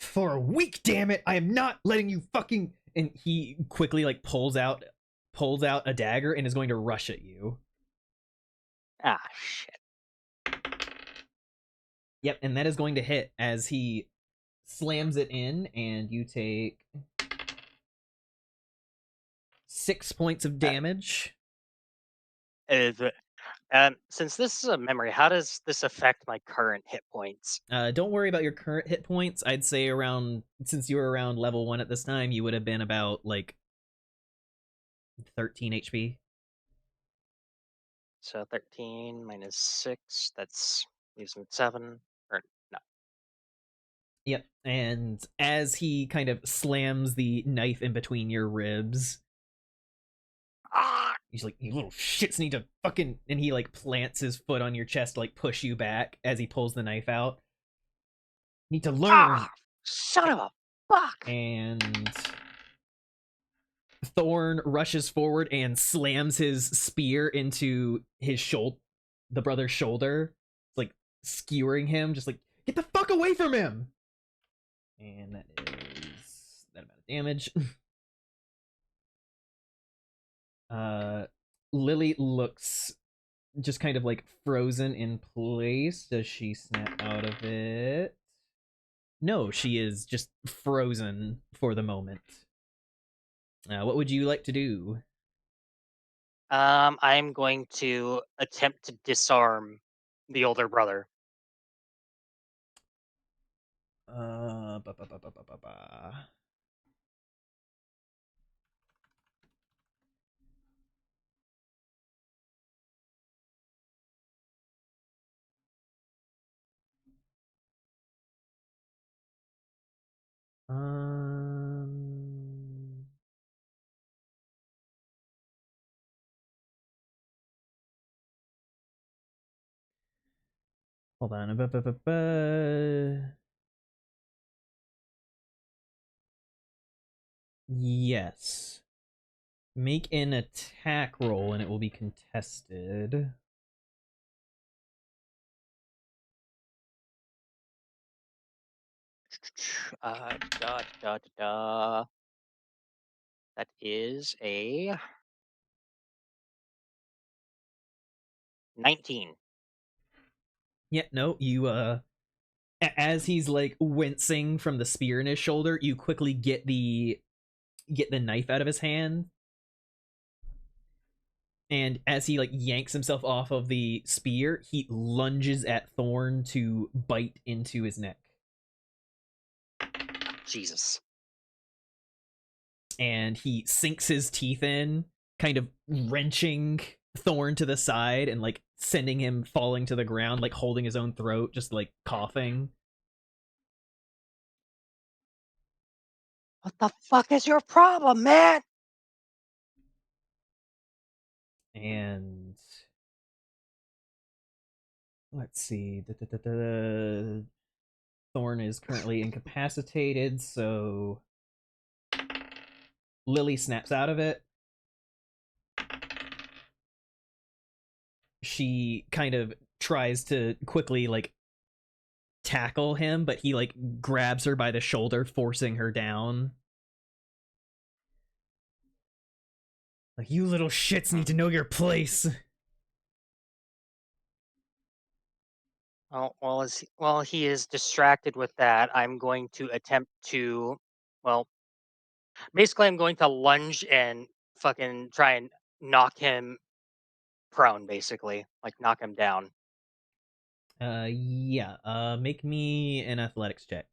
for a week, damn it. I am not letting you fucking. And he quickly like pulls out a dagger and is going to rush at you. Ah, shit. Yep, and that is going to hit as he slams it in, and you take 6 points of damage. Since this is a memory, how does this affect my current hit points? Don't worry about your current hit points. I'd say around, since you were around level 1 at this time, you would have been about like 13 HP. So 13 minus 6, that's leaves me at 7. Or no. Yep. And as he kind of slams the knife in between your ribs, Ah! he's like, "You little shits need to fucking," and he like plants his foot on your chest to like push you back as he pulls the knife out. Need to learn. Ah! Son of a fuck! And Thorn rushes forward and slams his spear into his shoulder, the brother's shoulder, like skewering him, just like, get the fuck away from him. And that is that amount of damage. Lily looks just kind of like frozen in place. Does she snap out of it? No, she is just frozen for the moment. What would you like to do? I'm going to attempt to disarm the older brother. Ba, ba, ba, ba, ba, ba, ba. Um, Hold on. Ba, ba, ba, ba. Yes. Make an attack roll and it will be contested. Da. That is a 19. Yeah, no, you as he's like wincing from the spear in his shoulder, you quickly get the knife out of his hand. And as he like yanks himself off of the spear, he lunges at Thorn to bite into his neck. Jesus. And he sinks his teeth in, kind of wrenching Thorn to the side and like sending him falling to the ground, like holding his own throat, just like coughing. What the fuck is your problem, man? And let's see. Thorn is currently incapacitated, so Lily snaps out of it. She kind of tries to quickly like tackle him, but he like grabs her by the shoulder, forcing her down. Like, you little shits need to know your place. While he is distracted with that, I'm going to attempt to, well, basically, I'm going to lunge and fucking try and knock him prone, basically, like knock him down. Yeah. Make me an athletics check.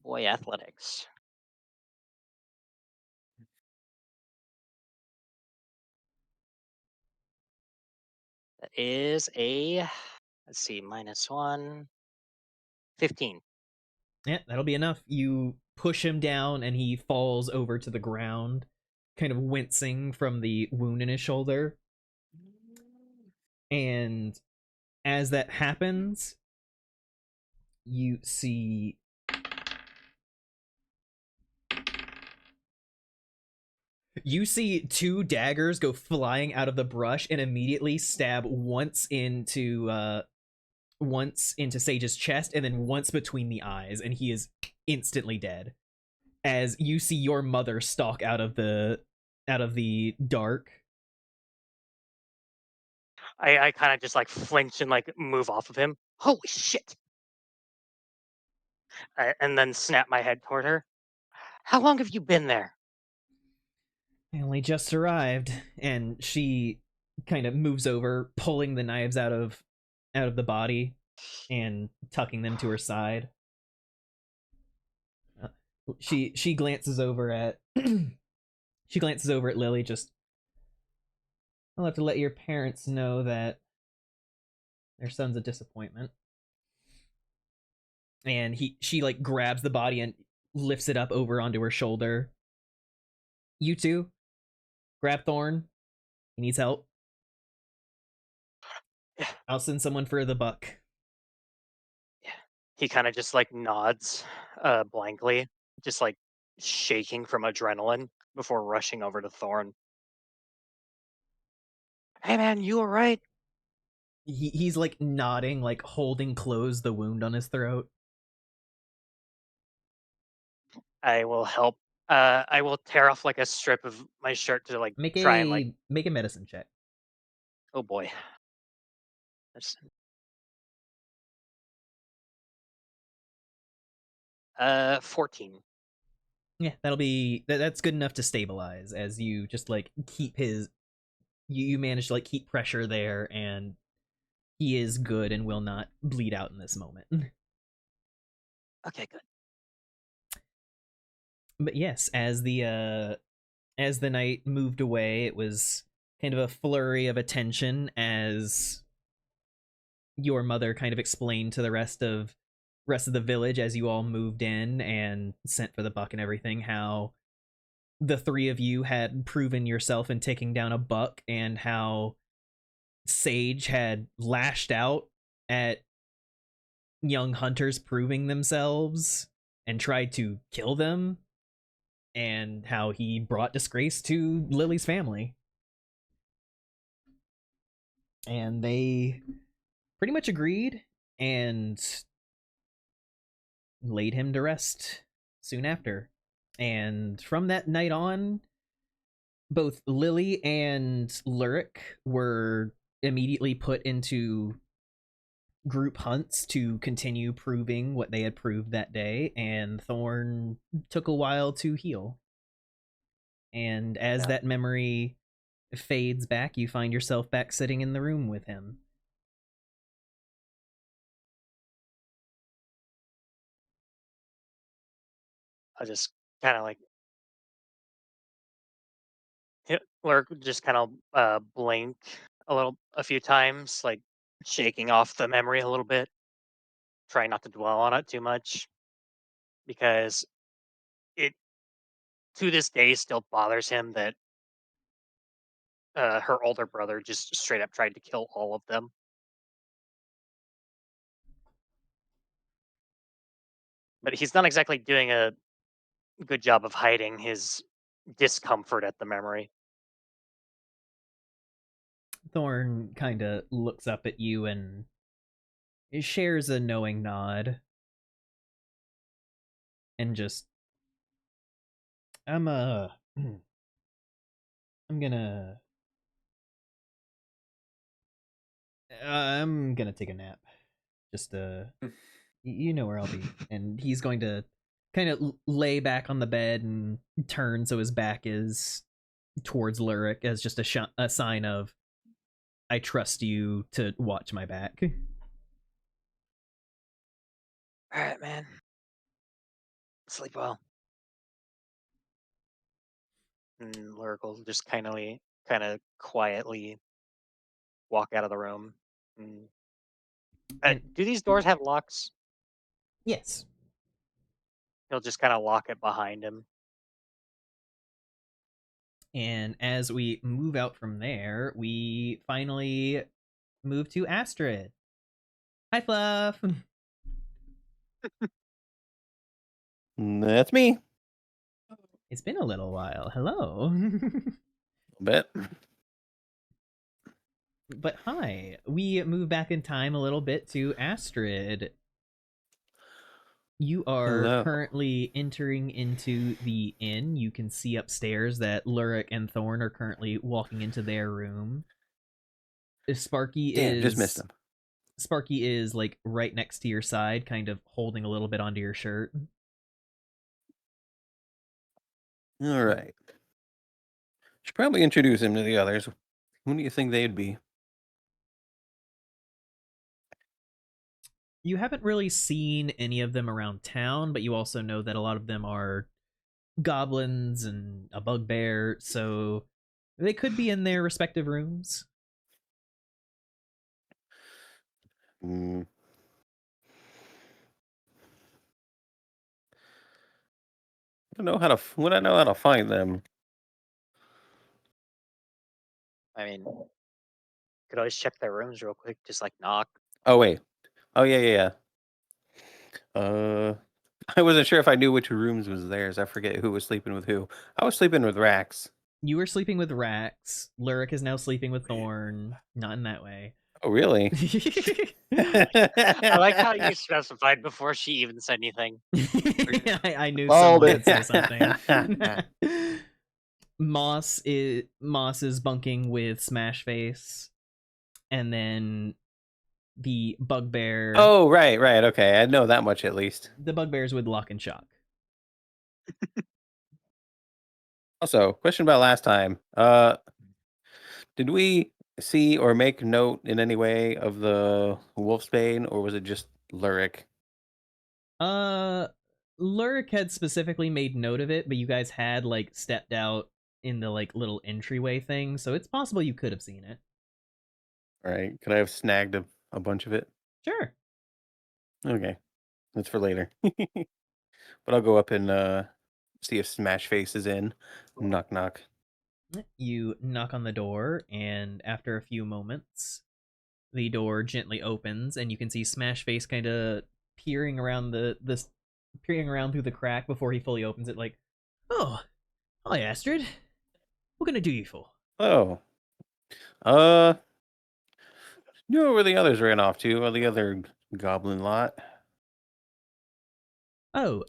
Boy, athletics. That is a, let's see, -1, 15. Yeah, that'll be enough. You push him down, and he falls over to the ground, kind of wincing from the wound in his shoulder. And as that happens, you see two daggers go flying out of the brush and immediately stab once into Sage's chest and then once between the eyes, and he is instantly dead. As you see your mother stalk out of the dark. I kind of just like flinch and like move off of him. Holy shit! And then snap my head toward her. How long have you been there? I only just arrived, and she kind of moves over, pulling the knives out of the body and tucking them to her side. She glances over at Lily. Just, I'll have to let your parents know that their son's a disappointment. And she like grabs the body and lifts it up over onto her shoulder. You two, grab Thorn. He needs help. Yeah. I'll send someone for the buck. He kind of just like nods blankly, just like shaking from adrenaline before rushing over to Thorn. Hey man, you alright? He's like nodding, like holding closed the wound on his throat. I will help. I will tear off like a strip of my shirt to like Make try and like. a medicine check. Oh boy. There's 14. Yeah, that'll be that's good enough to stabilize as you just like keep his you manage to like keep pressure there, and he is good and will not bleed out in this moment. Okay, good. But yes, as the night moved away, it was kind of a flurry of attention as your mother kind of explained to the rest of the village as you all moved in and sent for the buck and everything how the three of you had proven yourself in taking down a buck, and how Sage had lashed out at young hunters proving themselves and tried to kill them, and how he brought disgrace to Lily's family. And they pretty much agreed and laid him to rest soon after. And from that night on, both Lily and Lurik were immediately put into group hunts to continue proving what they had proved that day, and Thorn took a while to heal. And as Yeah. that memory fades back, you find yourself back sitting in the room with him. I just kind of like or just kind of blink a few times, like shaking off the memory a little bit, trying not to dwell on it too much because it to this day still bothers him that her older brother just straight up tried to kill all of them. But he's not exactly doing a good job of hiding his discomfort at the memory. Thorn kind of looks up at you and shares a knowing nod. And just, I'm I'm gonna I'm gonna take a nap. Just you know where I'll be. And he's going to kind of lay back on the bed and turn so his back is towards Lurik as just a sign of I trust you to watch my back. All right, man. Sleep well. And Lurk will just kind of quietly walk out of the room. And, And do these doors have locks? yes, He'll just kind of lock it behind him. and as we move out from there, we finally move to Astrid. Hi, Fluff. That's me. It's been a little while. Hello. Bet. But hi, we move back in time a little bit to Astrid. You are Hello. currently entering into the inn. You can see upstairs that Lurik and Thorn are currently walking into their room. Sparky Damn, is just missed him. Sparky is like right next to your side, kind of holding a little bit onto your shirt. All right. Should probably introduce him to the others. Who do you think they'd be? You haven't really seen any of them around town, but you also know that a lot of them are goblins and a bugbear, so they could be in their respective rooms. Mm. When I know how to find them. I mean, could always check their rooms real quick, just like knock. Oh wait. Oh yeah. I wasn't sure if I knew which rooms was theirs. I forget who was sleeping with who. I was sleeping with Rax. You were sleeping with Rax. Lyric is now sleeping with Thorn. Not in that way. Oh really? I like how you specified before she even said anything. I knew Called someone it. would say something. Moss is bunking with Smashface, and then the Bugbear. Oh right. Okay, I know that much at least. The Bugbear's with Lock and Shock. Also, question about last time. Did we see or make note in any way of the Wolfsbane, or was it just Lyric? Lyric had specifically made note of it, but you guys had like stepped out in the like little entryway thing, so it's possible you could have seen it. All right. Could I have snagged a bunch of it? Sure. Okay. That's for later. But I'll go up and see if Smash Face is in. Knock knock. You knock on the door, and after a few moments, the door gently opens, and you can see Smashface kind of peering around peering around through the crack before he fully opens it. Like, oh, hi Astrid, what can I do you for? Oh. You know where the others ran off to? Or the other goblin lot? Oh,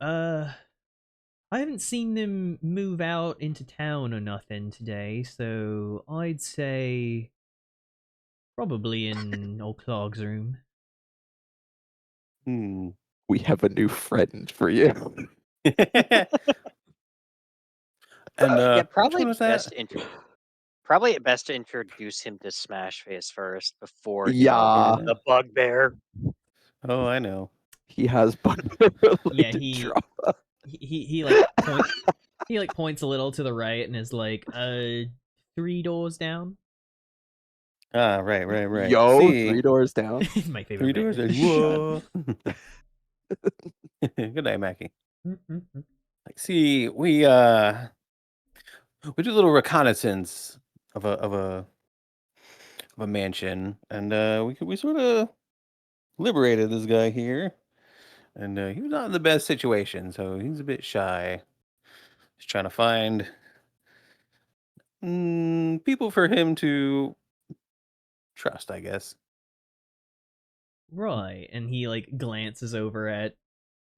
I haven't seen them move out into town or nothing today, so I'd say probably in old Clog's room. Hmm. We have a new friend for you. And Yeah, which probably one was that? best to introduce him to Smash Face first before Yeah. the Bugbear. Oh, I know. He has Yeah, related drama. he like points a little to the right and is like, 3 doors down. Ah, right. Yo, See, 3 doors down. My favorite. 3 doors. man. Whoa. Good night, Mackie. Like, see, we did a little reconnaissance of a mansion, and we sort of liberated this guy here, and he was not in the best situation, so he's a bit shy. He's trying to find people for him to trust, I guess. Right, and he like glances over at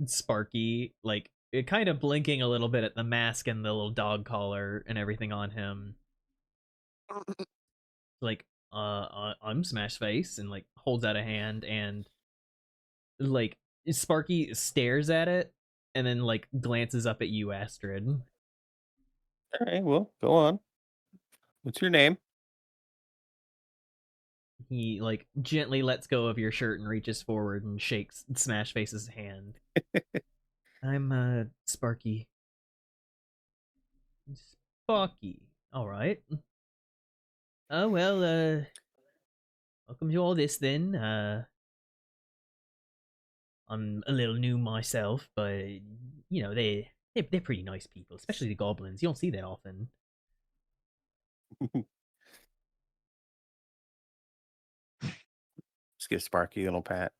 Sparky, like kind of blinking a little bit at the mask and the little dog collar and everything on him. Like, I'm Smash Face, and like holds out a hand, and like Sparky stares at it, and then like glances up at you, Astrid. All right, well, go on. What's your name? He like gently lets go of your shirt and reaches forward and shakes Smash Face's hand. I'm Sparky. Sparky. All right. Oh well, welcome to all this then. I'm a little new myself, but you know they're pretty nice people, especially the goblins. You don't see that often. Just give Sparky a little pat.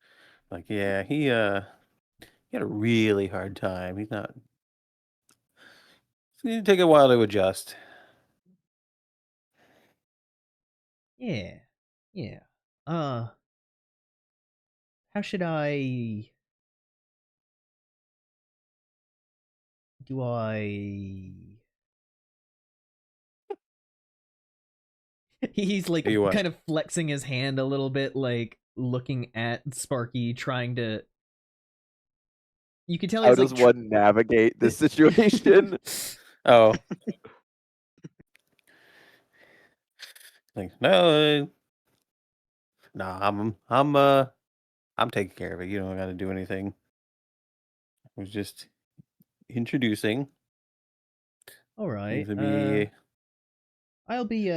Like, yeah, he had a really hard time. He's not. It's gonna take a while to adjust. Yeah, yeah. Uh, how should I? Do I? He's like Tell you what. kind of flexing his hand a little bit, like looking at Sparky, trying to. You can tell How he's does like one navigate this situation? Oh. Like, no, I'm taking care of it. You don't got to do anything. I was just introducing. All right. Seems to be I'll be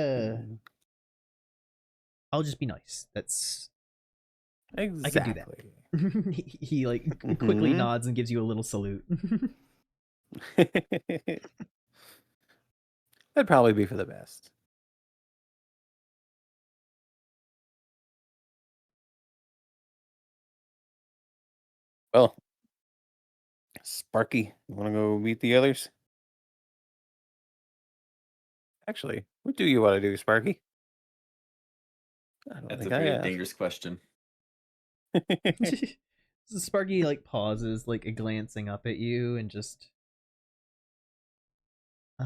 I'll just be nice. That's I can do that. exactly. he like quickly Mhm. nods and gives you a little salute. That'd probably be for the best. Well, Sparky, you want to go meet the others? Actually, what do you want to do, Sparky? I don't That's a think I very asked. dangerous question. So Sparky like pauses, like glancing up at you, and just I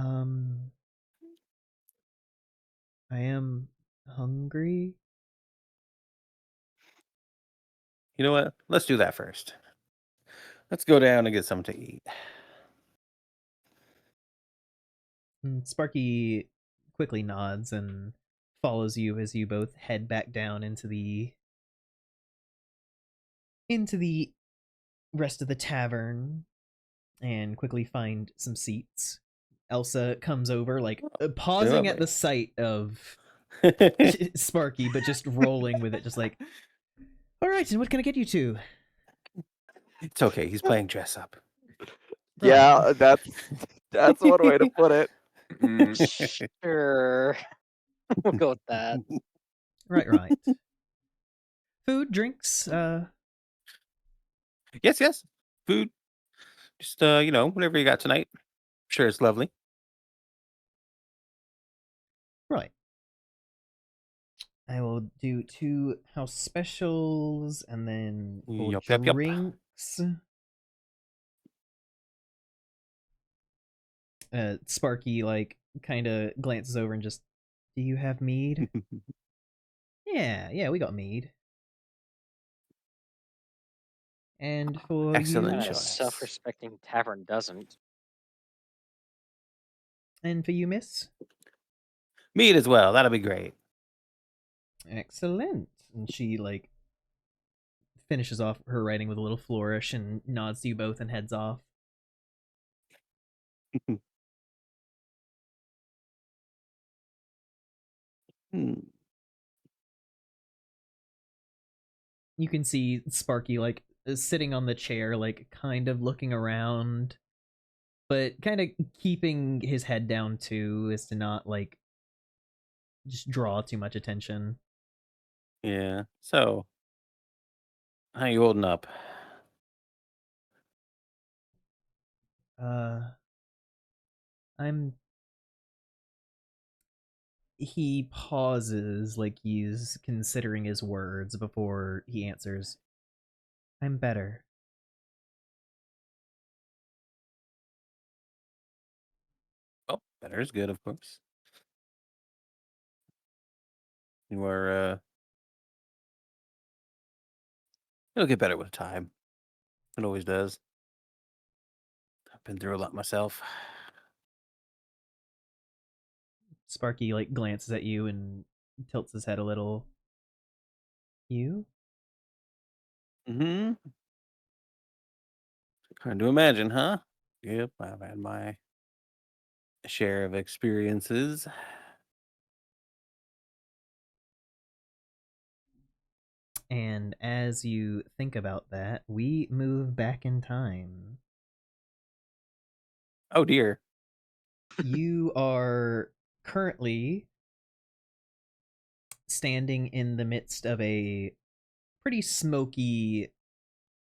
am hungry. You know what? Let's do that first. Let's go down and get something to eat. And Sparky quickly nods and follows you as you both head back down into the rest of the tavern and quickly find some seats. Elsa comes over, like pausing at lovely. the sight of Sparky, but just rolling with it, just like, all right, and what can I get you to? It's okay. He's playing dress up. Yeah, that's one way to put it. Mm, Sure. We'll go with that. Right. Food, drinks, Yes. Food. Just whatever you got tonight. Sure, it's lovely. right. I will do 2 house specials and then for Yup. drinks. Sparky like kind of glances over and just, do you have mead? Yeah, we got mead. And for Excellent you, A choice. self-respecting tavern doesn't. and for you, miss. Meat as well. That'll be great. Excellent. And she like finishes off her writing with a little flourish and nods to you both and heads off. Hmm. You can see Sparky like sitting on the chair, like kind of looking around, but kind of keeping his head down too, as to not like just draw too much attention. Yeah. So, how you holding up? Uh, I'm. He pauses, like he's considering his words before he answers. I'm better. Oh, better is good, of course. You are. It'll get better with time. It always does. I've been through a lot myself. Sparky like glances at you and tilts his head a little. You? Mm-hmm. Hard to imagine, huh? Yep, I've had my share of experiences. And as you think about that, we move back in time. Oh dear. You are currently standing in the midst of a pretty smoky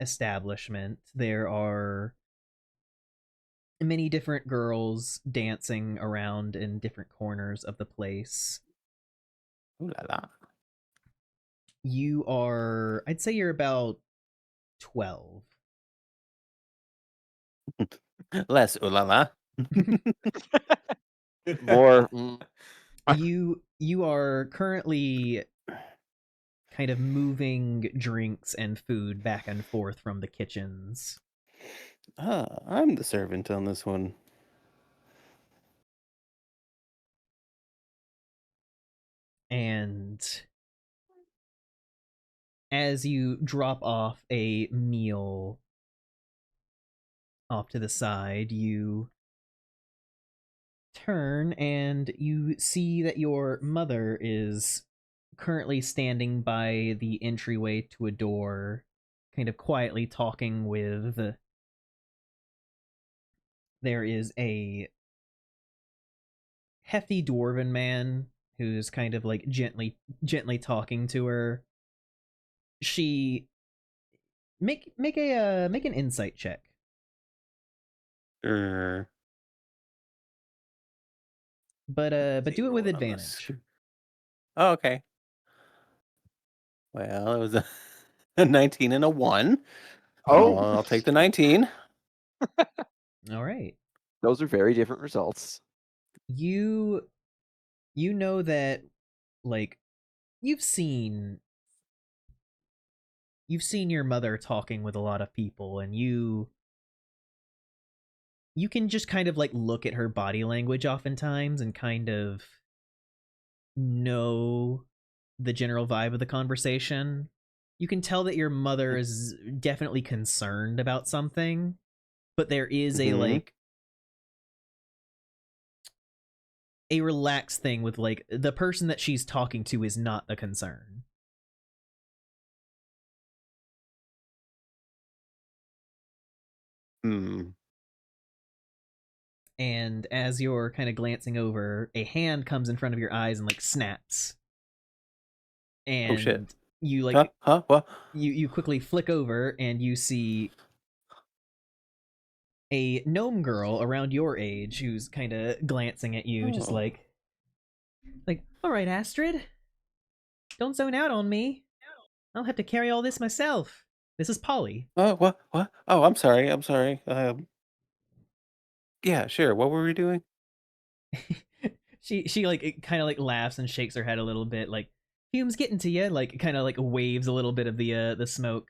establishment. There are many different girls dancing around in different corners of the place. Ooh la la. You are, I'd say you're about 12. Less ooh la la. More. You are currently kind of moving drinks and food back and forth from the kitchens. I'm the servant on this one. And as you drop off a meal off to the side, you turn and you see that your mother is currently standing by the entryway to a door, kind of quietly talking with there is a hefty dwarven man who's kind of like gently talking to her. She make an insight check. Sure. But do it with Rolling on advantage. Oh, okay. Well, it was a 19 and a 1. Oh. I'll take the 19. All right. Those are very different results. You know that like you've seen your mother talking with a lot of people, and you can just kind of like look at her body language oftentimes and kind of know the general vibe of the conversation. You can tell that your mother is definitely concerned about something, but there is a Mhm. a relaxed thing with like the person that she's talking to is not the concern. Hmm. And as you're kind of glancing over, a hand comes in front of your eyes and like snaps. Oh shit. And you Huh? like Huh? What? you quickly flick over and you see a gnome girl around your age who's kind of glancing at you, just Oh. like, all right, Astrid, don't zone out on me. I'll have to carry all this myself. This is Polly. Oh, what? What? Oh, I'm sorry. I'm sorry. Yeah, sure. What were we doing? She like kind of like laughs and shakes her head a little bit, like fumes getting to you, like kind of like waves a little bit of the smoke.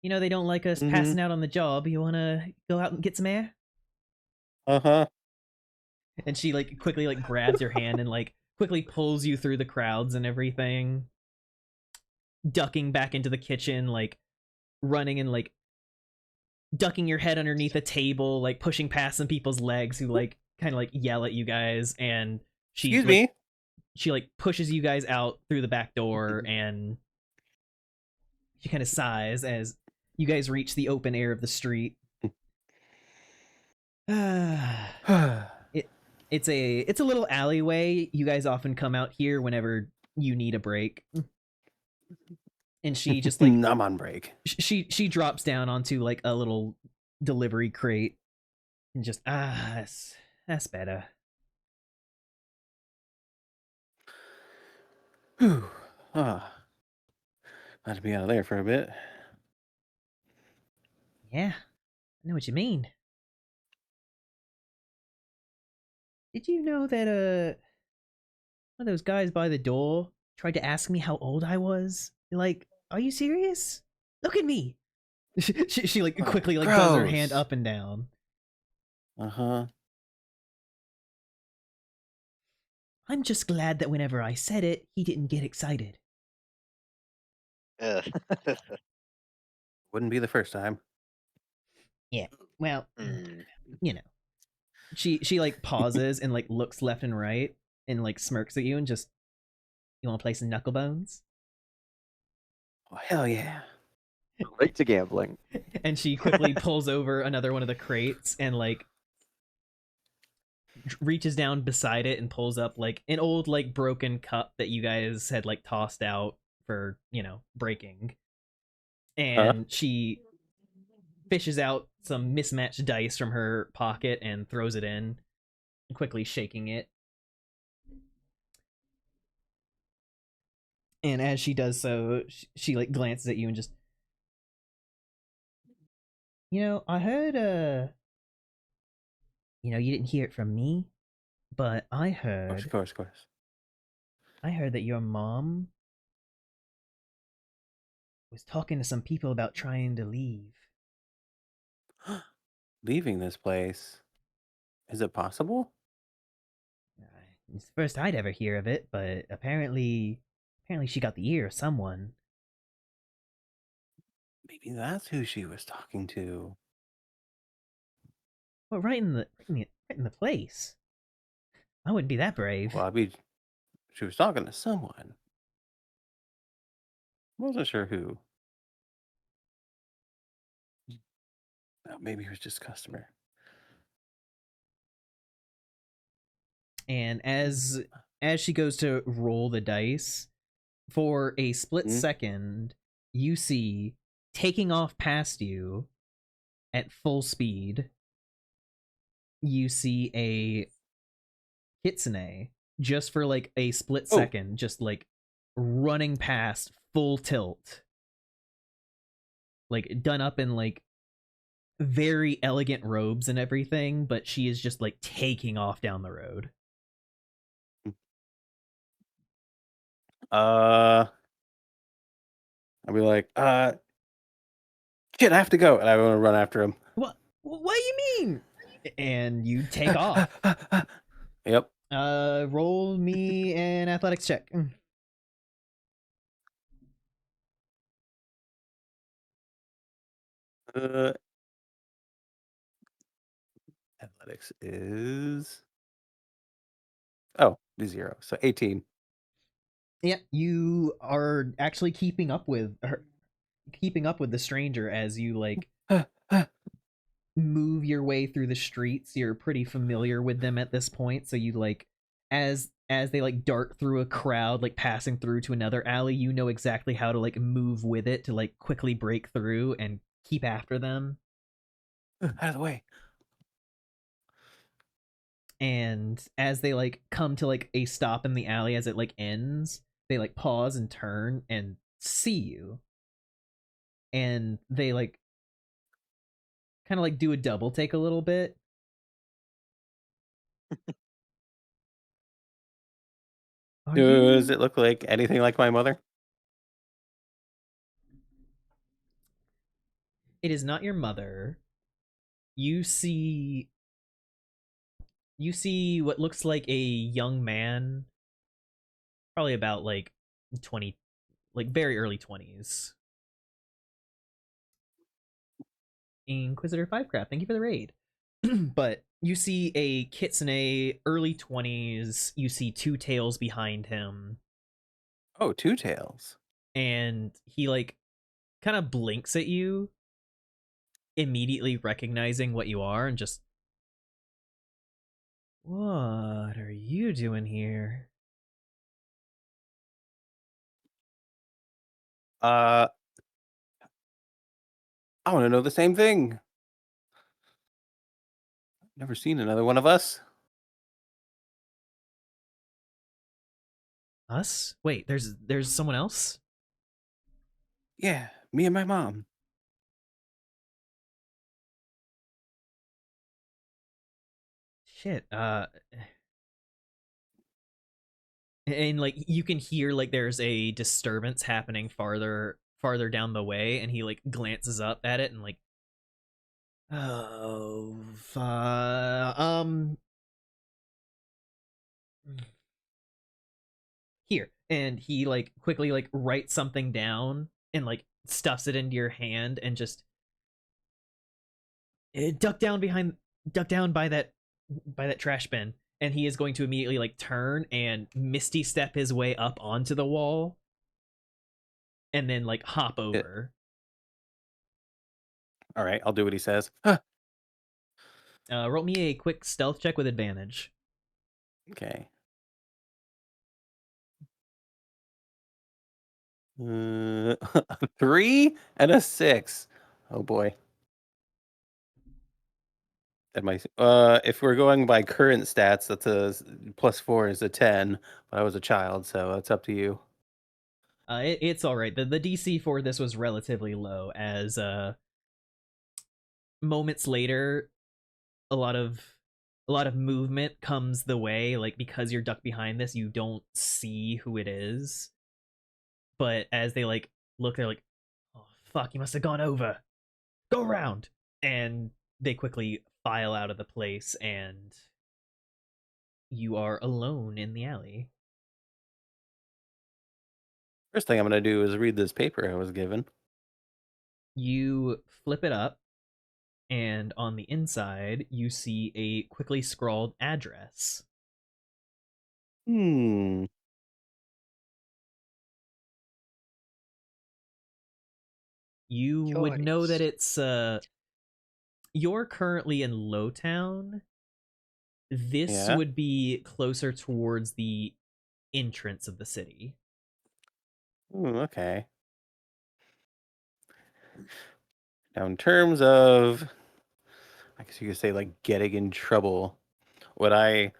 You know they don't like us Mm-hmm. passing out on the job. You want to go out and get some air? Uh-huh. And she like quickly like grabs your hand and like quickly pulls you through the crowds and everything, ducking back into the kitchen, like running and like ducking your head underneath a table, like pushing past some people's legs who like kind of like yell at you guys, and Excuse me. she like pushes you guys out through the back door, and she kind of sighs as you guys reach the open air of the street. It's a little alleyway. You guys often come out here whenever you need a break. And she just like I'm on break. she drops down onto like a little delivery crate and just that's better. Whew. Ah, had to be out of there for a bit. Yeah, I know what you mean. Did you know that one of those guys by the door tried to ask me how old I was? Like, are you serious? Look at me. She like Oh, quickly like does her hand gross. up and down. Uh-huh. I'm just glad that whenever I said it, he didn't get excited. Ugh. Wouldn't be the first time. Yeah. Well, Hmm. you know. She like pauses and like looks left and right and like smirks at you and just, you want to play some knuckle bones? Oh, hell yeah. Right to gambling. And she quickly pulls over another one of the crates and like reaches down beside it and pulls up like an old like broken cup that you guys had like tossed out for, breaking. Huh? And she fishes out some mismatched dice from her pocket and throws it in, quickly shaking it. And as she does so, she like glances at you and just, I heard you didn't hear it from me, but I Of heard course, of course. that your mom was talking to some people about trying to leave. Leaving this place. Is it possible? It's the first I'd ever hear of it, but apparently she got the ear of someone. Maybe that's who she was talking to. Well, right in the place. I wouldn't be that brave. Well, I mean, she was talking to someone. Wasn't sure who. Maybe it was just a customer. And as she goes to roll the dice, for a split second, you see taking off past you at full speed, you see a kitsune just for like a split second, just like running past full tilt, like done up in like very elegant robes and everything, but she is just like taking off down the road. I'll be like, shit, I have to go, and I want to run after him. What do you mean? And you take off. Yep. Roll me an athletics check. Athletics is zero, so 18. Yeah, you are actually keeping up with her, keeping up with the stranger as you like move your way through the streets. You're pretty familiar with them at this point, so you like as they like dart through a crowd, like passing through to another alley, you know exactly how to like move with it to like quickly break through and keep after them. Out of the way. And as they like come to like a stop in the alley as it like ends, they like pause and turn and see you. And they like kind of like do a double take a little bit. Does it look like anything like my mother? It is not your mother. You see what looks like a young man, probably about like 20, like very early 20s. Inquisitor 5craft, thank you for the raid. But you see a kitsune, early 20s. You see two tails behind him. Oh, two tails. And he like kind of blinks at you, immediately recognizing what you are, and just, what are you doing here? I want to know the same thing. Never seen another one of us. Us? Wait, there's someone else? Yeah, me and my mom. Shit, and like you can hear like there's a disturbance happening farther down the way, and he like glances up at it and like, oh, here. And he like quickly like writes something down and like stuffs it into your hand and just, duck down by that trash bin. And he is going to immediately like turn and misty step his way up onto the wall and then like hop over. All right, I'll do what he says. Roll me a quick stealth check with advantage. Okay. A 3 and a 6. Oh boy. That might. If we're going by current stats, that's +4 is a 10. But I was a child, so it's up to you. It's all right. The DC for this was relatively low, as moments later, a lot of movement comes the way. Like, because you're ducked behind this, you don't see who it is. But as they like look, they're like, "Oh fuck, you must have gone over. Go around." And they quickly file out of the place, and you are alone in the alley. First thing I'm gonna do is read this paper I was given. You flip it up, and on the inside, you see a quickly scrawled address. Hmm. You would know that Choice. it's you're currently in Lowtown, This Yeah. would be closer towards the entrance of the city. Ooh, okay. Now, in terms of, I guess you could say, like, getting in trouble, would I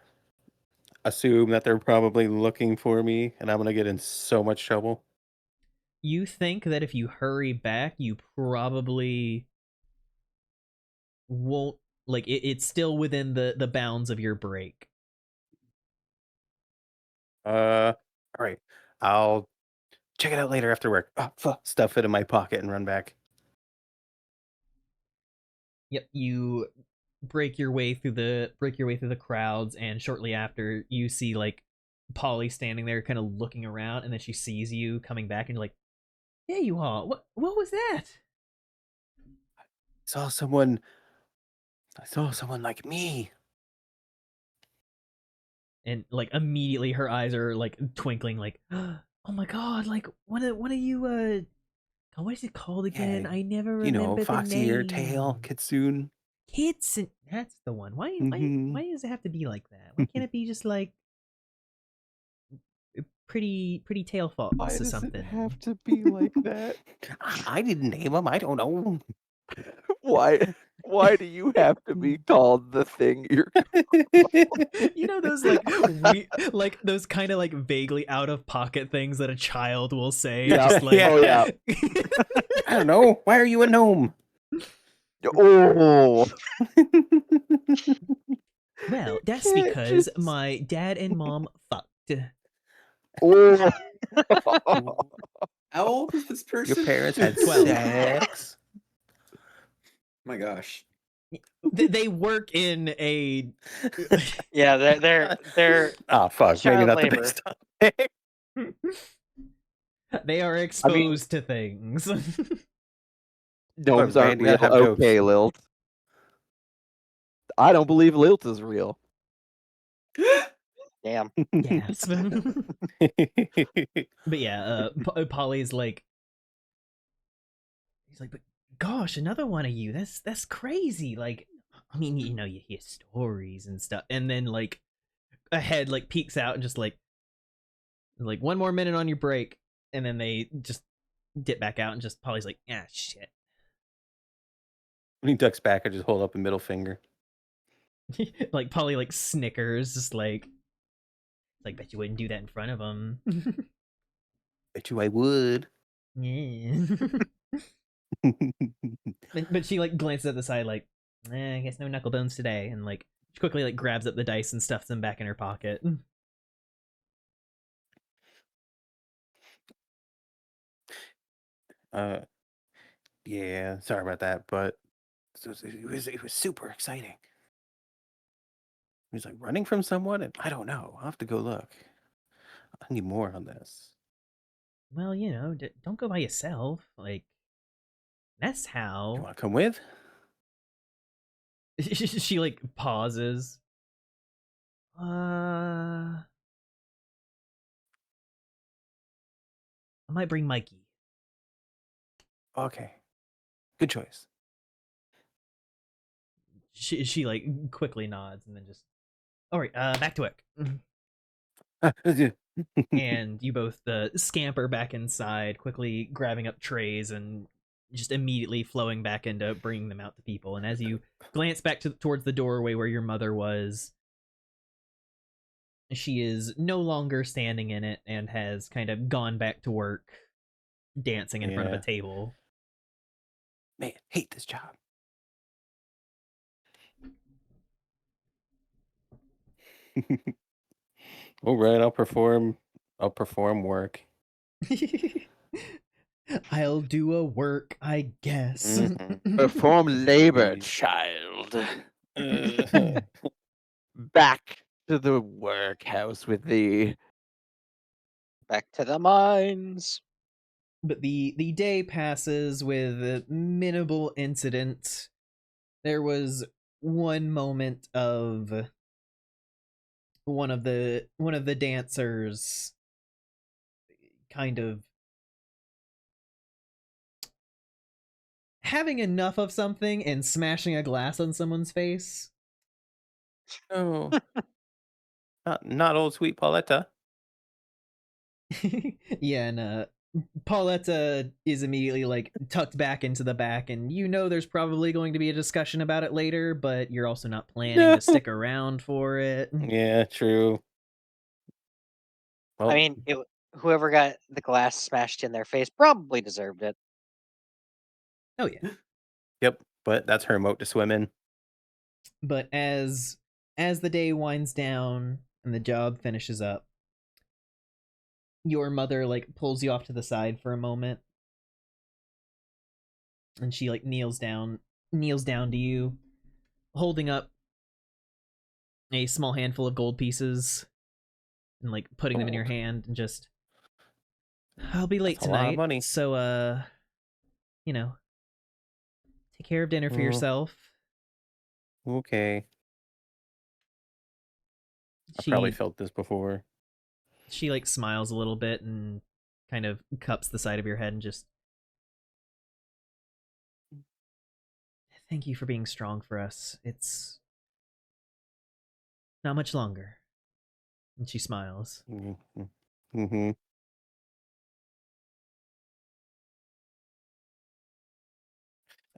assume that they're probably looking for me and I'm gonna get in so much trouble? You think that if you hurry back, you probably won't, like, it's still within the bounds of your break. All right. I'll check it out later after work. Stuff it in my pocket and run back. Yep, you break your way through the crowds, and shortly after you see like Polly standing there kind of looking around, and then she sees you coming back and you're like, "There you are. What was that?" Saw someone. I saw someone like me. And like immediately her eyes are like twinkling like, "Oh my god, like one of you oh, what is it called again? Yeah, I never you know, remember the foxy ear tail, name. kitsune. Kids, that's the one. Hmm. Why does it have to be like that? Why can't it be just like pretty tail fox Why or does it something? have to be like that? I didn't name him. I don't know. Why? Why do you have to be called the thing you're? You know those like those kind of like vaguely out of pocket things that a child will say, Yeah. just like Oh yeah. I don't know. Why are you a gnome? Oh. Well, that's Can't because just- my dad and mom fucked. Oh. How old is this Your person? parents had 12. sex. My gosh. They work in a Yeah, they're Oh fuck! Maybe child not the labor. best time. they are exposed to things. Gnomes man, aren't you real. gotta have jokes. Okay, Lilt. I don't believe Lilt is real. Damn. Gasp. But yeah, Polly's like, he's like, but gosh, another one of you. That's crazy. Like, I mean, you know, you hear stories and stuff, and then like a head like peeks out and just like one more minute on your break, and then they just dip back out and just Polly's like, ah, shit. When he ducks back, I just hold up a middle finger. Like Polly like snickers, just like bet you wouldn't do that in front of him. Bet you I would. Yeah. But she like glances at the side like, I guess no knuckle bones today, and like she quickly like grabs up the dice and stuffs them back in her pocket. uh, yeah. Sorry about that, but it was super exciting. He was like running from someone, and I don't know. I'll have to go look. I need more on this. Well, you know, don't go by yourself. Like that's You how. want to come with? She like pauses. I might bring Mikey. Okay. Good choice. She like quickly nods and then just, all right, back to work. And you both scamper back inside, quickly grabbing up trays and just immediately flowing back into bringing them out to people. And as you glance back towards the doorway where your mother was, she is no longer standing in it and has kind of gone back to work, dancing in front of Yeah. a table. Man, hate this job. All right, I'll perform. I'll perform work. I'll do a work, I guess. Mhm. Perform labor, Indeed. child. Uh, Back to the workhouse with thee. Back to the mines. But the day passes with minimal incident. There was one moment of one of the dancers kind of having enough of something and smashing a glass on someone's face. Oh, not old sweet Pauletta. Yeah, and Pauletta is immediately like tucked back into the back, and you know there's probably going to be a discussion about it later, but you're also not planning No. to stick around for it. Yeah, true. I Well, mean, whoever got the glass smashed in their face probably deserved it. Oh yeah. yep. But that's her moat to swim in. But as the day winds down and the job finishes up, your mother like pulls you off to the side for a moment, and she like kneels down to you, holding up a small handful of gold pieces and like putting them in your Gold. hand, and just, I'll be late That's a lot of tonight, money. so you know, take care of dinner for Mm, yourself. okay. I probably She felt this before. she like smiles a little bit and kind of cups the side of your head and just, thank you for being strong for us. It's not much longer. And she smiles. Mm-hmm. Mm-hmm.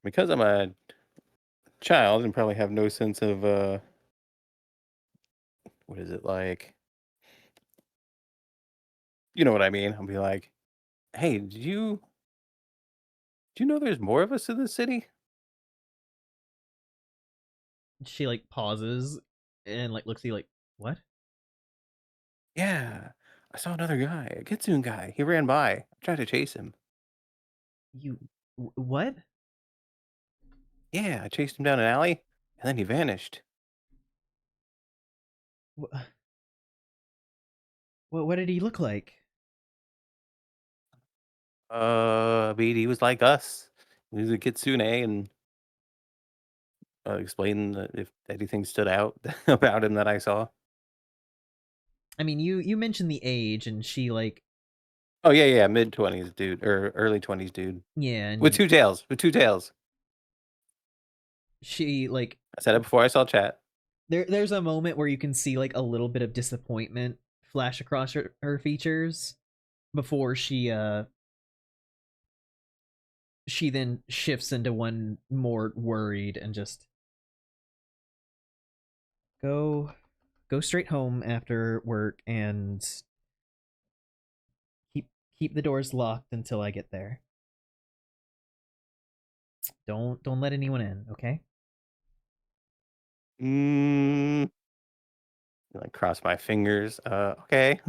Because I'm a child and probably have no sense of what is it like? You know what I mean? I'll be like, hey, do you know there's more of us in the city? She like pauses and like looks at you like, what? Yeah. I saw another guy, a Kitsune guy. He ran by. I tried to chase him. You what? Yeah, I chased him down an alley and then he vanished. What did he look like? I mean, he was like us. He was a Kitsune and explain if anything stood out about him that I saw. I mean, you mentioned the age, and she like, Oh yeah, yeah, mid-20s dude or early 20s dude yeah, with and two tails. With two tails. she like, I said it before I saw chat. there's a moment where you can see like a little bit of disappointment flash across her features before she then shifts into one more worried and just, go straight home after work and keep keep the doors locked until I get there. Don't let anyone in, okay? Mm, like cross my fingers. Okay.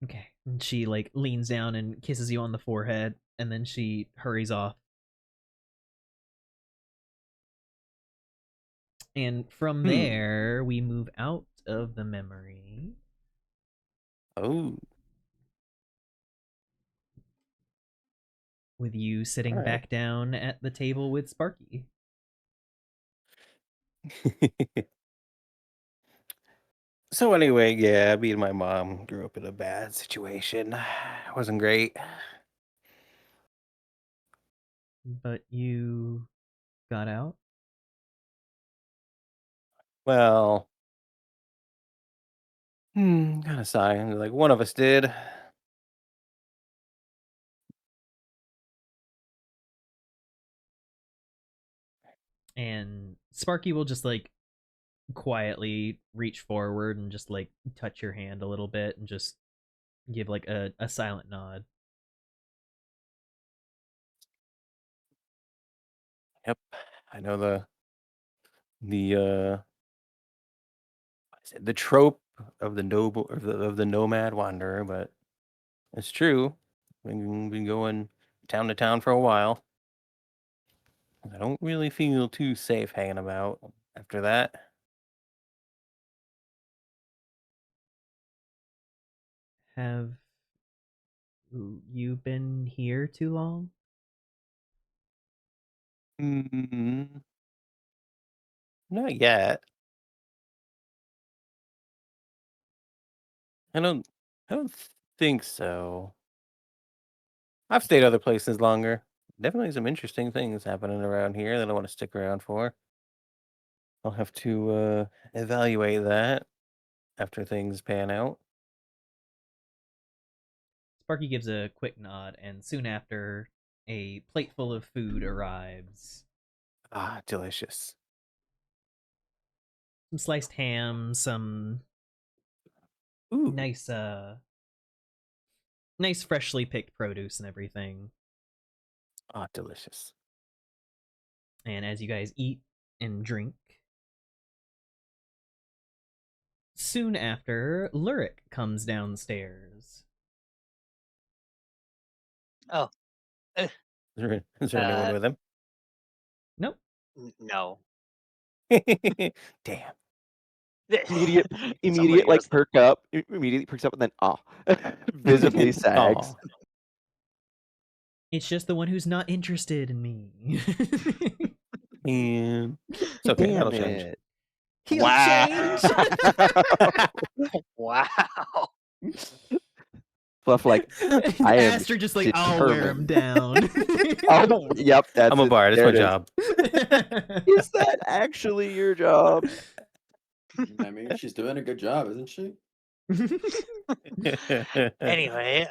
Okay. And she like leans down and kisses you on the forehead, and then she hurries off. And from Hmm. there, we move out of the memory Oh, with you all sitting right. back down at the table with Sparky. So anyway, yeah, me and my mom grew up in a bad situation. It wasn't great. But you got out, Well, kind of sigh. Like one of us did. and Sparky will just like quietly reach forward and just like touch your hand a little bit and just give like a silent nod. Yep. I know the what is it? The trope of the noble of the nomad wanderer, but it's true. Been going town to town for a while. I don't really feel too safe hanging about after that. Have you been here too long? Mm, not yet. I don't. I don't think so. I've stayed other places longer. Definitely some interesting things happening around here that I want to stick around for. I'll have to evaluate that after things pan out. Sparky gives a quick nod, and soon after, a plate full of food arrives. Ah, delicious. Some sliced ham, some Ooh, nice nice freshly picked produce and everything. ah, delicious. And as you guys eat and drink, soon after, Lurik comes downstairs. Oh, eh, Is there anyone uh, with him? Nope. no. Damn. Immediate, Somebody immediate, else. like perk up. Immediately perks up, and then visibly sags. Aw, It's just the one who's not interested in me. man. It's okay. Damn That'll change. it! He'll Wow. change. Wow. Fluff, like, I am Aster just like, I'll wear him determined. down. Oh, yep, that's I'm a it. bard. It's There my it is. job. Is that actually your job? I mean, she's doing a good job, isn't she? Anyway,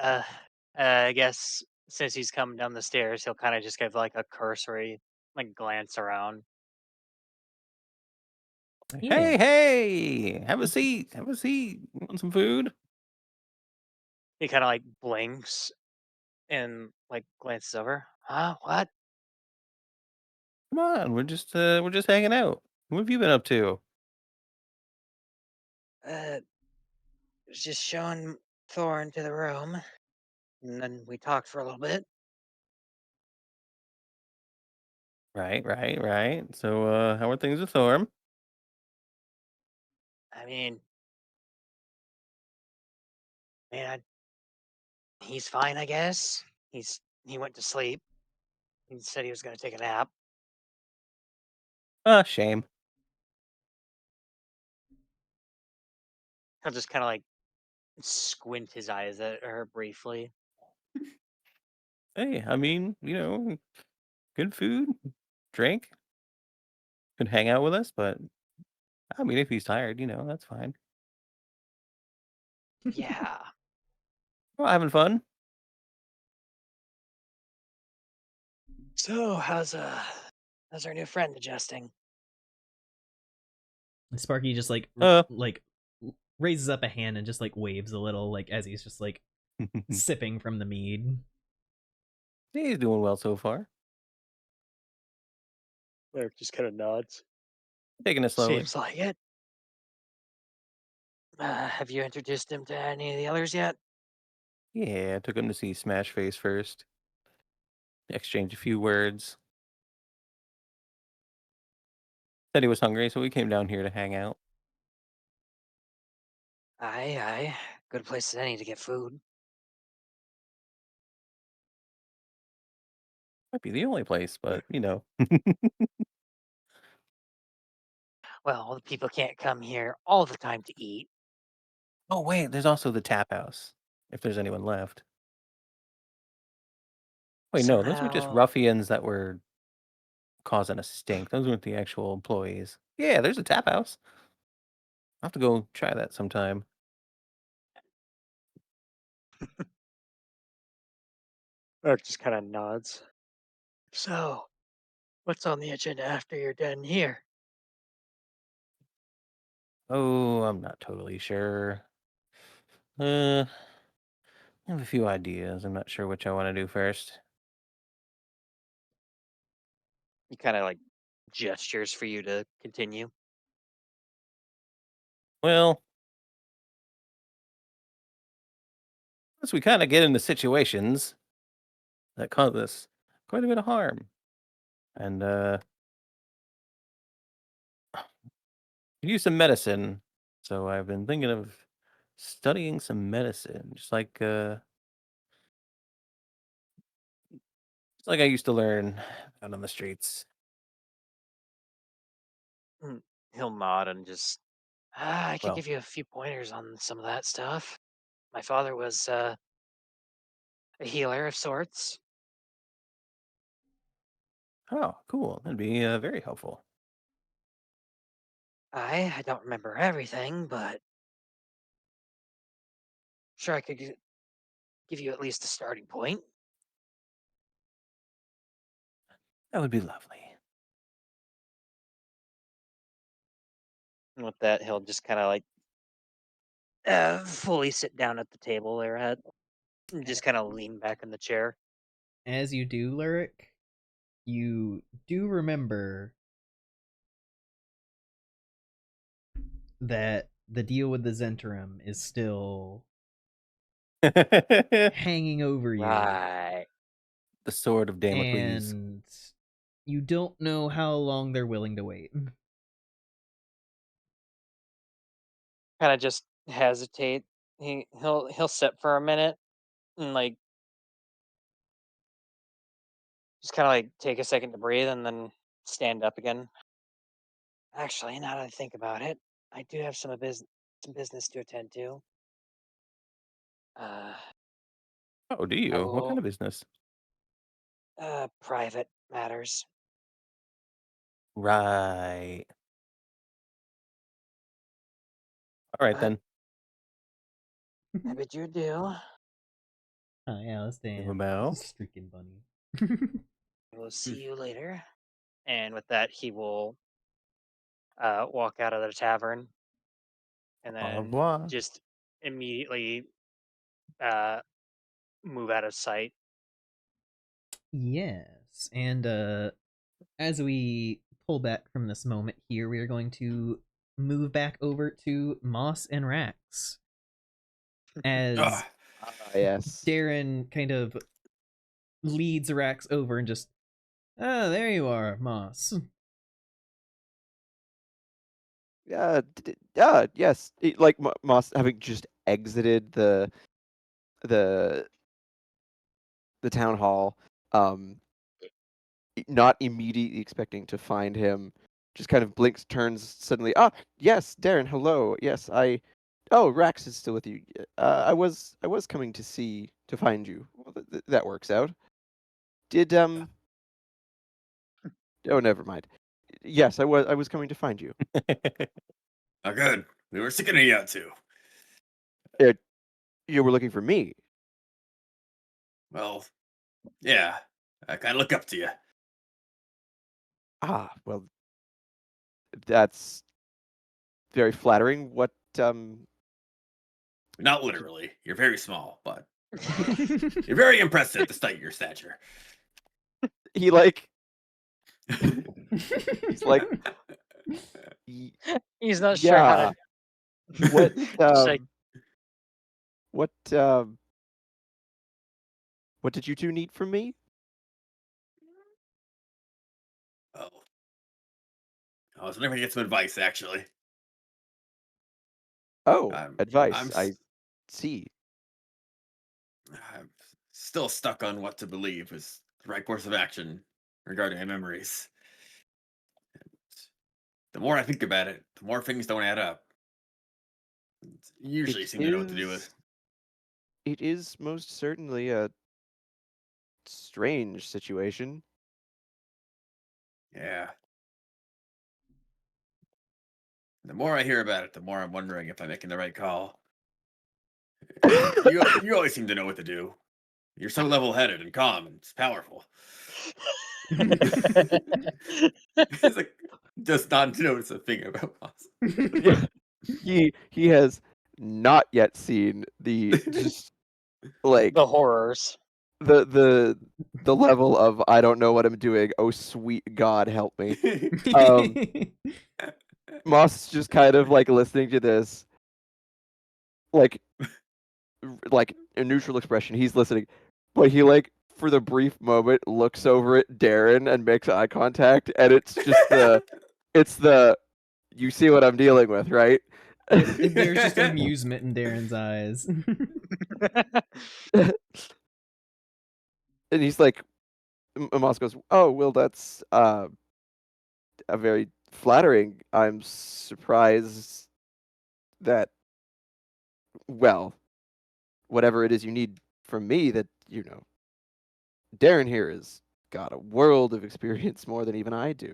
I guess since he's coming down the stairs, he'll kind of just give like a cursory like glance around. Hey, Yeah. hey! Have a seat. Have a seat. Want some food? He kind of like blinks and like glances over. Huh? What? Come on, we're just hanging out. What have you been up to? Was just showing Thor into the room, and then we talked for a little bit. Right, right, right. So, how are things with Thorm? I mean, man, he's fine, I guess. He went to sleep. He said he was gonna take a nap. Ah, shame. He'll just kind of like squint his eyes at her briefly. Hey, I mean, good food, drink, could hang out with us, but I mean, if he's tired, that's fine. Yeah. Well, having fun. So how's our new friend adjusting? Sparky just like Uh, raises up a hand and just like waves a little, like as he's just like sipping from the mead. he's doing well so far. Eric just kind of nods. Taking it slowly. Seems like it. Have you introduced him to any of the others yet? Yeah, took him to see Smash Face first. Exchanged a few words. Said he was hungry, so we came down here to hang out. Aye, aye. Good place as any to get food. Might be the only place, but Well, all the people can't come here all the time to eat. Oh wait, there's also the tap house. If there's anyone left. Wait, no, those were just Somehow, ruffians that were causing a stink. Those weren't the actual employees. Yeah, there's a tap house. I'll have to go try that sometime. Eric just kind of nods. So, what's on the agenda after you're done here? Oh, I'm not totally sure. I have a few ideas. I'm not sure which I want to do first. He kind of like gestures for you to continue. Well, once we kind of get into situations that cause us quite a bit of harm, and could use some medicine. So I've been thinking of studying some medicine, just like I used to learn out on the streets. Mm, he'll nod and just, I could Well, give you a few pointers on some of that stuff. My father was a healer of sorts. oh, cool. That'd be very helpful. I don't remember everything, but sure I could give you at least a starting point. That would be lovely. And with that, he'll just kind of like fully sit down at the table there, and just kind of lean back in the chair. As you do, Lyric, you do remember that the deal with the Zentrum is still hanging over you. Right. The sword of Damocles. And you don't know how long they're willing to wait. Kind of just hesitate. He'll sit for a minute and like just kind of like take a second to breathe and then stand up again. Actually, now that I think about it, I do have some business to attend to. Uh, Oh, do I you? What kind will of business? private matters. Right. All right But then. I bid you adieu. Oh yeah, let's Give a dance. bow. Streaking bunny. I will see you later. And with that, he will walk out of the tavern and Au then revoir. just immediately uh, move out of sight. Yes, and as we pull back from this moment here, we are going to move back over to Moss and Rax as Ah, Yes. Darren kind of leads Rax over and just, oh, there you are, Moss. Yeah. Yes. Like Moss having just exited the the town hall, not immediately expecting to find him, just kind of blinks, turns suddenly. Ah, yes, Darren. Hello. Yes, I. Oh, Rax is still with you. I was coming to find you. Well, that works out. Did Oh, never mind. Yes, I was coming to find you. oh, good. We were sticking you out too. Uh, you were looking for me. Well, yeah. I kind of look up to you. Ah, well, that's very flattering. What Not literally. You're very small, but you're very impressive despite your stature. he like he's like "Y- He's not sure how yeah. to. What Just like what um what did you two need from me? Oh, I was wondering if I get some advice. Actually, Oh, I'm advice. I'm I s- see. I'm still stuck on what to believe is the right course of action regarding my memories. The more I think about it, the more things don't add up. You usually It seem to know what to do with. is it is most certainly a strange situation. Yeah. The more I hear about it, the more I'm wondering if I'm making the right call. You always seem to know what to do. You're so level-headed and calm and powerful. It's like just not notice a thing about us. He has not yet seen the just like the horrors. the the level of I don't know what I'm doing. Oh sweet God, help me. Um, Moss is just kind of like listening to this, like like a neutral expression. He's listening, but he like for the brief moment looks over at Darren and makes eye contact, and it's just it's the you see what I'm dealing with, right? There's just amusement in Darren's eyes. And he's like, Moss goes, "Oh, well, that's a very flattering. I'm surprised that, well, whatever it is you need from me, that Darren here has got a world of experience more than even I do.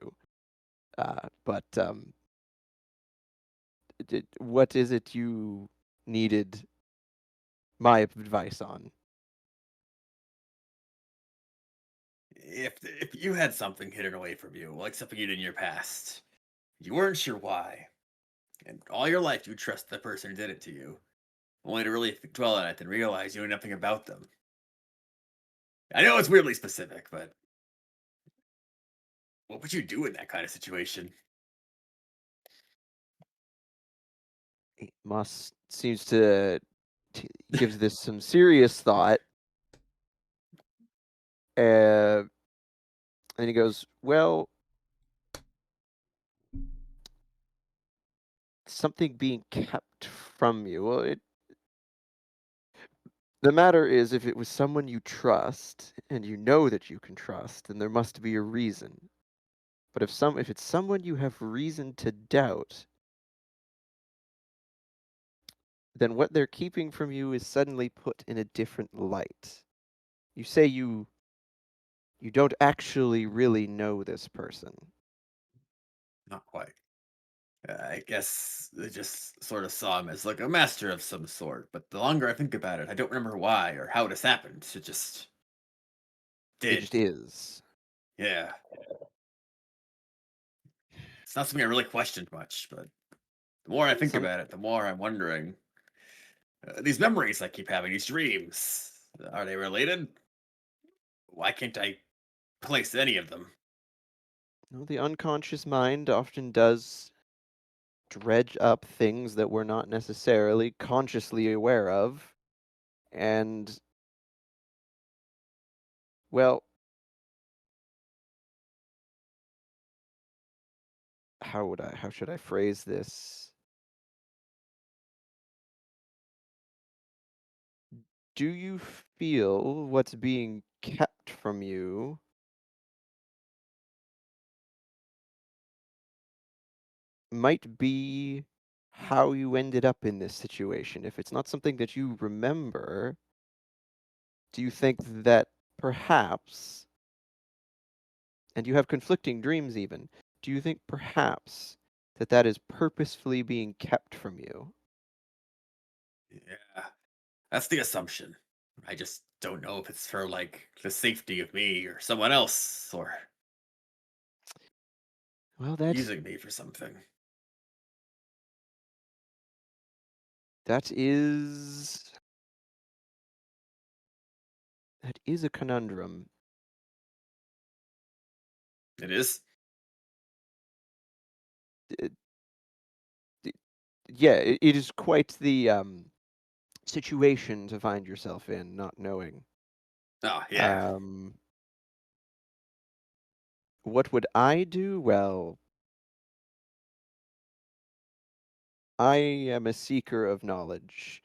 But what is it you needed my advice on? If you had something hidden away from you, like something you did in your past, you weren't sure why, and all your life you trust the person who did it to you, only to really dwell on it and realize you know nothing about them. I know it's weirdly specific, but what would you do in that kind of situation? Moss seems to gives this some serious thought, and he goes, "Well, something being kept from you. Well, the matter is, if it was someone you trust and you know that you can trust, then there must be a reason. But if it's someone you have reason to doubt, then what they're keeping from you is suddenly put in a different light. You say you don't actually really know this person. Not quite. I guess they just sort of saw him as like a master of some sort, but the longer I think about it, I don't remember why or how this happened. It just It did. just is. Yeah. It's not something I really questioned much, but the more I think Some about it, the more I'm wondering. These memories I keep having, these dreams, are they related? Why can't I place any of them? the unconscious mind often does dredge up things that we're not necessarily consciously aware of, and well, how should I phrase this? Do you feel what's being kept from you might be how you ended up in this situation? If it's not something that you remember, do you think that perhaps, and you have conflicting dreams even, do you think perhaps that that is purposefully being kept from you? Yeah, that's the assumption. I just don't know if it's for like the safety of me or someone else or Well, using me for something. that is that is a conundrum. It is? Uh, d- yeah, it is quite the situation to find yourself in, not knowing. Oh, yeah. Um, what would I do? Well, I am a seeker of knowledge.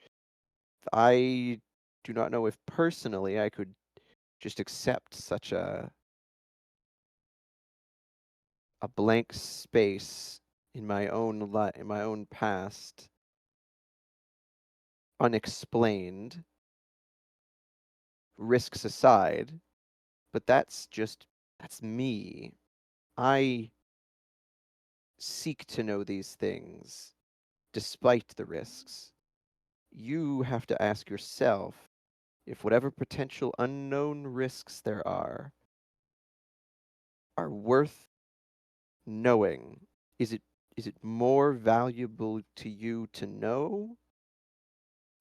I do not know if personally I could just accept such a blank space in my own in my own past, unexplained, risks aside. But that's me. I seek to know these things despite the risks. You have to ask yourself if whatever potential unknown risks there are worth knowing. Is it more valuable to you to know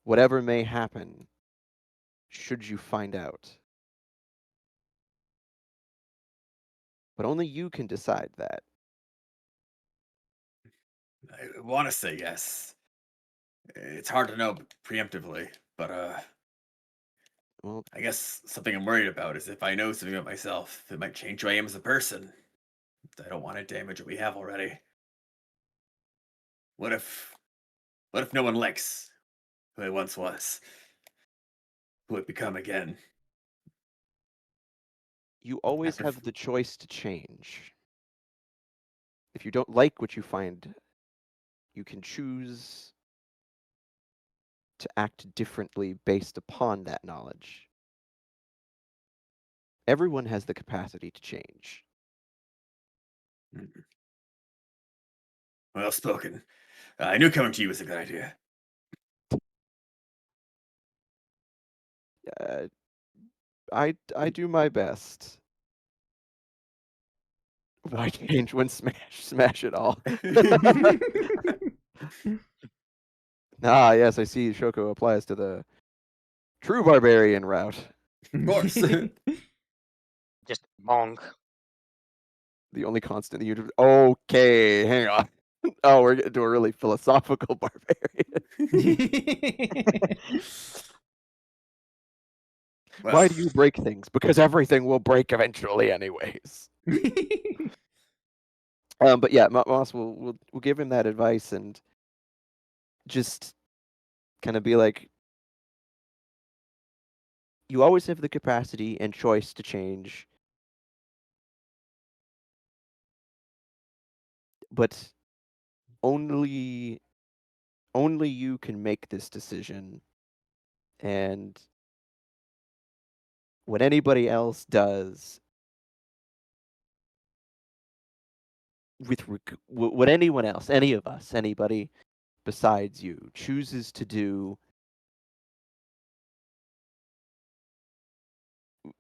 whatever may happen should you find out? But only you can decide that. I want to say yes. It's hard to know preemptively, but Well, I guess something I'm worried about is if I know something about myself, it might change who I am as a person. I don't want to damage what we have already. What if what if no one likes who I once was? Who I've become again? you always After have the choice to change. If you don't like what you find, you can choose to act differently based upon that knowledge. Everyone has the capacity to change. well spoken. I knew coming to you was a good idea. I do my best. Why change when smash it all? Ah, yes, I see. Shoko applies to the true barbarian route. Of course. Just bonk. The only constant in the universe. Okay, hang on. Oh, we're getting to a really philosophical barbarian. Well, Why do you break things? Because everything will break eventually, anyways. But yeah, Moss will give him that advice and just kind of be like, you always have the capacity and choice to change, but only you can make this decision, and when anybody else does, what anyone else, any of us, anybody besides you chooses to do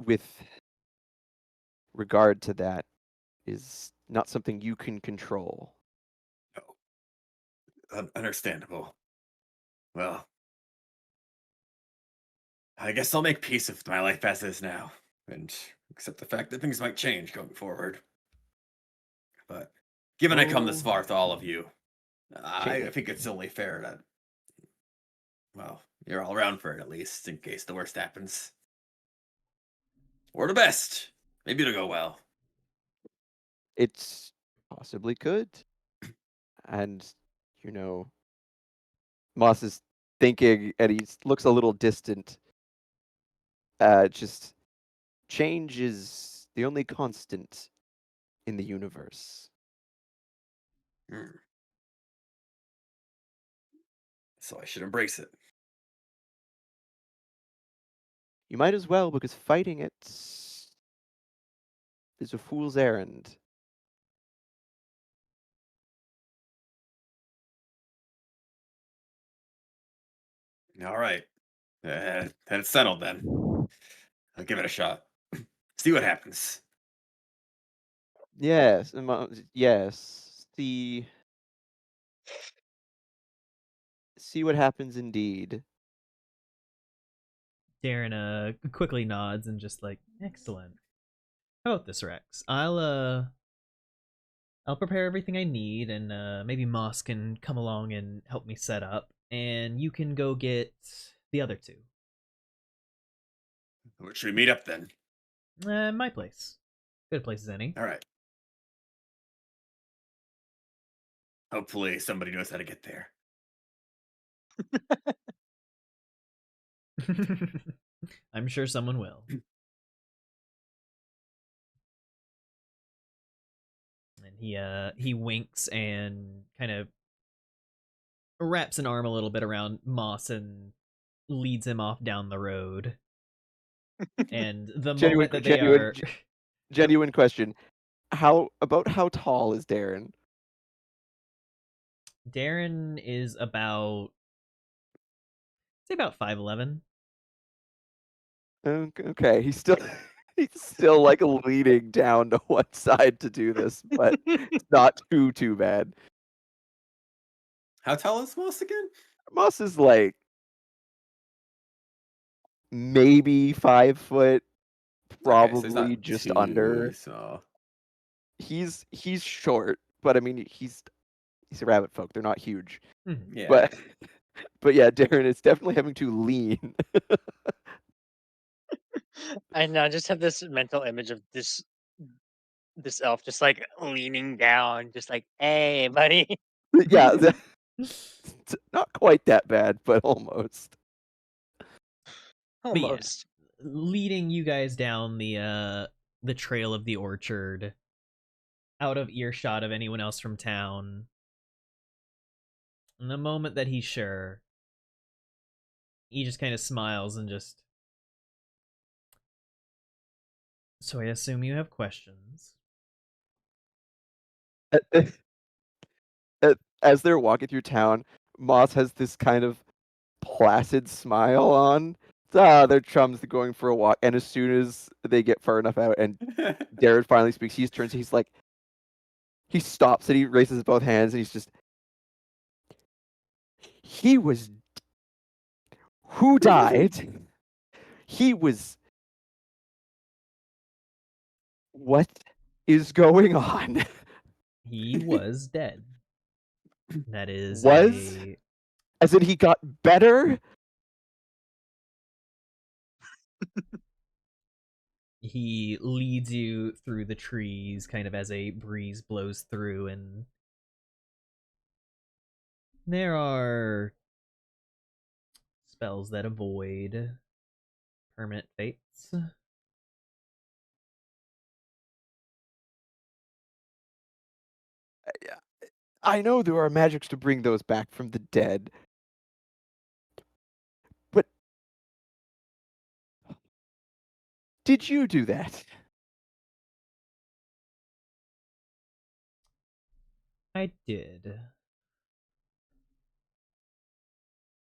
with regard to that is not something you can control. understandable. Well, I guess I'll make peace with my life as is now, and accept the fact that things might change going forward. But given I come this far with all of you, I Change. think it's only fair that, well, you're all around for it at least, in case the worst happens. Or the best. Maybe it'll go well. It's possibly could. And, Moss is thinking, and he looks a little distant. Just change is the only constant in the universe. Hmm. So I should embrace it. You might as well, because fighting it is a fool's errand. All right. Then it's settled then. I'll give it a shot. See what happens. Yes, yes. See what happens indeed. Darren quickly nods and just like, excellent. How about this, Rex? I'll prepare everything I need, and maybe Moss can come along and help me set up, and you can go get the other two. Where should we meet up then? My place. Good place as any. All right. Hopefully somebody knows how to get there. I'm sure someone will. And he winks and kind of wraps an arm a little bit around Moss and leads him off down the road. And the moment that they are genuine question. About how tall is Darren? Darren is about, say, about 5'11". Okay, he's still like leaning down to one side to do this, but it's not too bad. How tall is Moss again? Moss is like maybe 5 foot, Okay, so he's probably not just too under. small. He's short, but I mean he's a rabbit folk. They're not huge. Yeah. But yeah, Darren is definitely having to lean. I now just have this mental image of this elf just like leaning down, just like, hey, buddy. Yeah, it's not quite that bad, but almost. But yeah, Almost. leading you guys down the trail of the orchard, out of earshot of anyone else from town. And the moment that he's sure, he just kind of smiles and just. So I assume you have questions. At as they're walking through town, Moss has this kind of placid smile on. They're chums going for a walk, and as soon as they get far enough out and Darren finally speaks, he turns, he's like, he stops and he raises both hands and he's just, he was, who died? He was, what is going on? He was dead. That is Was? a As in he got better? he leads you through the trees kind of as a breeze blows through, and there are spells that avoid permanent fates. I know there are magics to bring those back from the dead. But did you do that? I did.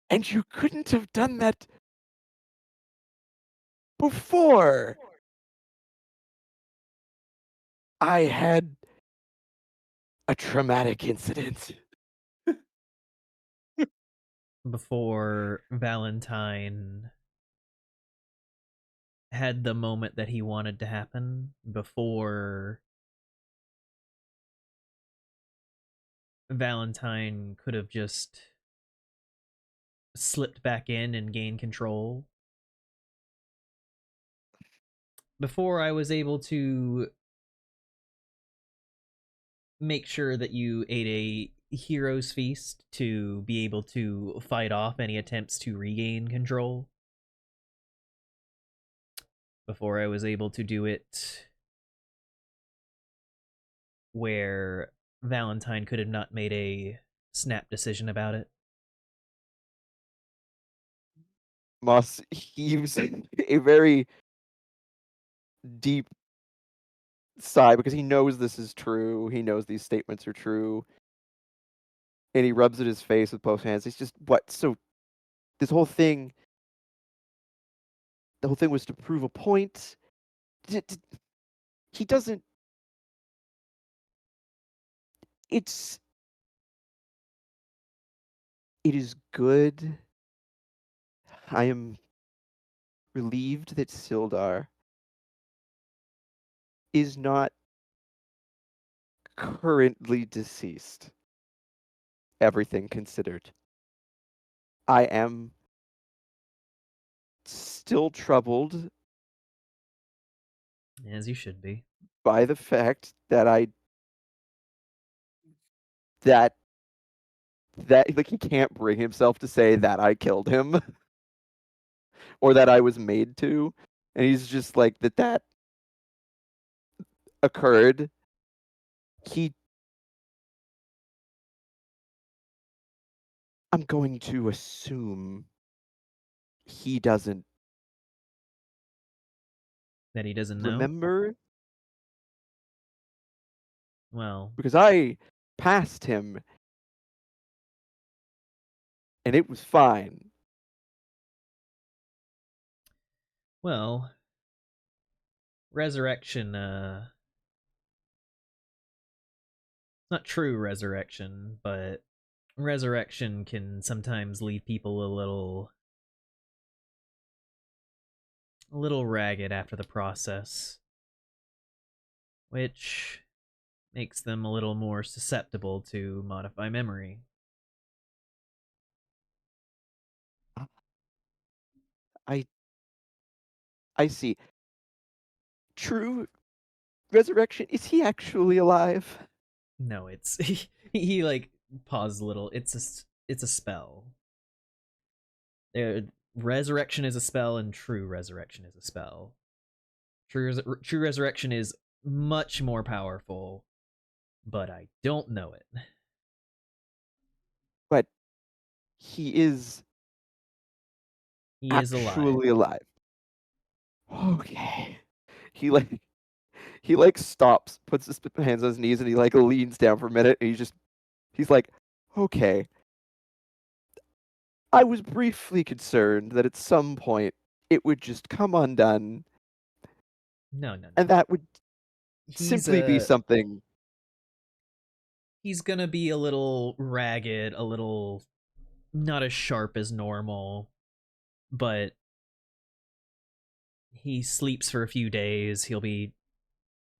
And you couldn't have done that before. I had a traumatic incident. Before Valentine had the moment that he wanted to happen, before Valentine could have just slipped back in and gained control, before I was able to make sure that you ate a hero's feast to be able to fight off any attempts to regain control, before I was able to do it where Valentine could have not made a snap decision about it. Moss heaves a very deep sigh because he knows this is true. He knows these statements are true. And he rubs at his face with both hands. He's just, what? So this whole thing, the whole thing was to prove a point? He doesn't. It is good. I am relieved that Sildar is not currently deceased. Everything considered. I am still troubled As you should be. by the fact that that like he can't bring himself to say that I killed him or that I was made to, and he's just like that occurred. I'm going to assume he doesn't That he doesn't know? remember Well, because I passed him and it was fine. well, resurrection, not true resurrection, but resurrection can sometimes leave people a little ragged after the process, which makes them a little more susceptible to modify memory. I see. True resurrection, is he actually alive? No, it's he like paused a little. It's a spell. Resurrection is a spell, and true resurrection is a spell. True resurrection is much more powerful, but I don't know it. But he is He is alive. actually alive. Okay. He like stops, puts his hands on his knees, and he like leans down for a minute, and he's like, okay. I was briefly concerned that at some point it would just come undone, No. and that would He's simply be something. he's gonna be a little ragged, a little not as sharp as normal, but he sleeps for a few days. He'll be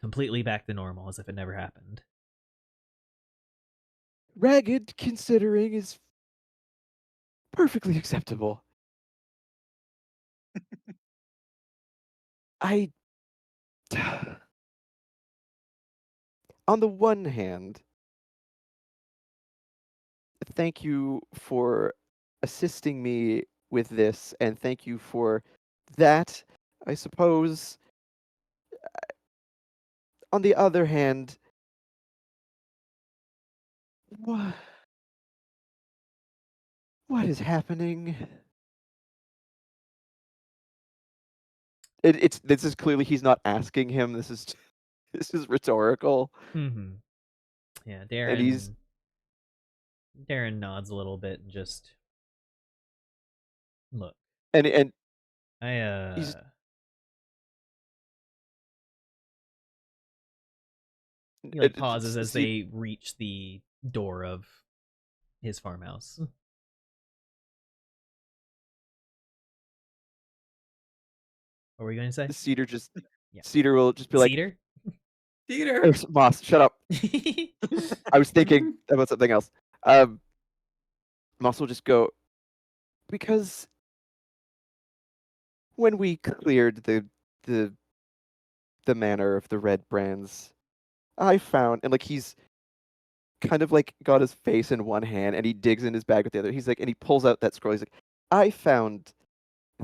completely back to normal as if it never happened. Ragged, considering, is perfectly acceptable. I. On the one hand, thank you for assisting me with this, and thank you for that, I suppose. On the other hand, what, what is happening? It's this is clearly he's not asking him. This is this is rhetorical, Mm-hmm. Yeah, and he's Darren nods a little bit and just look. and I he's he like it- pauses as see, they reach the door of his farmhouse. What were you going to say? Cedar just Yeah. Cedar will just be like, Cedar? Peter. "Hey, Moss, shut up. I was thinking about something else." Moss will just go, because when we cleared the the manor of the red brands, I found, and like he's kind of like got his face in one hand and he digs in his bag with the other. He's like, and he pulls out that scroll. He's like, I found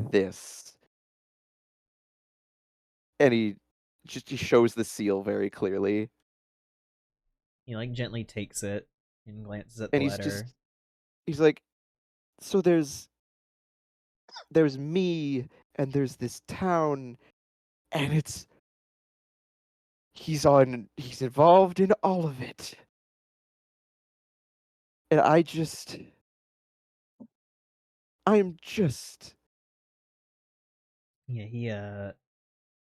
this, and he shows the seal very clearly, He like gently takes it and glances at the and letter. he's like, so there's me and there's this town, and he's involved in all of it, and I'm just Yeah,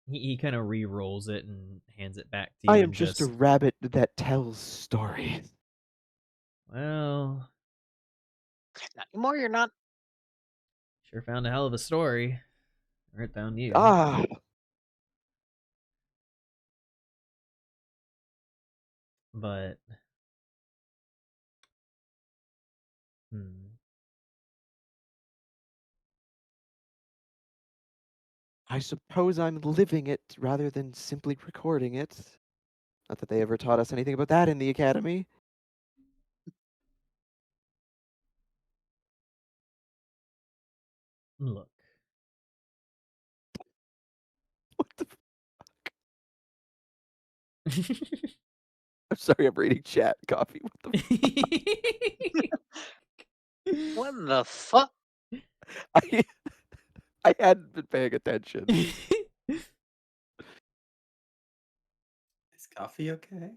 he kind of re-rolls it and hands it back to I you am and just a just, rabbit that tells stories. well, Not anymore. You're not. sure found a hell of a story. Or it found you. Ah, But hmm. I suppose I'm living it rather than simply recording it. Not that they ever taught us anything about that in the academy. Look. What the? I'm sorry, I'm reading chat. Coffee. What the? What the fuck? I I hadn't been paying attention. Is coffee okay?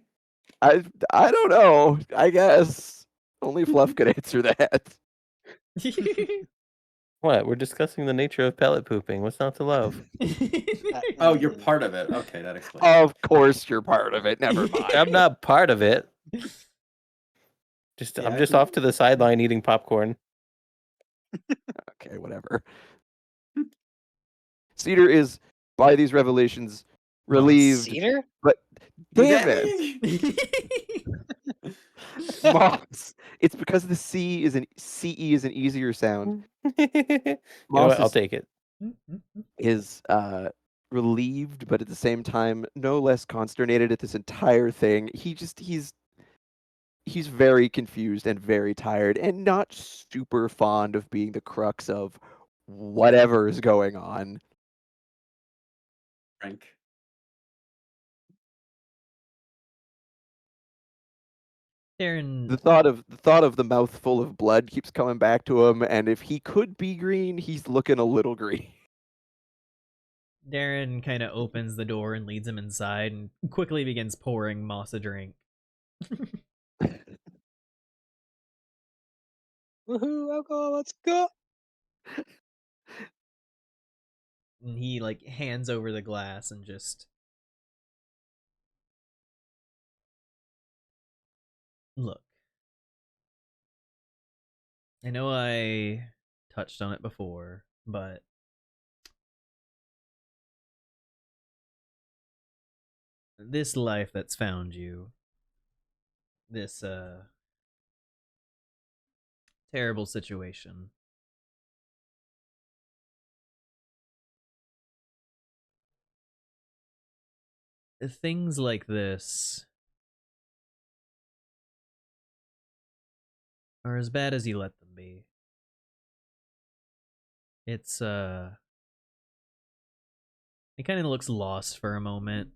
I don't know. I guess only Fluff could answer that. What? We're discussing the nature of pellet pooping. What's not to love? Oh, you're part of it. Okay, that explains. Of course, you're part of it. Never mind. I'm not part of it. I'm Yeah, just off to the sideline eating popcorn. Okay, whatever. Cedar is, by these revelations, relieved, Cedar? but Is damn that it, me? Moss! It's because the C is an CE is an easier sound. You know Moss what? I'll take it. is relieved, but at the same time, no less consternated at this entire thing. He's very confused and very tired, and not super fond of being the crux of whatever is going on. Frank. Darren The thought of the mouthful of blood keeps coming back to him, and if he could be green, he's looking a little green. Darren kind of opens the door and leads him inside and quickly begins pouring Moss a drink. Woohoo! Alcohol, let's go. And he like hands over the glass and just look. I know I touched on it before, but this life that's found you, this terrible situation, things like this are as bad as you let them be. It's he kind of looks lost for a moment,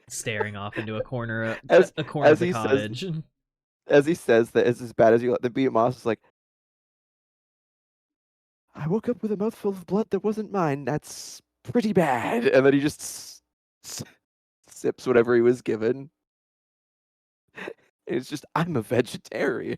staring off into a corner As a corner as of the he says cottage. as he says that it's as bad as you let them be, Moss is like, I woke up with a mouthful of blood that wasn't mine. That's pretty bad. And then he just sips whatever he was given. It's just, I'm a vegetarian.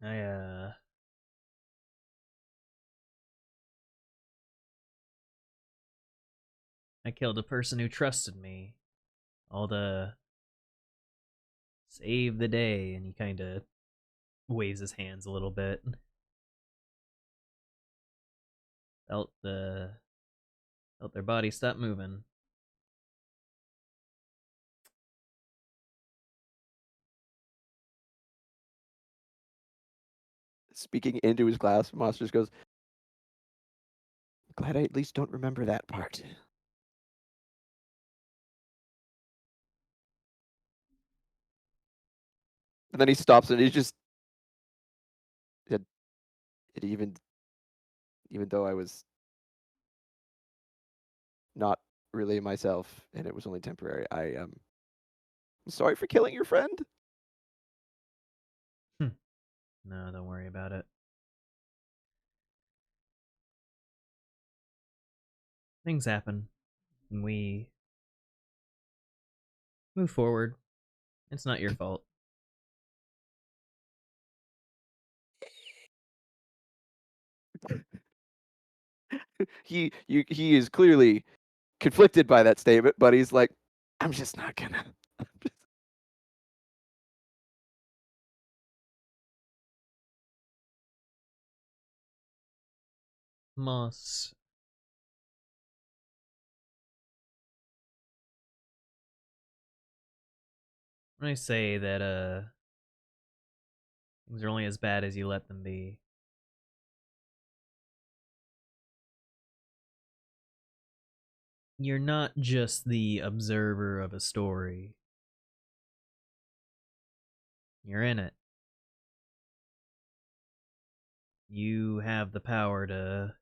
I I killed a person who trusted me. All to save the day, and he kind of waves his hands a little bit. Felt their body stop moving. Speaking into his glass, Moss just goes, glad I at least don't remember that part. And then he stops and he just, it, it even though I was not really myself and it was only temporary, I am sorry for killing your friend. No, don't worry about it. Things happen, and we move forward. It's not your fault. He is clearly conflicted by that statement, but he's like, I'm just not gonna. Moss, when I say that things are only as bad as you let them be, you're not just the observer of a story. You're in it. You have the power to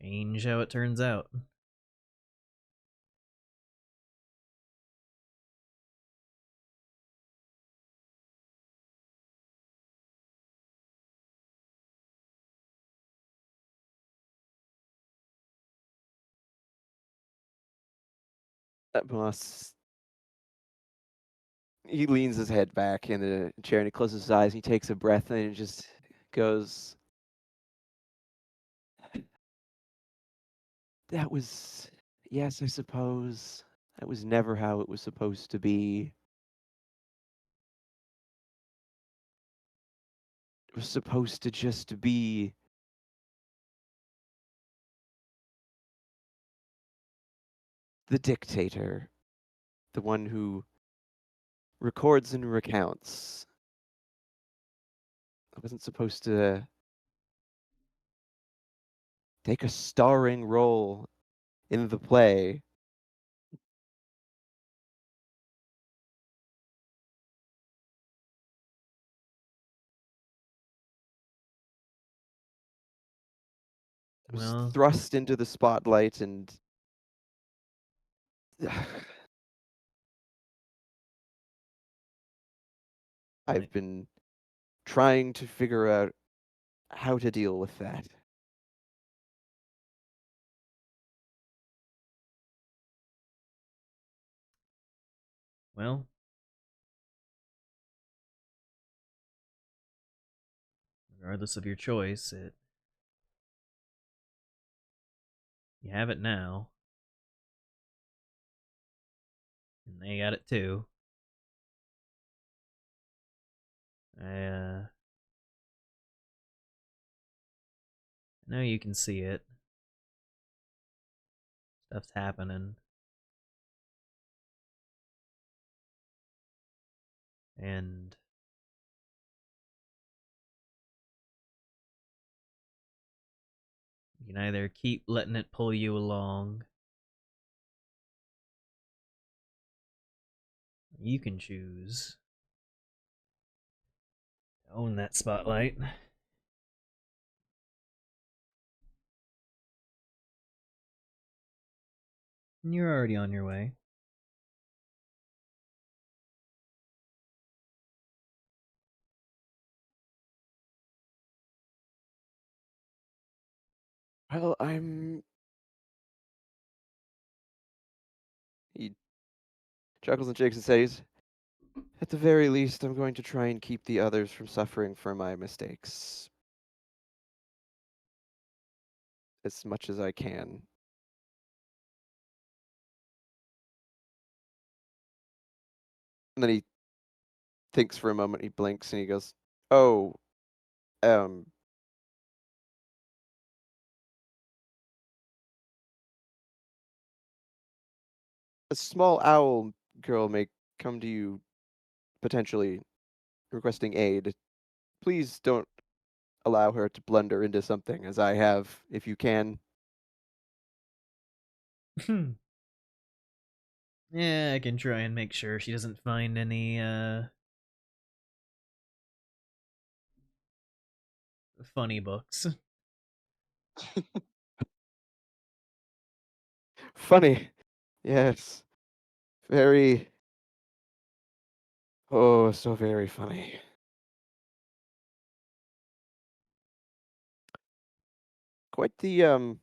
change how it turns out. Moss, he leans his head back in the chair and he closes his eyes. And he takes a breath and he just goes, that was, yes, I suppose. That was never how it was supposed to be. It was supposed to just be the dictator, the one who records and recounts. I wasn't supposed to take a starring role in the play. I was Well, thrust into the spotlight and I've been trying to figure out how to deal with that. Well, regardless of your choice, you have it now, and they got it too. I know you can see it. Stuff's happening. And you can either keep letting it pull you along, or you can choose to own that spotlight. And you're already on your way. Well, He chuckles and shakes his head. At the very least, I'm going to try and keep the others from suffering for my mistakes as much as I can. And then he thinks for a moment, he blinks, and he goes, "Oh, um, a small owl girl may come to you, potentially requesting aid. Please don't allow her to blunder into something, as I have, if you can." Yeah, I can try and make sure she doesn't find any funny books. Funny. Yes. Very. Oh, so very funny. Quite the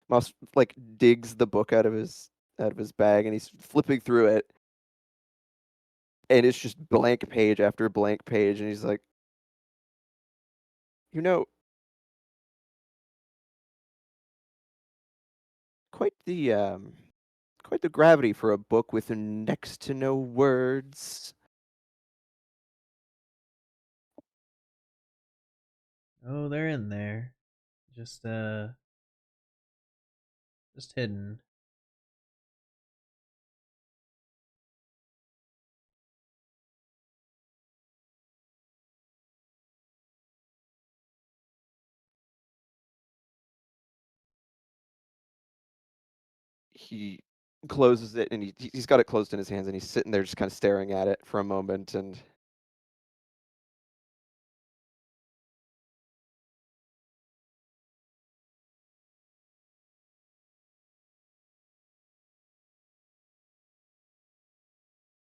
Moss like digs the book out of his bag, and he's flipping through it, and it's just blank page after blank page, and he's like, you know, quite the quite the gravity for a book with next to no words. Oh, they're in there. Just just hidden. He closes it, and he's got it closed in his hands, and he's sitting there just kind of staring at it for a moment, and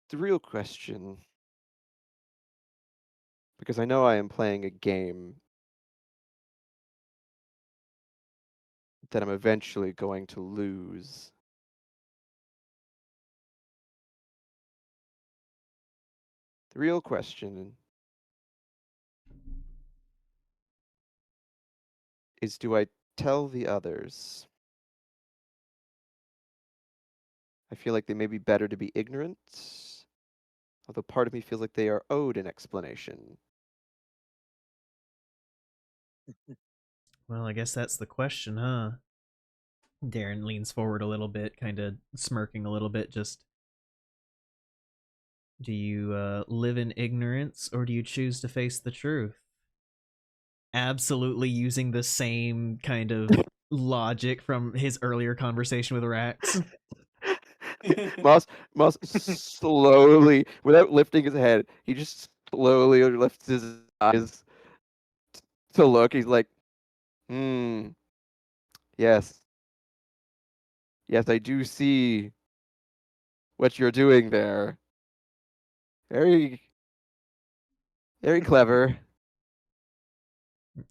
the real question, because I know I am playing a game that I'm eventually going to lose. The real question is, do I tell the others? I feel like they may be better to be ignorant, although part of me feels like they are owed an explanation. Well, I guess that's the question, huh? Darren leans forward a little bit, kind of smirking a little bit. Just, do you live in ignorance, or do you choose to face the truth? Absolutely using the same kind of logic from his earlier conversation with Rax. Moss slowly, without lifting his head, he just slowly lifts his eyes to look. He's like, hmm, yes. Yes, I do see what you're doing there. Very, Very clever.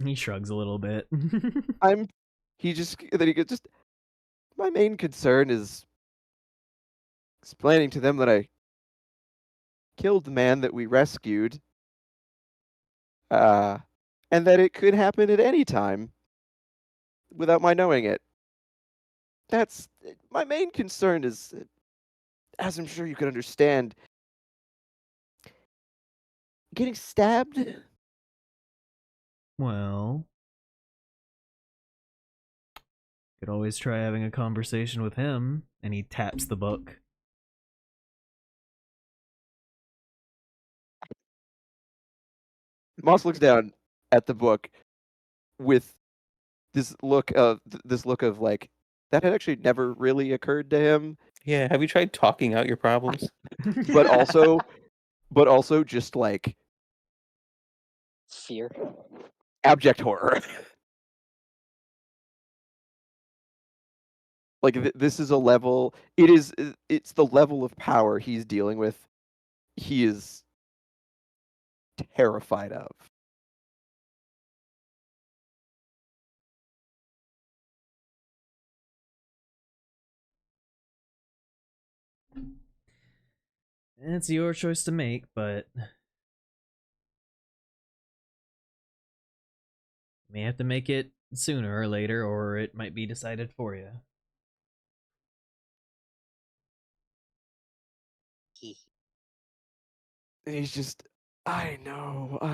He shrugs a little bit. He just my main concern is explaining to them that I killed the man that we rescued, and that it could happen at any time without my knowing it. That's my main concern is, as I'm sure you can understand, getting stabbed. Well, could always try having a conversation with him. And he taps the book. Moss looks down at the book with this look of like that had actually never really occurred to him, Yeah, have you tried talking out your problems? but also just like Fear. abject horror. Like this is a level. It's the level of power he's dealing with. He is terrified of. It's your choice to make, but you may have to make it sooner or later, or it might be decided for you. And he's just, I know, but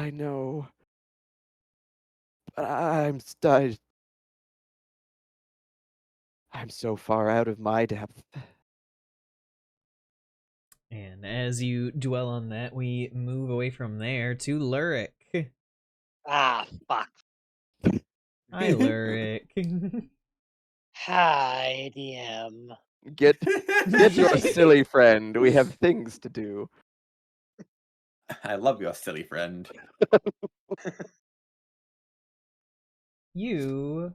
I'm so far out of my depth. And as you dwell on that, we move away from there to Lurik. Ah, fuck. Hi, Lurik. Hi, DM. Get your silly friend. We have things to do. I love your silly friend. You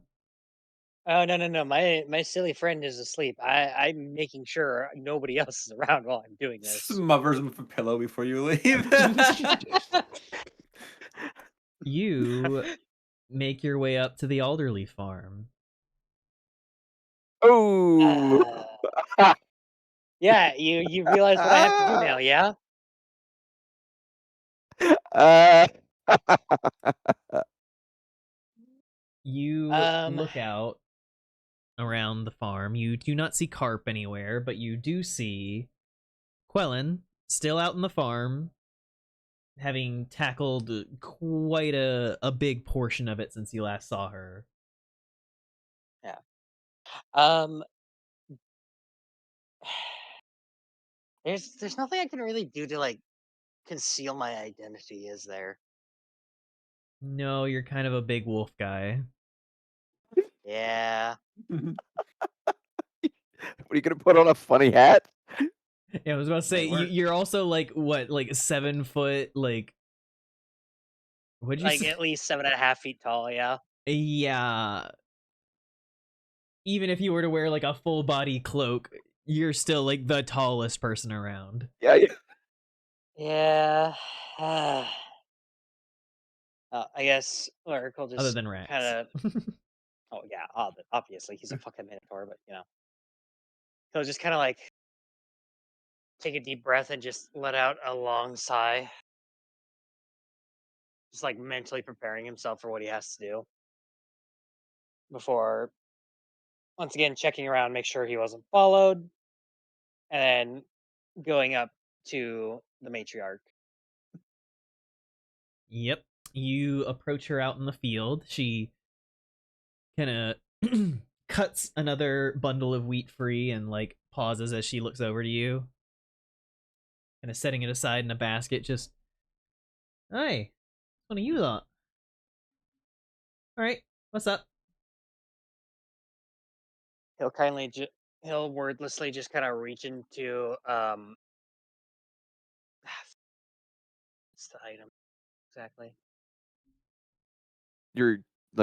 Oh no! My silly friend is asleep. I'm making sure nobody else is around while I'm doing this. Smothers him with a pillow before you leave. you make your way up to the Alderley farm. Oh, Yeah, you realize what I have to do now, yeah? uh, You Um, look out around the farm. You do not see Carp anywhere, but you do see Quellen still out in the farm, having tackled quite a big portion of it since you last saw her. yeah. Um, there's nothing I can really do to like conceal my identity, is there? No, you're kind of a big wolf guy. Yeah. what are you gonna put on a funny hat? Yeah, I was about to say Might work. you're also like what, like 7 foot, like what'd you Like say? at least 7.5 feet tall, yeah. Yeah, even if you were to wear like a full body cloak, you're still like the tallest person around. Yeah, yeah. Yeah. I guess Lurk will Other just than Rex. kind of. Oh yeah, obviously he's a fucking minotaur, but he'll just kind of like take a deep breath and just let out a long sigh, just like mentally preparing himself for what he has to do before once again checking around, make sure he wasn't followed, and then going up to the matriarch. Yep. You approach her out in the field. She kind of cuts another bundle of wheat free and like pauses as she looks over to you, kind of setting it aside in a basket. Just, hey, what are you lot? All right, what's up? He'll he'll wordlessly just kind of reach into what's the item exactly? Your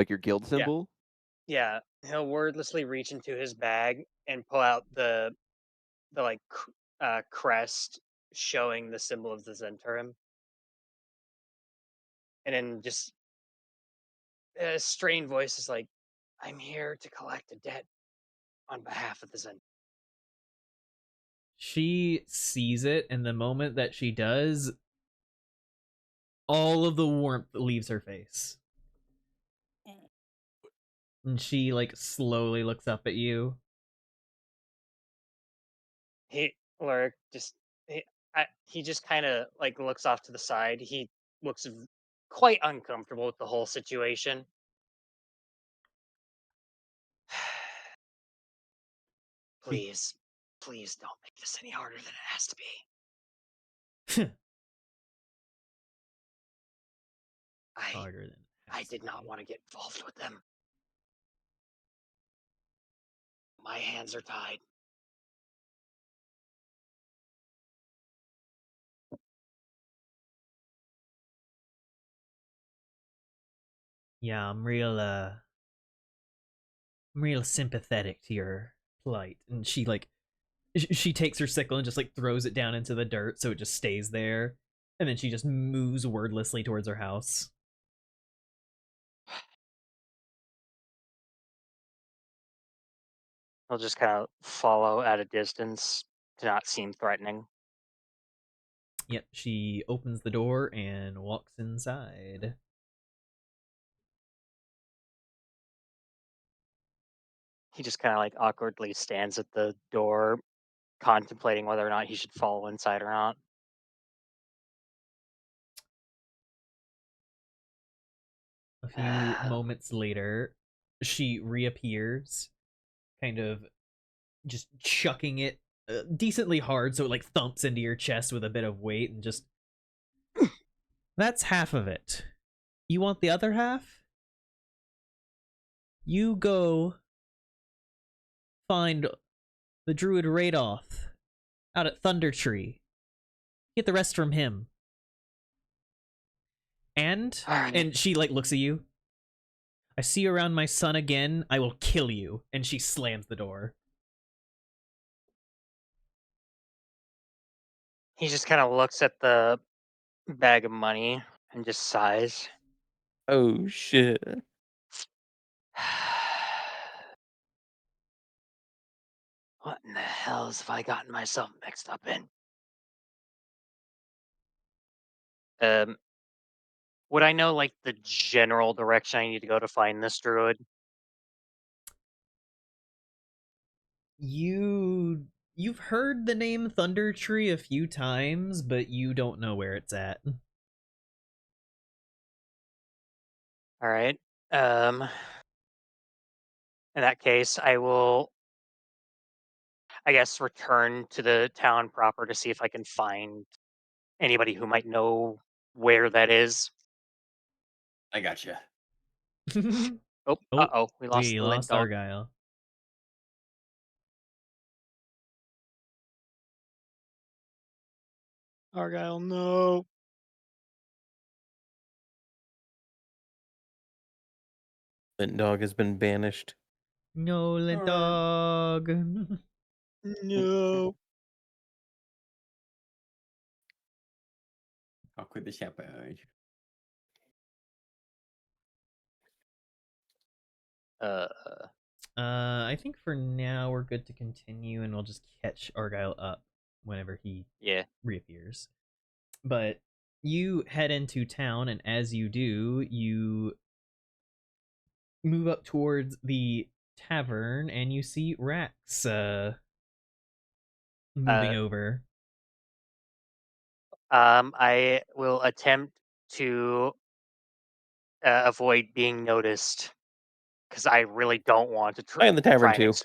your guild Yeah, symbol. yeah. He'll wordlessly reach into his bag and pull out the like crest showing the symbol of the Zentarim. and then just a strained voice is like, "I'm here to collect a debt on behalf of the Zen." She sees it, and the moment that she does, all of the warmth leaves her face. And she like slowly looks up at you. Lurk just he just kind of like looks off to the side. He looks quite uncomfortable with the whole situation. Please, please don't make this any harder than it has to be. Harder than it I has did to not be. want to get involved with them. My hands are tied. Yeah, I'm real sympathetic to your plight. And she like she takes her sickle and just like throws it down into the dirt so it just stays there. And then she just moves wordlessly towards her house. He'll just kind of follow at a distance to not seem threatening. Yep, she opens the door and walks inside. He just kind of like awkwardly stands at the door, contemplating whether or not he should follow inside or not. A few moments later, she reappears, kind of just chucking it decently hard so it like thumps into your chest with a bit of weight and just that's half of it. You want the other half? You go find the druid Radoth out at Thunder Tree. Get the rest from him. And Alright. and she like looks at you. I see you around my son again, I will kill you. And she slams the door. He just kind of looks at the bag of money and just sighs. Oh shit. What in the hell have I gotten myself mixed up in? Um, would I know like the general direction I need to go to find this druid? You've heard the name Thunder Tree a few times, but you don't know where it's at. All right. In that case, I will, I guess, return to the town proper to see if I can find anybody who might know where that is. I gotcha. Oh, Oh, oh, we lost we the lint lost dog. Argyle. Argyle, no. That dog has been banished. No, Lint Dog. No. How could this happen? Uh, I think for now we're good to continue, and we'll just catch Argyle up whenever he yeah. reappears. But you head into town, and as you do, you move up towards the tavern, and you see Rax moving over. I will attempt to avoid being noticed because I really don't want to I in the tavern try and. too.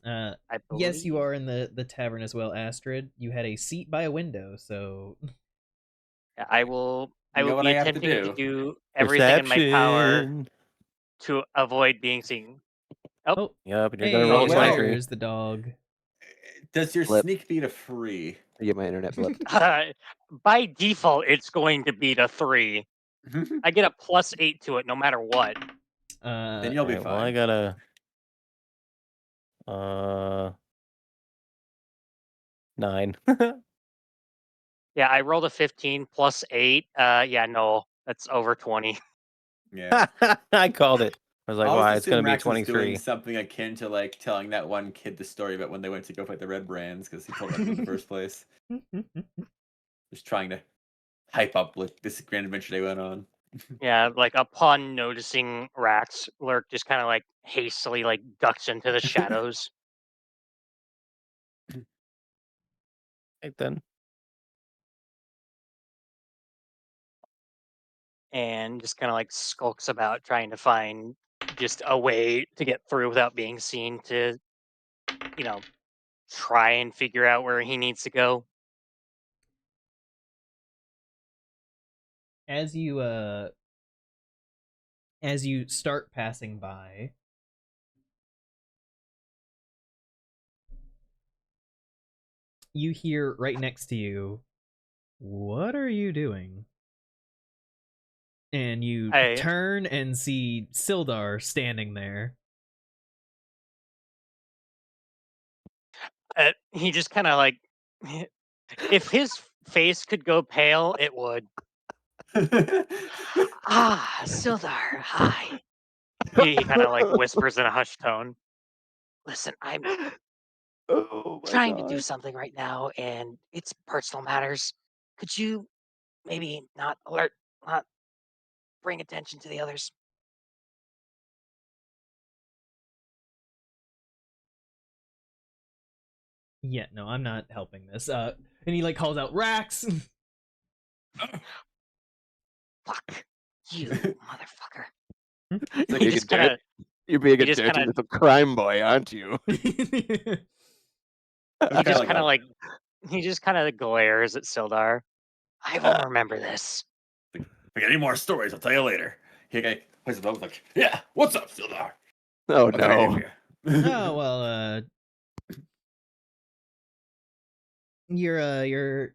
I Yes, you believe- are in the tavern as well, Astrid. You had a seat by a window, so Yeah, I will. I You know will what be I have to attempting to do? do everything in my power Perception. to avoid being seen. oh, Yep, and you're hey, gonna roll a well. 23. there's the dog. Does your Blip. sneak beat a free? Yeah, my internet blipped. By default, it's going to beat a 3. I get a +8 to it no matter what. Then you'll be Alright, fine. well, I got a 9. Yeah, I rolled a 15 +8. Yeah, no. That's over 20. Yeah. I called it. I was like, I why? always It's going assume to be Rex is doing 23. something akin to like telling that one kid the story about when they went to go fight the Red Brands because he told them in the first place. Just trying to hype up like this grand adventure they went on. Yeah, like upon noticing rats, Lurk just kind of like hastily like ducks into the shadows. Right then. And just kind of like skulks about trying to find just a way to get through without being seen to, you know, try and figure out where he needs to go. As you start passing by, you hear right next to you, "What are you doing?" And you I turn and see Sildar standing there. He just kind of like, if his face could go pale, it would. Ah, Sildar, hi. He kind of like whispers in a hushed tone. Listen, I'm Oh my trying to do god. something right now, and it's personal matters. Could you maybe not alert, not bring attention to the others? Yeah, no, I'm not helping this. And he like calls out Rax. Fuck you, motherfucker. It's like He just kind of, you're being he a just kind dirty of, little crime boy, aren't you? he just like kind of a- like, he just kind of glares at Sildar. I will remember this. If I get any more stories, I'll tell you later. He like plays the like, yeah, what's up, Sildar? Oh What can I do no. for you? Oh well, your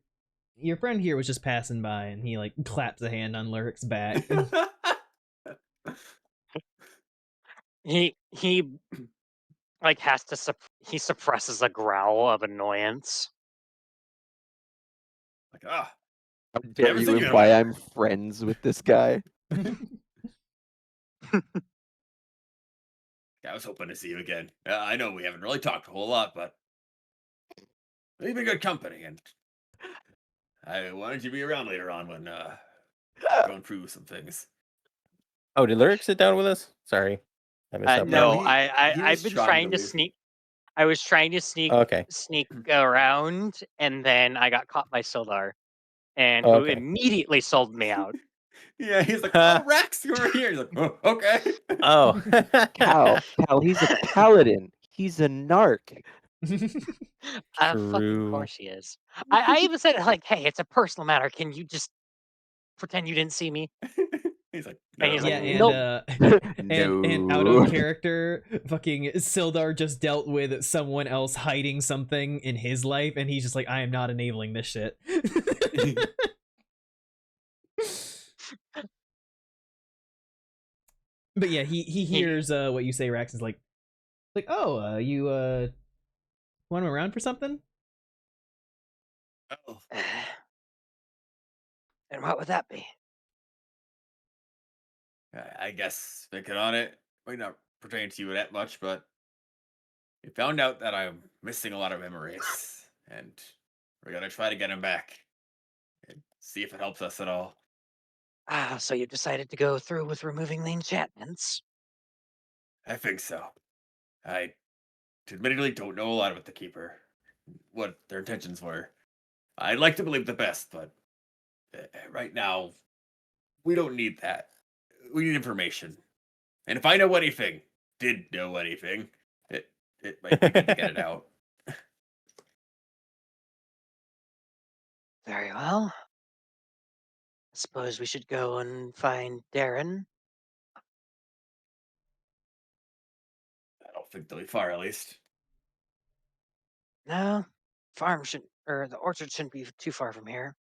friend here was just passing by, and he like claps a hand on Lurk's back. He like has to he suppresses a growl of annoyance. Like, ah, How dare haven't you seen you in a imply while. I'm friends with this guy? I was hoping to see you again. I know we haven't really talked a whole lot, but you've been good company, and I wanted you to be around later on when going through some things. Oh, did Lyric sit down with us? Sorry. I missed that No, part. No, he I've was been trying to trying to leave. sneak. I was trying to sneak Oh, okay. around, and then I got caught by Sildar, and Oh, who okay. immediately sold me out. Yeah, he's like, oh, Rex, you're over here. He's like, oh, okay. Oh. Pal, he's a paladin. He's a narc. Fucking True. course he is. I even said like, hey, it's a personal matter. Can you just pretend you didn't see me? He's like, And he's like, Yeah, no. and out of No. character, fucking Sildar just dealt with someone else hiding something in his life, and he's just like, I am not enabling this shit. But yeah, he hears what you say, Rax, is like, oh, you want him around for something? Oh, and what would that be? I guess thinking on it might not pertain to you that much, but we found out that I'm missing a lot of memories, and we're gonna try to get him back and see if it helps us at all. Ah, so you decided to go through with removing the enchantments. I think so. I admittedly don't know a lot about the Keeper, what their intentions were. I'd like to believe the best, but right now, we don't need that. We need information. And if I know anything, did know anything, it might be good to get it out. Very well. I suppose we should go and find Darren. I don't think they'll be far, at least. No, farm should or the orchard shouldn't be too far from here.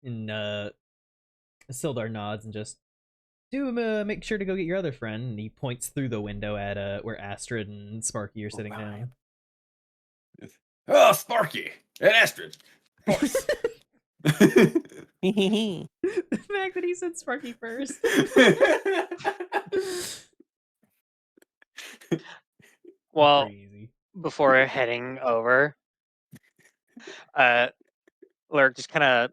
And Sildar nods and just do make sure to go get your other friend. And he points through the window at where Astrid and Sparky are sitting down. Oh, Sparky and Astrid, of course. The fact that he said Sparky first. Well, Crazy. before heading over, Lurk just kind of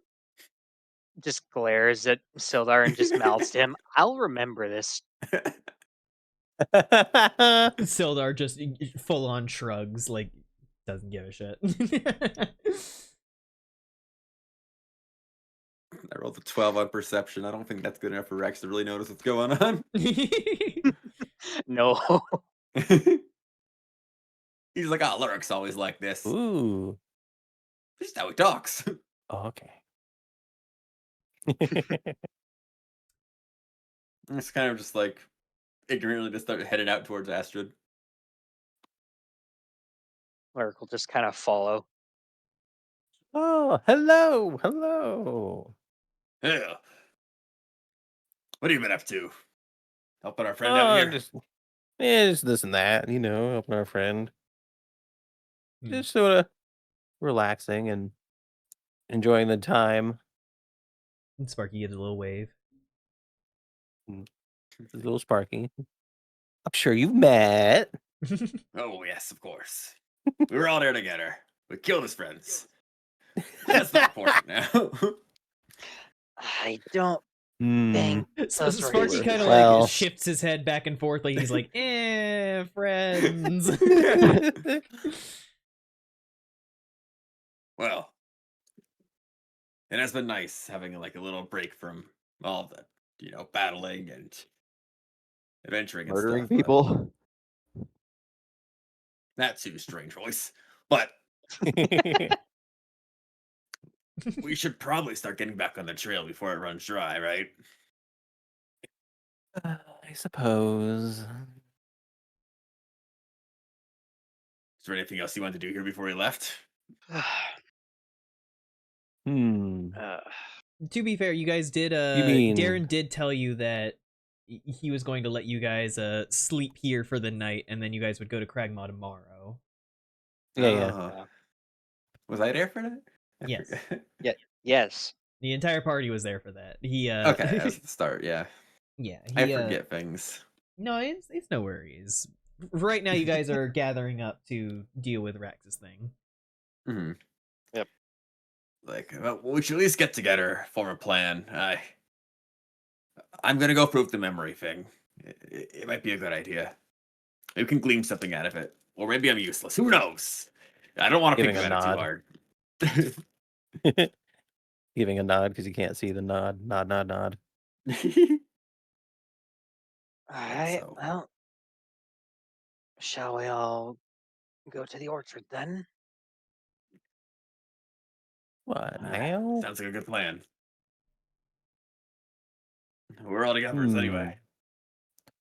just glares at Sildar and just mouths to him, "I'll remember this." Sildar just full on shrugs, like doesn't give a shit. I rolled a 12 on perception. I don't think that's good enough for Rex to really notice what's going on. No. He's like, oh, Lurk's always like this. Ooh. This is how he talks. Oh, okay. It's kind of just like ignorantly just start headed out towards Astrid. Lurk will just kind of follow. Oh, hello, hello. Yeah. What have you been up to? Helping our friend out Oh, here? just this and that, helping our friend. Hmm. Just sort of relaxing and enjoying the time. And Sparky gives a little wave. It's a little Sparky. I'm sure you've met. Oh, yes, of course. We were all there together. We killed his friends. That's not important now. I don't Hmm. think So that's where Sparky he's kind of Well. like shifts his head back and forth, like he's like, friends. Well, it has been nice having like a little break from all the, battling and adventuring and Murdering stuff. but people. Not too strange voice. But we should probably start getting back on the trail before it runs dry, right? I suppose. Is there anything else you wanted to do here before we left? Hmm. To be fair, you guys did. You mean- Darren did tell you that he was going to let you guys sleep here for the night, and then you guys would go to Cragmaw tomorrow. Yeah. Oh. Was I there for that? I Yes. forget. Yes. The entire party was there for that. He Okay, that's the start, yeah. yeah, I forget things. No, it's no worries. Right now, you guys are gathering up to deal with Rax's thing. Mm-hmm. Yep. Like, well, we should at least get together, form a plan. I'm gonna go prove the memory thing. It might be a good idea. Maybe we can glean something out of it. Or maybe I'm useless. Who knows? I don't want to think Giving a about it too nod. hard. Giving a nod because you can't see the nod. Nod. All right. So- Well, shall we all go to the orchard then? What Ah, now? Sounds like a good plan. We're all together anyway.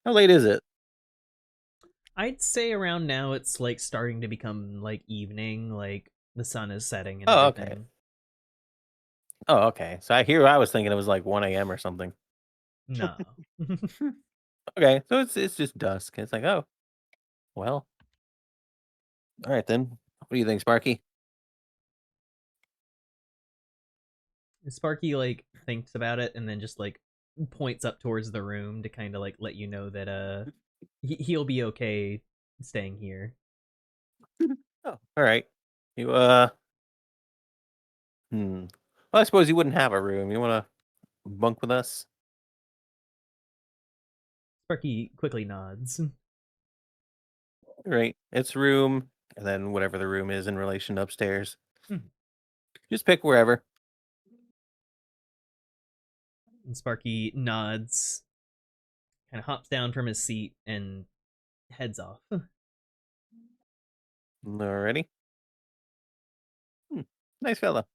How late is it? I'd say around now it's like starting to become like evening, like the sun is setting and Oh, okay. everything. Oh, okay. So I was thinking it was like 1 a.m. or something. No. Okay, so it's just dusk. It's like, oh, well. All right then. What do you think, Sparky? Sparky like thinks about it and then just like points up towards the room to kind of like let you know that he'll be okay staying here. Oh, all right. You Well, I suppose you wouldn't have a room. You want to bunk with us? Sparky quickly nods. Right. It's room, and then whatever the room is in relation to upstairs. Mhm. Just pick wherever. And Sparky nods, kind of hops down from his seat and heads off. Alrighty. Nice fella.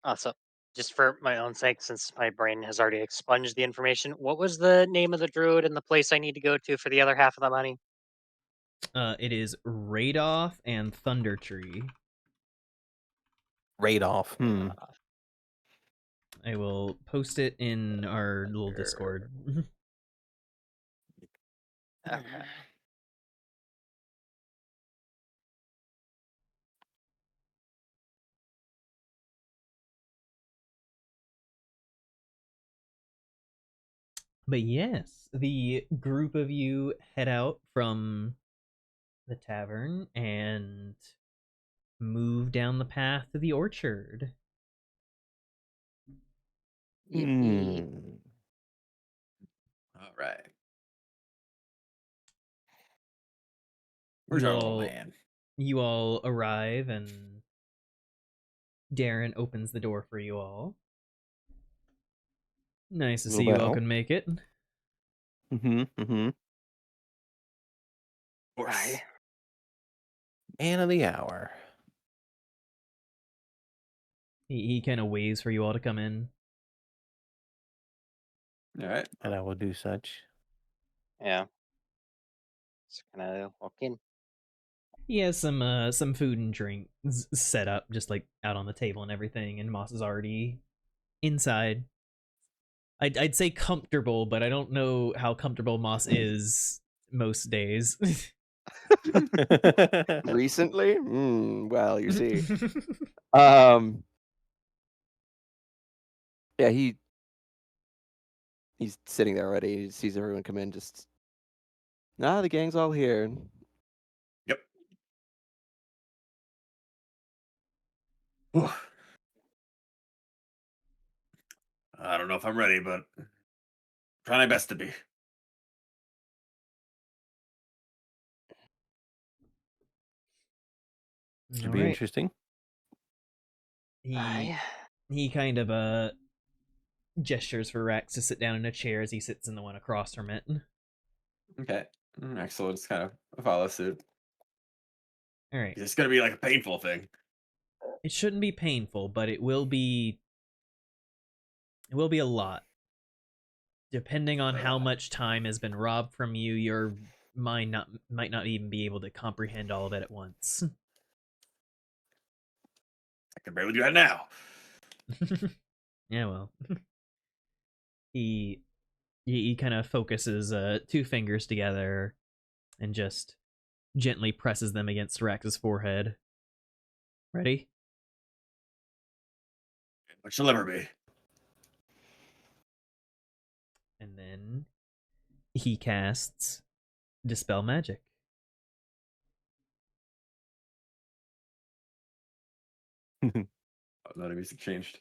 Also, just for my own sake, since my brain has already expunged the information, what was the name of the druid and the place I need to go to for the other half of the money? It is Radoff and Thunder Tree. Radoff. I will post it in our little Discord. Okay. But yes, the group of you head out from the tavern and move down the path to the orchard. Yippee. Hmm. All right. Where's You our little all man? you all arrive and Darren opens the door for you all. Nice to Little see you all bell. can make it. Mm-hmm. Mm-hmm. Of course. Aye. Man of the hour. He kind of waves for you all to come in. All right. And I will do such. Yeah. Just kind of walk in. He has some food and drink set up just like out on the table and everything, and Moss is already inside. I'd say comfortable, but I don't know how comfortable Moss is most days. Recently? Well, you see. Um. Yeah, he's sitting there already. He sees everyone come in. Just the gang's all here. Yep. Whew. I don't know if I'm ready, but try my best to be. Should All be right. interesting. He Aye. he kind of gestures for Rex to sit down in a chair as he sits in the one across from it. Okay. Excellent. It's kind of follow suit. All right. It's gonna be like a painful thing. It shouldn't be painful, but it will be a lot. Depending on how much time has been robbed from you, your mind might not even be able to comprehend all of it at once. I can barely do that now. Yeah, well. he kind of focuses two fingers together and just gently presses them against Rex's forehead. Ready? It shall never be. And then he casts Dispel Magic. Oh, no, the music changed.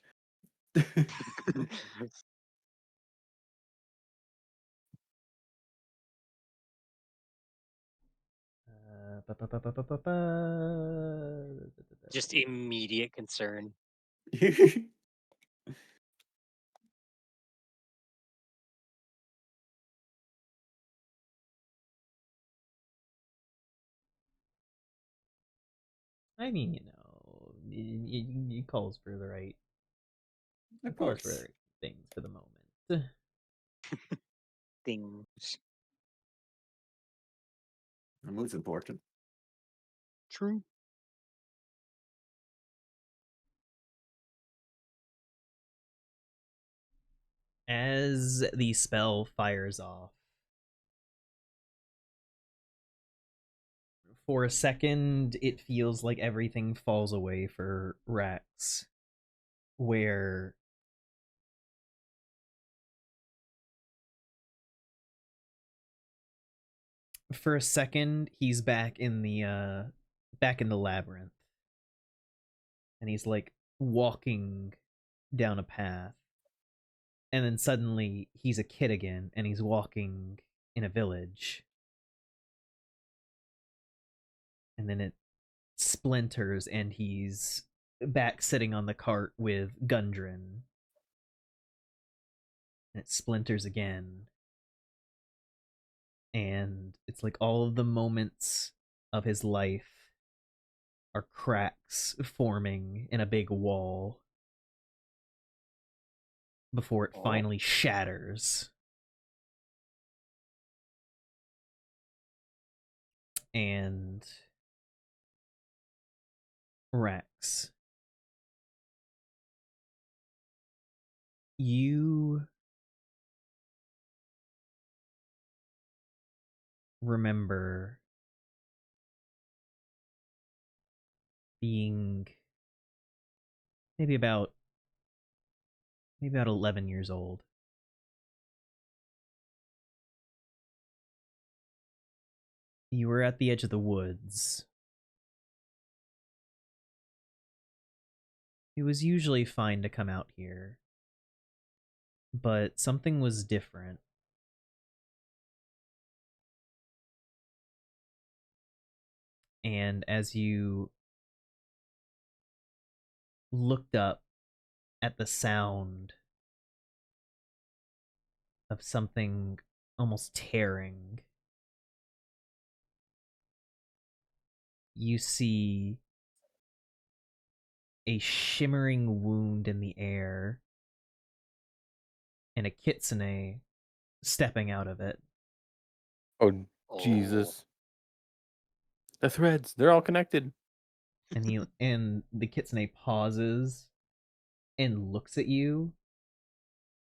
Just immediate concern. I mean, it calls for the right. Of Calls for the course. right things for the moment. Things. The mood's important. True. As the spell fires off, for a second, it feels like everything falls away for Rex, where for a second he's back in the labyrinth, and he's like walking down a path, and then suddenly he's a kid again, and he's walking in a village, and then it splinters, and he's back sitting on the cart with Gundren. And it splinters again. And it's like all of the moments of his life are cracks forming in a big wall before it finally shatters. And Rex, you remember being maybe about 11 years old. You were at the edge of the woods. It was usually fine to come out here, but something was different. And as you looked up at the sound of something almost tearing, you see a shimmering wound in the air and a kitsune stepping out of it. Oh, Oh. Jesus. The threads, they're all connected. And the kitsune pauses and looks at you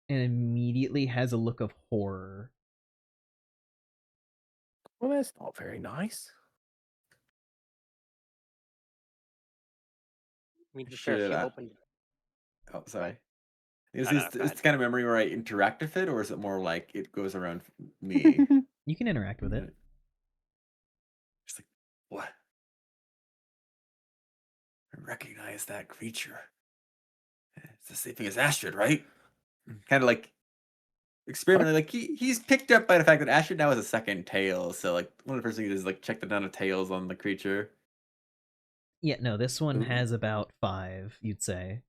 and immediately has a look of horror. Well, that's not very nice. I mean, to be fair, Should she I? opened. Oh, sorry. Is No, no, this go is ahead. the kind of memory where I interact with it, or is it more like it goes around me? You can interact with it. Right. Just like, what? I recognize that creature. It's the same thing as Astrid, right? Kind of like experimenting. Like he's picked up by the fact that Astrid now has a second tail. So like one of the first things is like check the amount of tails on the creature. Yeah, no, this one Ooh. has about 5, you'd say.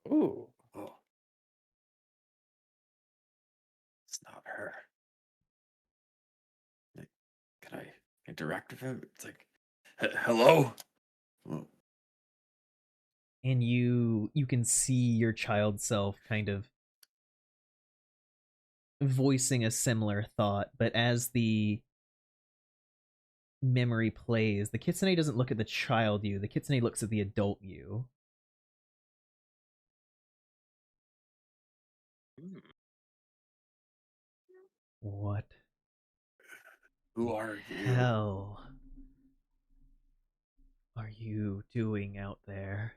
Ooh. Oh, it's not her. Like, can I interact with him? It's like, hello. Oh, And you can see your child self kind of voicing a similar thought, but as the memory plays, the kitsune doesn't look at the child you, the kitsune looks at the adult you. Hmm. What who the are you? hell are you doing out there?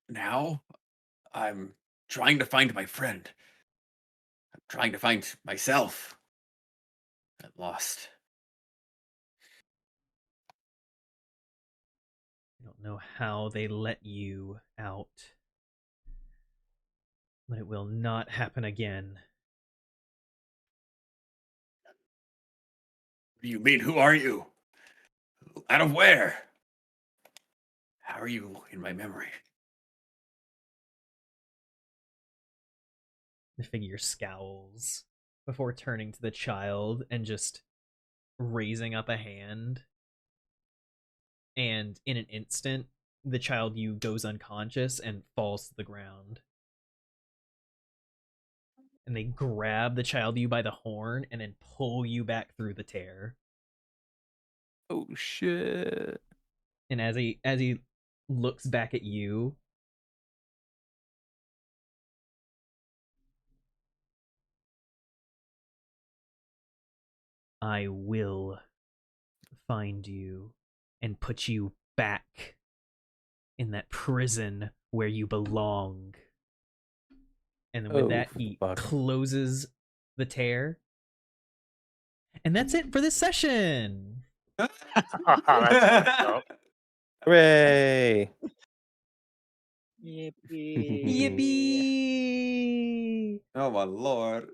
Now I'm trying to find my friend. I'm trying to find myself. I'm lost. I don't know how they let you out, but it will not happen again. What do you mean? Who are you? Out of where? How are you in my memory? The figure scowls before turning to the child and just raising up a hand. And in an instant, the child you goes unconscious and falls to the ground. And they grab the child you by the horn and then pull you back through the tear. Oh, shit. And as he looks back at you, I will find you and put you back in that prison where you belong. And with Oh, that, he fuck. closes the tear. And that's it for this session. That's fucked up. Hooray. Yippee. Yippee! Oh my lord.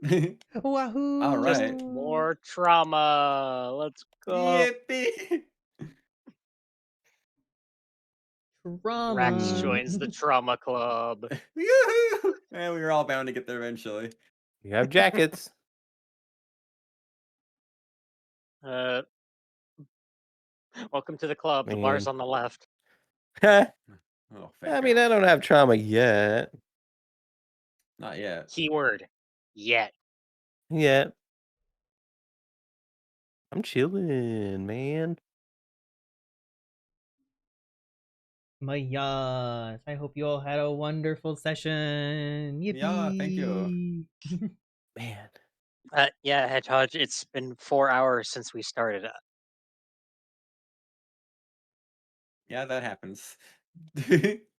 Wahoo! All Just right. more trauma. Let's go. Yippee. Rax Trauma. joins the trauma club. Yoo-hoo! And we were all bound to get there eventually. You have jackets. Uh, welcome to the club. The bar's Man. on the left. I Oh, thank mean, God. I don't have trauma yet. Not yet. Keyword. Yet. Yet. I'm chilling, man. My yas. I hope you all had a wonderful session. Yippee! Yeah, thank you. Man. Yeah, Hedgehog, it's been 4 hours since we started. Yeah, that happens.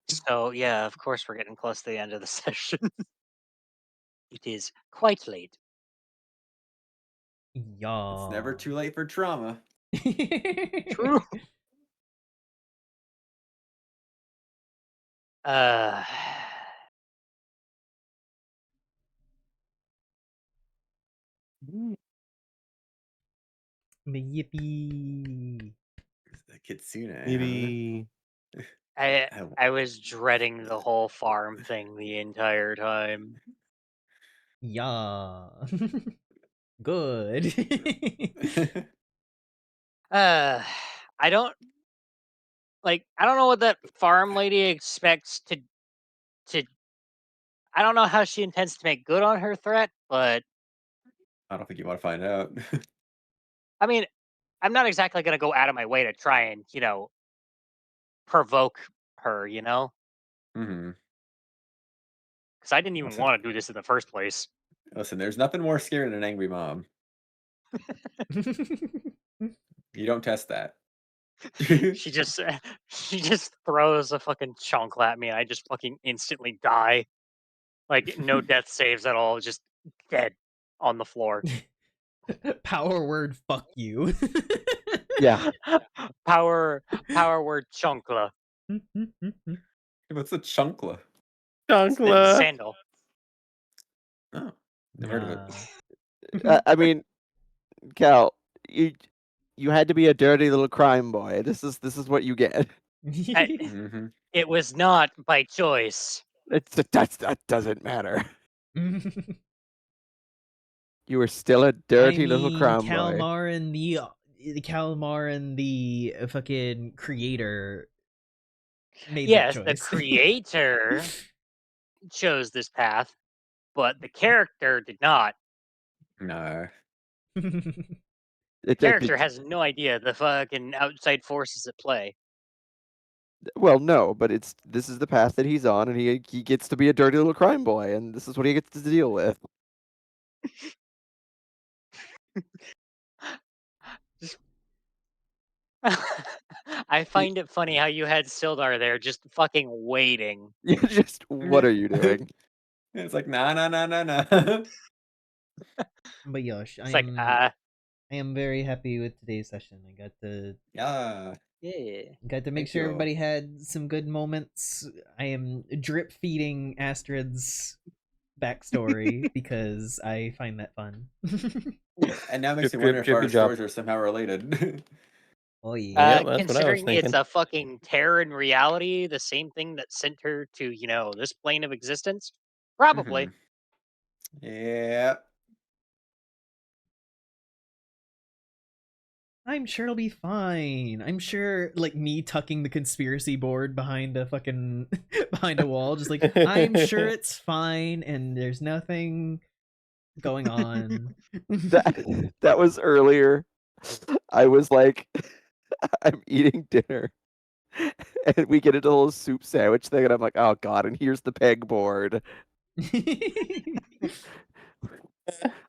So, yeah, of course we're getting close to the end of the session. It is quite late. Yeah. It's never too late for trauma. True. Uh, Yippee. The Kitsune, huh? Maybe. I I- I was dreading the whole farm thing the entire time. Yeah. Good. Uh, I don't I don't know what that farm lady expects to. I don't know how she intends to make good on her threat, but I don't think you want to find out. I mean, I'm not exactly gonna go out of my way to try and provoke her, hmm because I didn't even Listen, want to do this in the first place. listen, there's nothing more scary than an angry mom. You don't test that. She just she just throws a fucking chunk at me, and I just fucking instantly die. Like no death saves at all, just dead on the floor. Power word, fuck you. Yeah. power word chunkla. What's a chunkla? It's the Chunkla. sandal. Oh, never heard of it. I mean, Cal, you had to be a dirty little crime boy. This is what you get. hmm It was not by choice. That doesn't matter. You were still a dirty little crime boy. The Calmar and the fucking creator made Yes, that the choice. creator chose this path, but the character did not. No. The character has no idea the fucking outside forces at play. Well, no, but this is the path that he's on, and he gets to be a dirty little crime boy, and this is what he gets to deal with. I find it funny how you had Sildar there just fucking waiting. You just, what are you doing? It's like nah. But Yosh, It's like, I am very happy with today's session. I got to Yeah. make Thank sure you. everybody had some good moments. I am drip feeding Astrid's backstory because I find that fun. And now it makes Drip, you wonder drip, if our drippy drop. stories are somehow related. Oh yeah. Yep, that's what I was Considering it's thinking. a fucking terror in reality, the same thing that sent her to, this plane of existence? Probably. Mhm. Yeah. I'm sure it'll be fine. I'm sure, like, me tucking the conspiracy board behind a fucking behind a wall, just like, I'm sure it's fine and there's nothing going on. That was earlier. I was like, I'm eating dinner, and we get into a little soup sandwich thing, and I'm like, oh god, and here's the pegboard.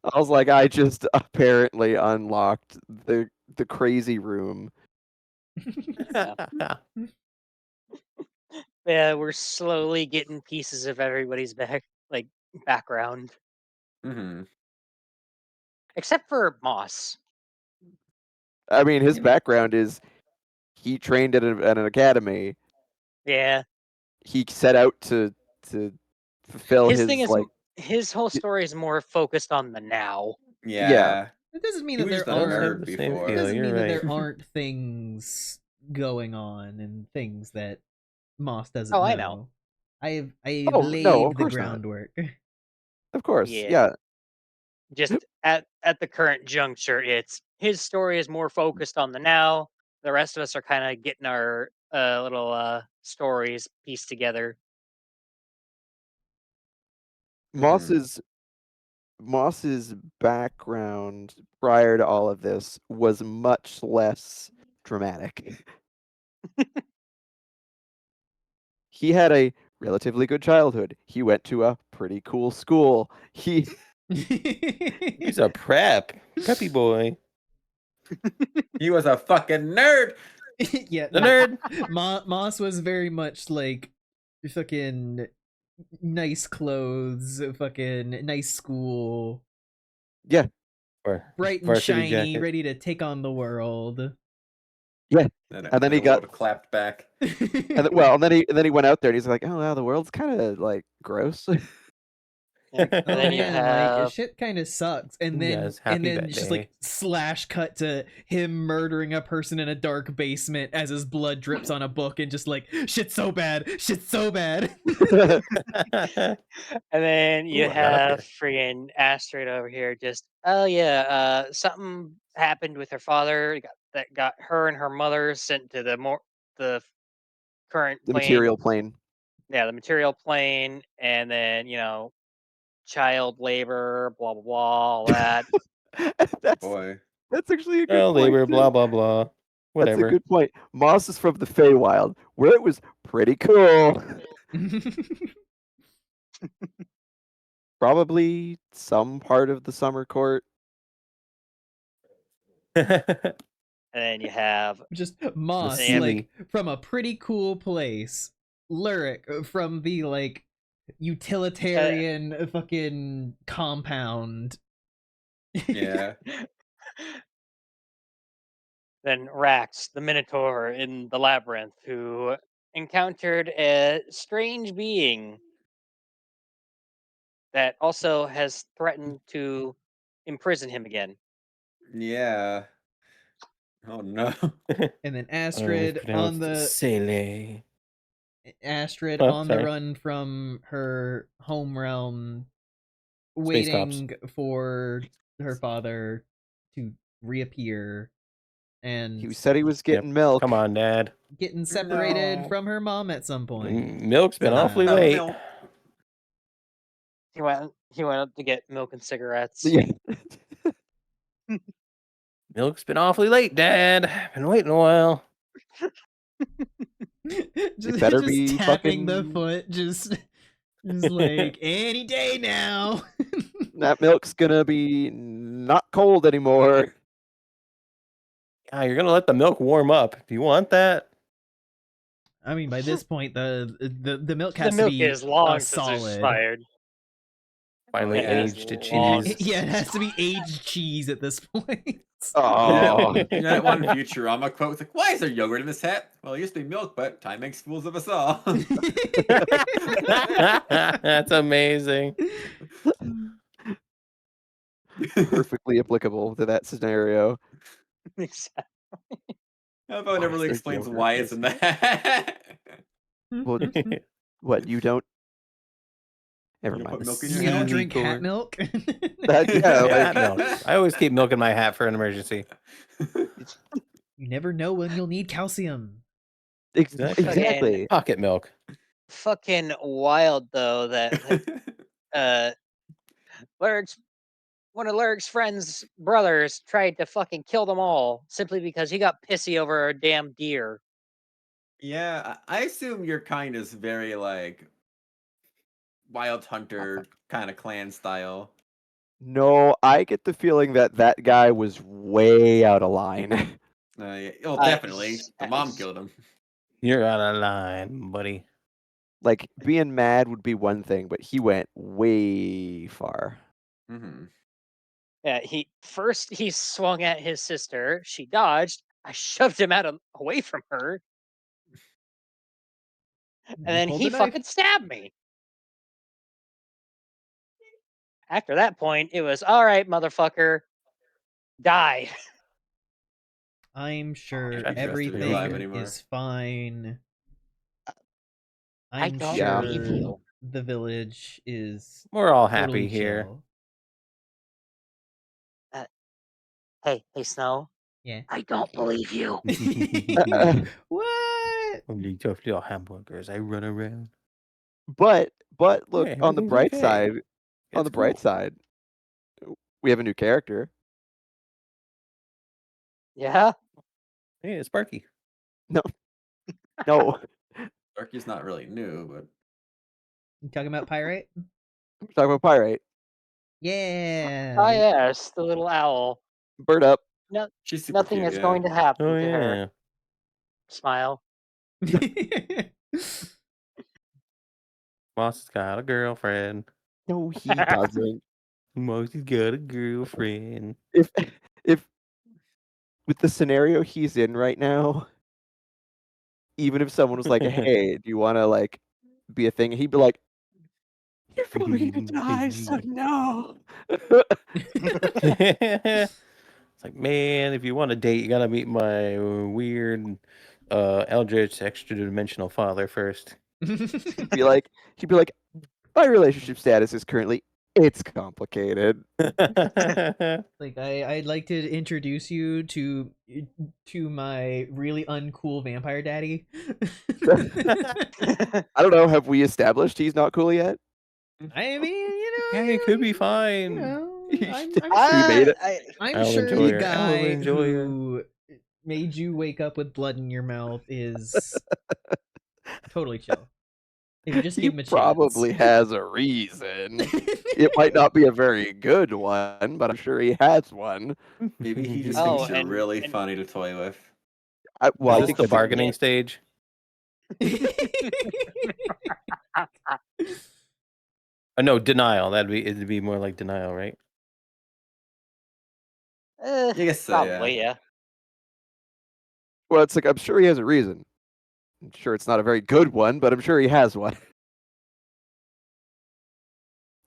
I was like, I just apparently unlocked the crazy room. Yeah, we're slowly getting pieces of everybody's background. hmm Except for Moss. I mean, his Yeah. background is he trained at an academy. Yeah. He set out to fulfill His thing his is his whole story is more focused on the now. Yeah. That doesn't mean He that was just there a Does have aren't. nerd the same It before. feel. doesn't You're mean that right. there aren't things going on and things that Moss doesn't Oh, know. I know. I've Oh, laid no, of the course not. groundwork. Of course, Yeah. yeah. Just at the current juncture, it's his story is more focused on the now. The rest of us are kind of getting our little stories pieced together. Mhm. Moss's background prior to all of this was much less dramatic. He had a relatively good childhood. He went to a pretty cool school. He's a preppy boy. He was a fucking nerd. Yeah, The no, nerd. Moss was very much like fucking nice clothes, fucking nice school, Yeah, bright and varsity shiny, jacket. ready to take on the world. yeah. And then he got- clapped back. And then he went out there and he's like, oh wow, the world's kind of like gross. And Oh then you man, like have shit kind of sucks, and then Yes, happy it's vet just day. like slash cut to him murdering a person in a dark basement as his blood drips on a book, and just like shit's so bad, shit's so bad. and then you Ooh, I got up have friggin' Astrid over here. Just something happened with her father that got her and her mother sent to the current The plane. material plane. Yeah, the material plane, and then child labor, blah blah blah, all that. Boy. That's actually a good Child point. labor, too. blah blah blah. That's a Whatever. good point. Moss is from the Feywild, where it was pretty cool. Probably some part of the summer court. And then you have Just Moss, Yeah. like from a pretty cool place. Lyric from the like utilitarian fucking compound. Yeah. then Rax, the Minotaur in the labyrinth, who encountered a strange being that also has threatened to imprison him again. Yeah. Oh no. And then It's Astrid on pronounced the Sele. on the sorry. run from her home realm, Space cops. waiting for her father to reappear, and He said he was getting milk. Come on, Dad. getting separated No. from her mom at some point. Milk's been Somehow. awfully late. Milk. He went up to get milk and cigarettes. Yeah. Milk's been awfully late, Dad. Been waiting a while. just better just be tapping the fucking- foot, just like any day now. That milk's gonna be not cold anymore. Ah, you're gonna let the milk warm up. Do you want that? I mean, by this point, the milk The has milk to be is long a since solid. expired. Finally Yeah. aged to Long- cheese. Yeah, it has to be aged cheese at this point. Oh, You know that one Futurama quote? It's like, why is there yogurt in this hat? Well, it used to be milk, but time makes fools of us all. That's amazing. perfectly applicable to that scenario. Exactly. How about it never really there's explains yogurt why in it's in this that? Well, what you don't? Never You don't mind. put milk in You your don't hat? drink Cooler. hat milk. That- yeah, like- Hat milk. I always keep milk in my hat for an emergency. You never know when you'll need calcium. Exactly. Exactly. Pocket milk. Fucking wild though that Lurk's one of Lurk's friends' brothers tried to fucking kill them all simply because he got pissy over a damn deer. Yeah, I assume your kind is very like wild hunter kind of clan style. No, I get the feeling that that guy was way out of line. Yeah, well, I- definitely. The mom I- killed him. You're out of line, buddy. Like being mad would be one thing, but he went way far. Mm-hmm. Yeah, he swung at his sister. She dodged. I shoved him away from her, and then Pulled he the knife. fucking stabbed me. After that point, it was all right, motherfucker, die. I'm sure Can't be trusted to be alive everything anymore. is fine. I I'm don't sure believe you. the village is We're all totally happy here. chill. Hey, Snow. Yeah. I don't believe you. What? Only tough little hamburgers. I run around. But look, Yeah, on the everything's bright okay. side, on It's the bright cool. side, we have a new character. Yeah. Hey, it's Sparky. No, Darky's not really new, but You talking about Pyrite? we're talking about Pyrite. Yeah. Oh yes, the little owl. Bird up. she's super Nothing cute, is yeah. going to happen Oh to her. yeah. Smile. Moss has got a girlfriend. No, he doesn't. Moss has got a girlfriend. If with the scenario he's in right now, even if someone was like, "Hey, do you want to like be a thing?" He'd be like, "You're probably gonna die, so no." It's like, man, if you want a date, you gotta meet my weird, eldritch, extra-dimensional father first. She'd be like, "My relationship status is currently it's complicated." Like I'd like to introduce you to my really uncool vampire daddy. I don't know. Have we established he's not cool yet? I mean, Yeah, it could be fine. I'm He made it. I'm I'll sure enjoy the her. I'll guy enjoy her. who made you wake up with blood in your mouth is totally chill. If you just He give him a probably chance. has a reason. It might not be a very good one, but I'm sure he has one. Maybe he just Oh, thinks you're and- really and- funny to toy with. I Is this think the that's bargaining yeah. stage? No, denial. It'd be more like denial, right? I guess so, Probably, yeah. Well, it's like I'm sure he has a reason. I'm sure it's not a very good one, but I'm sure he has one.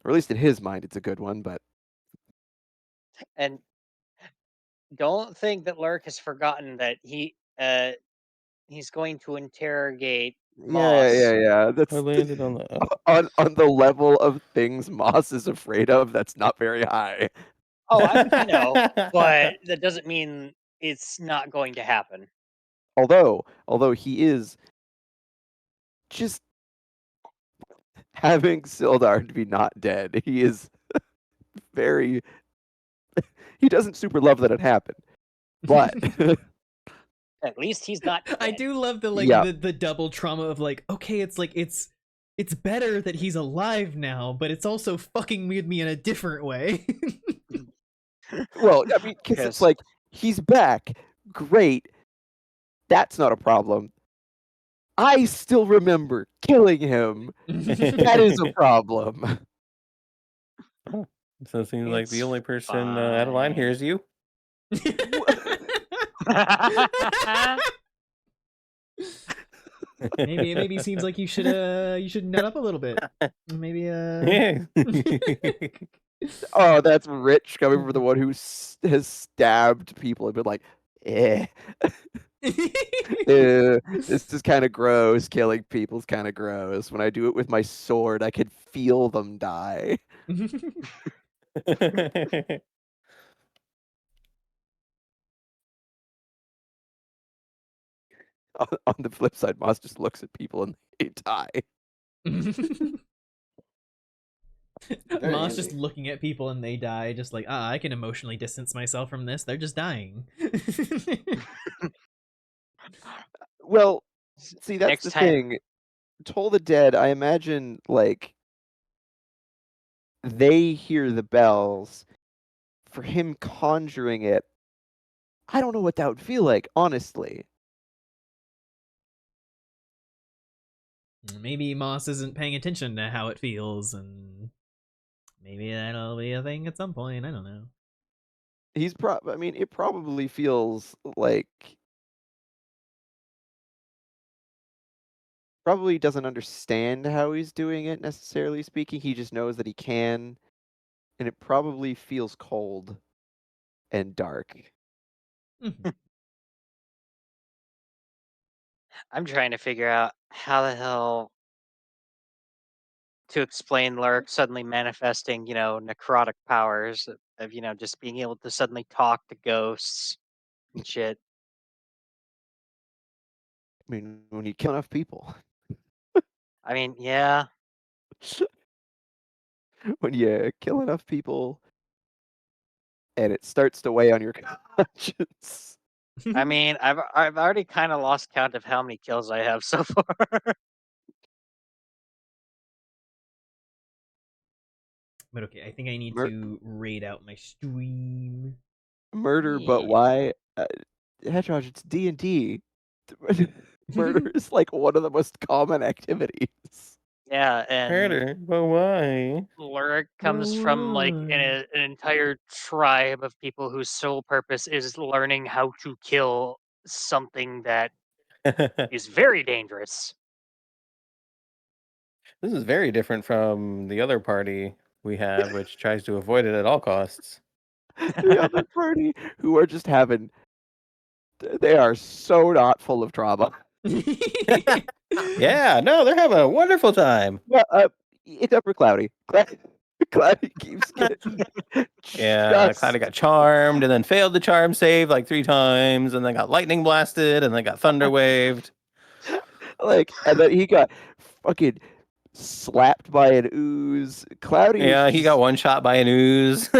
Or at least in his mind, it's a good one. But And don't think that Lurk has forgotten that he's going to interrogate Moss. yeah. I That's landed on the. on the level of things Moss is afraid of. That's not very high. Oh, I know, but that doesn't mean it's not going to happen. Although he is just having Sildar to be not dead. He is very. He doesn't super love that it happened, but At least he's not I dead. do love the Yeah. the double trauma of like, okay, it's like it's better that he's alive now, but it's also fucking with me in a different way. well, I mean, because it's Yes. like he's back, great. That's not a problem. I still remember killing him. That is a problem. So it seems like the It's only person out of line here is you. maybe seems like you should nut up a little bit. Maybe Yeah. Oh, that's rich coming from the one who has stabbed people and been like, eh. This is kind of gross. Killing people's kind of gross. When I do it with my sword, I can feel them die. On the flip side, Moss just looks at people and they die. Very Moss just easy. looking at people and they die, just like, I can emotionally distance myself from this. They're just dying. Well, see, that's Next the time. thing. Toll the Dead, I imagine, like, they hear the bells. For him conjuring it, I don't know what that would feel like, honestly. Maybe Moss isn't paying attention to how it feels, and maybe that'll be a thing at some point. I don't know. I mean, it probably feels like probably doesn't understand how he's doing it necessarily speaking. He just knows that he can, and it probably feels cold and dark. Mhm. I'm trying to figure out how the hell to explain Lurk suddenly manifesting, necrotic powers of, just being able to suddenly talk to ghosts and shit. I mean, when you kill enough people, I mean, yeah. when you kill enough people, and it starts to weigh on your conscience. I mean, I've already kind of lost count of how many kills I have so far. But okay, I think I need Mur- to raid out my stream. Murder, but Yeah. why? Hedgehog, it's D&D. Murder is like one of the most common activities. Yeah, and Harder, but why? Lurik comes from like an entire tribe of people whose sole purpose is learning how to kill something that is very dangerous. This is very different from the other party we have, which tries to avoid it at all costs. The other party who are just having, they are so not full of trauma. Yeah, no, they're having a wonderful time. Well, except for Cloudy. Cloudy keeps getting Yeah, just Cloudy got charmed and then failed the charm save like 3 times, and then got lightning blasted, and then got thunder waved. like, and then he got fucking slapped by an ooze. Cloudy, Yeah, is he got one shot by an ooze.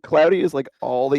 Cloudy is like all the